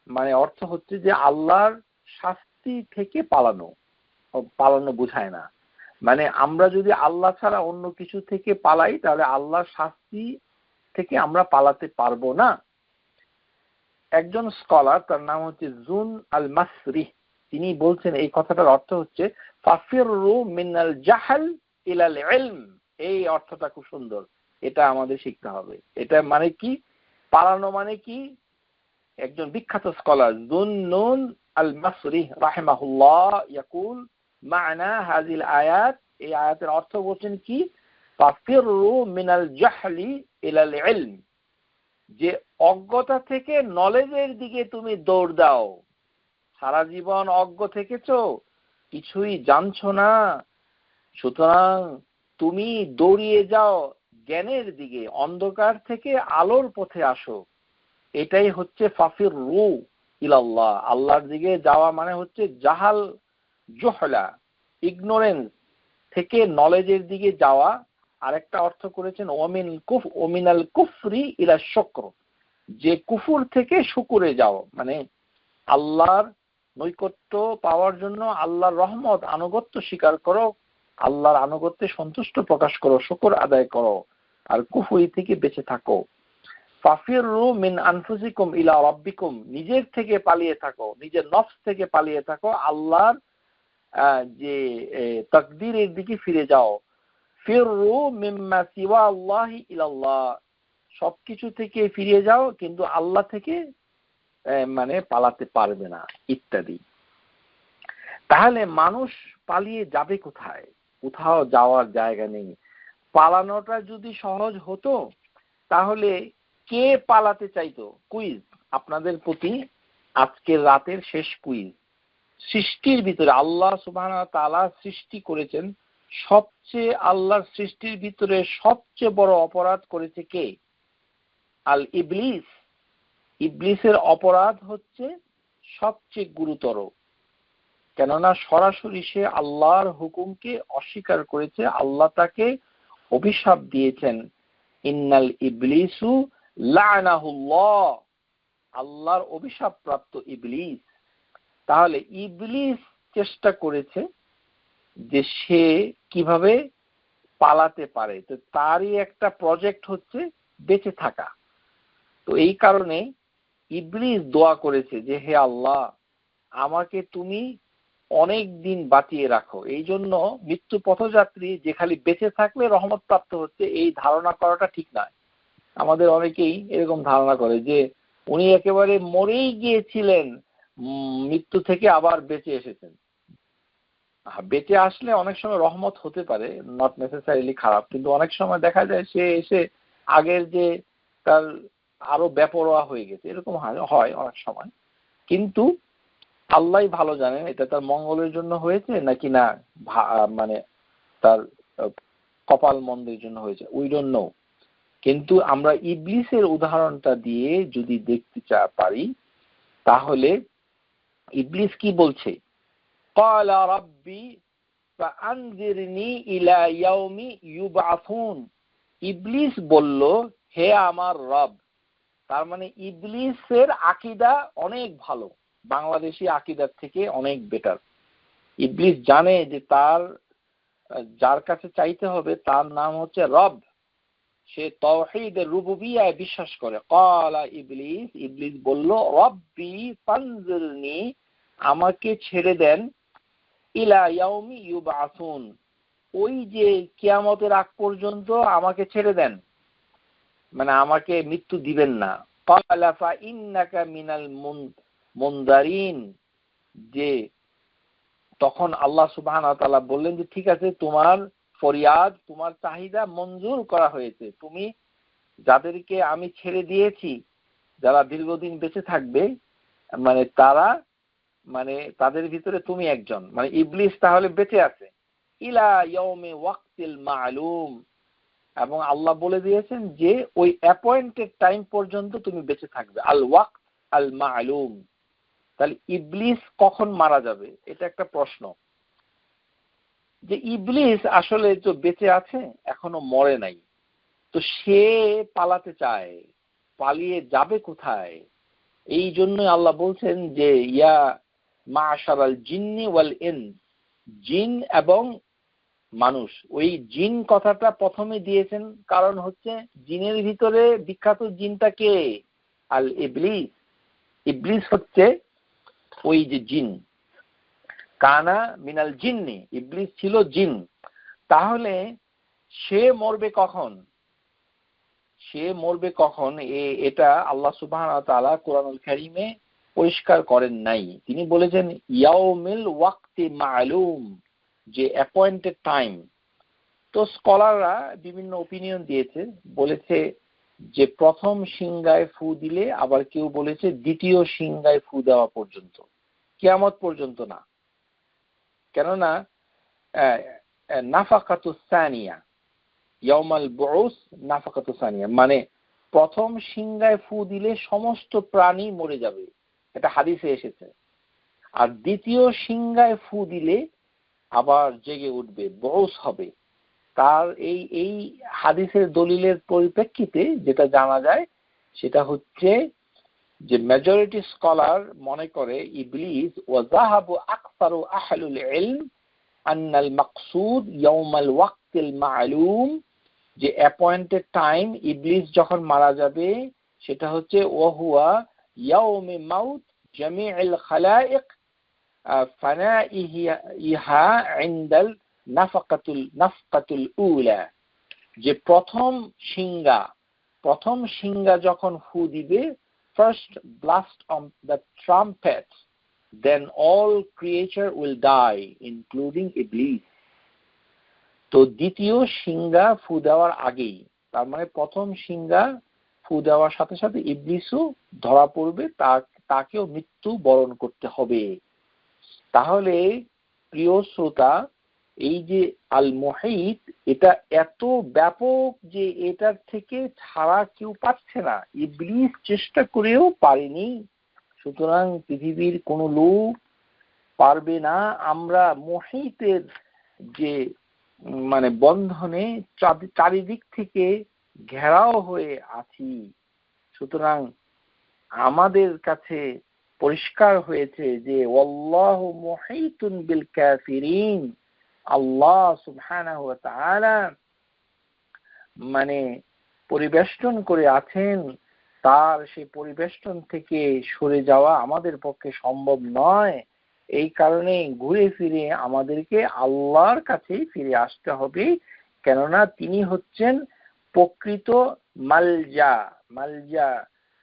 মানে অর্থ হচ্ছে যে আল্লাহর শাস্তি থেকে পালানো, পালানো বোঝায় না। মানে আমরা যদি আল্লাহ ছাড়া অন্য কিছু থেকে পালাই তাহলে আল্লাহর শাস্তি থেকে আমরা পালাতে পারবো না। একজন স্কলার, তার নাম হচ্ছে জুন আল মাসরি, তিনি বলছেন এই কথাটার অর্থ হচ্ছে ফাফিরু মিনাল জাহাল ইলাল ইলম। এই অর্থটা খুব সুন্দর, এটা আমাদের শিখতে হবে। এটা মানে কি, পালানো মানে কি? একজন বিখ্যাত স্কলার জুন্নুন আল মাসরি রাহিমাহুল্লাহ ইয়াকুল মা'না হাযিল আয়াত, এই আয়াতের অর্থ বলছেন কি, ফাফিরু মিনাল জাহলি ইলাল ইলম, যে অজ্ঞতা থেকে নলেজের দিকে তুমি দৌড় দাও। সারা জীবন অজ্ঞ থেকেছো, কিছুই জানছো না, সুতরাং তুমি দৌড়িয়ে যাও জ্ঞানের দিকে, অন্ধকার থেকে আলোর পথে আসো। এটাই হচ্ছে ফাফির রু ইলাল্লাহ, আল্লাহর দিকে যাওয়া মানে হচ্ছে জাহাল, জহলা, ইগনোরেন্স থেকে নলেজের দিকে যাওয়া। আরেকটা অর্থ করেছেন ওমিনাল কুফরি ইলা শুকর, যে কুফুর থেকে শুকুরে যাও, মানে আল্লাহর নৈকট্য পাওয়ার জন্য আল্লাহর রহমত আনুগত্য স্বীকার করো, আল্লাহর আনুগত্যে সন্তুষ্ট প্রকাশ করো, শুকর আদায় করো, আর কুফরি থেকে বেঁচে থাকো। ফাফিরু মিন আনফুসিকুম ইলা রাব্বিকুম, নিজের থেকে পালিয়ে থাকো, নিজের নফস থেকে পালিয়ে থাকো, আল্লাহর যে তাকদীরের দিকে ফিরে যাও। ফিরু মিম্মা সিওয়া আল্লাহি ইলাল্লাহ, সবকিছু থেকে ফিরে যাও কিন্তু আল্লাহ থেকে মানে পালাতে পারবে না, ইত্যাদি। তাহলে মানুষ পালিয়ে যাবে কোথায়? কোথাও যাওয়ার জায়গা নেই। পালানোটা যদি সহজ হতো তাহলে কে পালাতে চাইতো? কুইজ আপনাদের প্রতি, আজকের রাতের শেষ কুইজ। সৃষ্টির ভিতরে আল্লাহ সুবহানাহু ওয়া তাআলা সৃষ্টি করেছেন, সবচেয়ে আল্লাহর সৃষ্টির ভিতরে সবচেয়ে বড় অপরাধ করেছে কে? আল ইবলিস। ইবলিসের অপরাধ হচ্ছে সবচেয়ে গুরুতর, কেননা সরাসরি সে আল্লাহর হুকুমকে অস্বীকার করেছে। আল্লাহ তাকে অভিশাপ দিয়েছেন, ইন্নাল ইবলিসু লা'নাহুল্লাহ, আল্লাহর অভিশাপ প্রাপ্ত ইবলিস। তাহলে ইবলিস চেষ্টা করেছে যে সে কিভাবে পালাতে পারে, তো তারই একটা প্রজেক্ট হচ্ছে বেঁচে থাকা। তো এই কারণে ইবলিস দোয়া করেছে যে হে আল্লাহ, আমাকে তুমি অনেক দিন বাঁচিয়ে রাখো। এই জন্য মৃত্যু পথযাত্রী যে খালি বেঁচে থাকলে রহমত প্রাপ্ত হচ্ছে, এই ধারণা করাটা ঠিক নয়। আমাদের অনেকেই এরকম ধারণা করে যে উনি একেবারে মরেই গিয়েছিলেন, মৃত্যু থেকে আবার বেঁচে এসেছেন। বেঁচে আসলে অনেক সময় রহমত হতে পারে, নট নেসেসারিলি খারাপ, কিন্তু অনেক সময় দেখা যায় সে এসে আগের যে তার আরো বেপরোয়া হয়ে গেছে, এরকম হয় অনেক সময়। কিন্তু আল্লাহ ভালো জানেন এটা তার মঙ্গলের জন্য হয়েছে নাকি না, মানে তার কপাল মন্দের জন্য হয়েছে, উই ডোন্ট নো। কিন্তু আমরা ইবলিসের উদাহরণটা দিয়ে যদি দেখতে পারি তাহলে ইবলিস কি বলছে? ক্বালা রাব্বি ফাআনজিরনি ইলা ইয়াউমি ইউবআসুন। ইবলিস বলল হে আমার রব। তার মানে ইবলিসের আকীদা অনেক ভালো, বাংলাদেশি আকীদার থেকে অনেক বেটার। ইবলিস জানে যে তার যার কাছে চাইতে হবে তার নাম হচ্ছে রব, সে তাওহীদের রুবুবিয়্যায় বিশ্বাস করে। ক্বালা ইবলিস, ইবলিস বলল রব্বি ফানজিরনি, আমাকে ছেড়ে দেন, ইলা ইয়াউমি ইউবআসুন, ওই যে কিয়ামতের আগ পর্যন্ত আমাকে ছেড়ে দেন, মানে আমাকে মৃত্যু দিবেন না। ক্বালা ফাইন্নাকা মিনাল মুনদারিন, যে তখন আল্লাহ সুবহানাহু ওয়া তাআলা বললেন যে ঠিক আছে, তোমার ফরিয়াদ, তোমার চাহিদা মঞ্জুর করা হয়েছে। তুমি যাদেরকে আমি ছেড়ে দিয়েছি, যারা দীর্ঘদিন বেঁচে থাকবে, মানে তারা, মানে তাদের ভিতরে তুমি একজন, মানে ইবলিস তাহলে বেঁচে আছে। ইলা ইয়াউমি ওয়াক্তিল মা'লুম, এবং আল্লাহ বলে দিয়েছেন যে ওই অ্যাপয়েন্টেড টাইম পর্যন্ত তুমি বেঁচে থাকবে। আল ওয়াক্ত আল মা'লুম। তাহলে ইবলিস কখন মারা যাবে, এটা একটা প্রশ্ন। যে ইবলিস আসলে তো বেঁচে আছে, এখনো মরে নাই, তো সে পালাতে চায়, পালিয়ে যাবে কোথায়? এই জন্যই আল্লাহ বলছেন যে ইয়া মাশারাল জিন্নি ওয়াল ইনস, জিন এবং মানুষ। ওই জিন কথাটা প্রথমে দিয়েছেন কারণ হচ্ছে জিনের ভিতরে বিখ্যাত জিনটা কে? আল ইবলিস। ইবলিস হচ্ছে ওই যে জিন, কানা মিনাল জিন্নি, ইবলিস ছিল জিন। তাহলে সে মরবে কখন? সে মরবে কখন এটা আল্লাহ সুবহানাহু ওয়া তাআলা কোরআনুল কারীমে পরিষ্কার করেন নাই। তিনি বলেছেন ইয়াউমিল ওয়াক্তি মা'লুম, যে অ্যাপয়েন্টেড টাইম। তো স্কলাররা বিভিন্ন ওপিনিয়ন দিয়েছে, বলেছে যে প্রথম সিংহায় ফু দিলে, আবার কেউ বলেছে দ্বিতীয় সিংহায় ফু দেওয়া পর্যন্ত, কিয়ামত পর্যন্ত না। কেননা নাফাকাতুস সানিয়া, ইয়াউমাল বুউস নাফাকাতুস সানিয়া, মানে প্রথম সিংহায় ফু দিলে সমস্ত প্রাণী মরে যাবে, এটা হাদিসে এসেছে। আর দ্বিতীয় সিংহায় ফু দিলে আবার জেগে উঠবে, বুউস হবে। তার এই হাদিসের দলিলের পরিপ্রেক্ষিতে যেটা জানা যায় সেটা হচ্ছে যে মেজরিটি স্কলার মনে করে ইবলিস ওয়া যাহাবু আকসারু আহলুল ইলম আন্নাল মাকসুদ ইয়াউমাল ওয়াক্তিল মা'লুম, যে অ্যাপয়েন্টেড টাইম ইবলিস যখন মারা যাবে সেটা হচ্ছে ওয়া হুয়া ইয়াউমি মাউত জামিউল খালায়েক ফানাইহা ইনদাল নাফকাতুল উলা, যে প্রথম সিংহা যখন ফু দিবে, first blast of the trumpet, then all creature will die including Iblis. তো দ্বিতীয় সিংহা ফু দেওয়ার আগেই, তার মানে প্রথম সিংহা ফু দেওয়ার সাথে সাথে ইবলিসও ধরা পড়বে, তাকেও মৃত্যু বরণ করতে হবে। তাহলে প্রিয় শ্রোতা, এই যে আল মুহিত, এটা এত ব্যাপক যে এটার থেকে ছাড়া কেউ পাচ্ছে না, ইবলিস চেষ্টা করেও পারেনি। সুতরাং পৃথিবীর কোনো লোক পারবে না। আমরা মুহিতের যে মানে বন্ধনে চারিদিক থেকে ঘেরাও হয়ে আছি। সুতরাং আমাদের কাছে পরিষ্কার হয়েছে যে ওয়াল্লাহু মুহিতুন বিল কাফিরিন, আল্লাহ সুবহানাহু ওয়া তাআলা মানে পরিবেষ্টন করে আছেন, তার সেই পরিবেষ্টন থেকে সরে যাওয়া আমাদের পক্ষে সম্ভব নয়। এই কারণে ঘুরে ফিরে আমাদেরকে আল্লাহর কাছেই ফিরে আসতে হবে, কেননা তিনি হচ্ছেন প্রকৃত মালজা।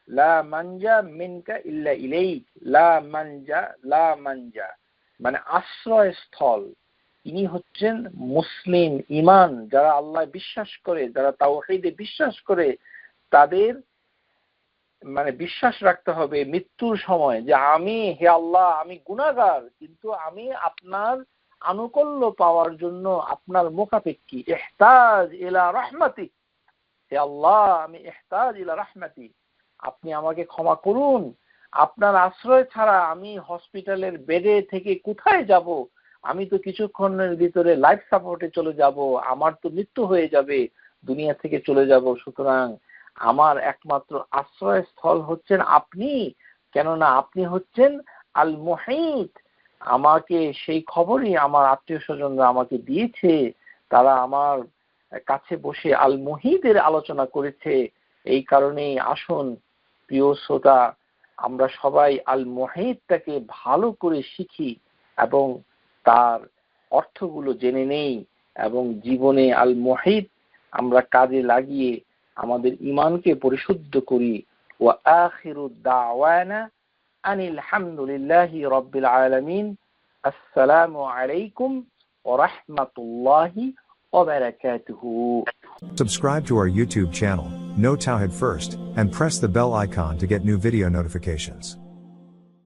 লা মানজা মিনকা ইল্লা ইলাইক, লা মানজা মানে আশ্রয়স্থল। তিনি হচ্ছেন মুসলিম, ঈমান যারা আল্লাহ বিশ্বাস করে, যারা তাওহীদে বিশ্বাস করে, তাদের মানে বিশ্বাস রাখতে হবে মৃত্যুর সময় যে হে আল্লাহ, আমি গুনাহগার, কিন্তু আমি আপনার আনুকূল্য পাওয়ার জন্য আপনার মুখাপেক্ষী। ইহতাজ ইলা রাহমাতিক, হে আল্লাহ আমি ইহতাজ ইলা রাহমাতিক, আপনি আমাকে ক্ষমা করুন। আপনার আশ্রয় ছাড়া আমি হসপিটালের বেডে থেকে কোথায় যাব? আমি তো কিছুক্ষণের ভিতরে লাইফ সাপোর্টে চলে যাব, আমার তো মৃত্যু হয়ে যাবে, দুনিয়া থেকে চলে যাব। সুতরাং আমার একমাত্র আশ্রয়স্থল হচ্ছেন আপনি, কেননা আপনি হচ্ছেন আল মুহিত। আমাকে সেই খবরই আমার আত্মীয় স্বজনরা আমাকে দিয়েছে, তারা আমার কাছে বসে আল মুহিতের আলোচনা করেছে। এই কারণেই আসুন প্রিয় শ্রোতা, আমরা সবাই আল মুহিতটাকে ভালো করে শিখি এবং তার অর্থগুলো জেনে নেই, এবং জীবনে আল মুহিত আমরা কাজে লাগিয়ে আমাদের ঈমানকে পরিশুদ্ধ করি। ওয়া আখিরু দাওয়ানা আনিল হামদুলিল্লাহি রাব্বিল আলামিন। আসসালামু আলাইকুম ওয়া রাহমাতুল্লাহি ওয়া বারাকাতুহু। Subscribe to our YouTube channel, Know Tawhid First, and press the bell icon to get new video notifications.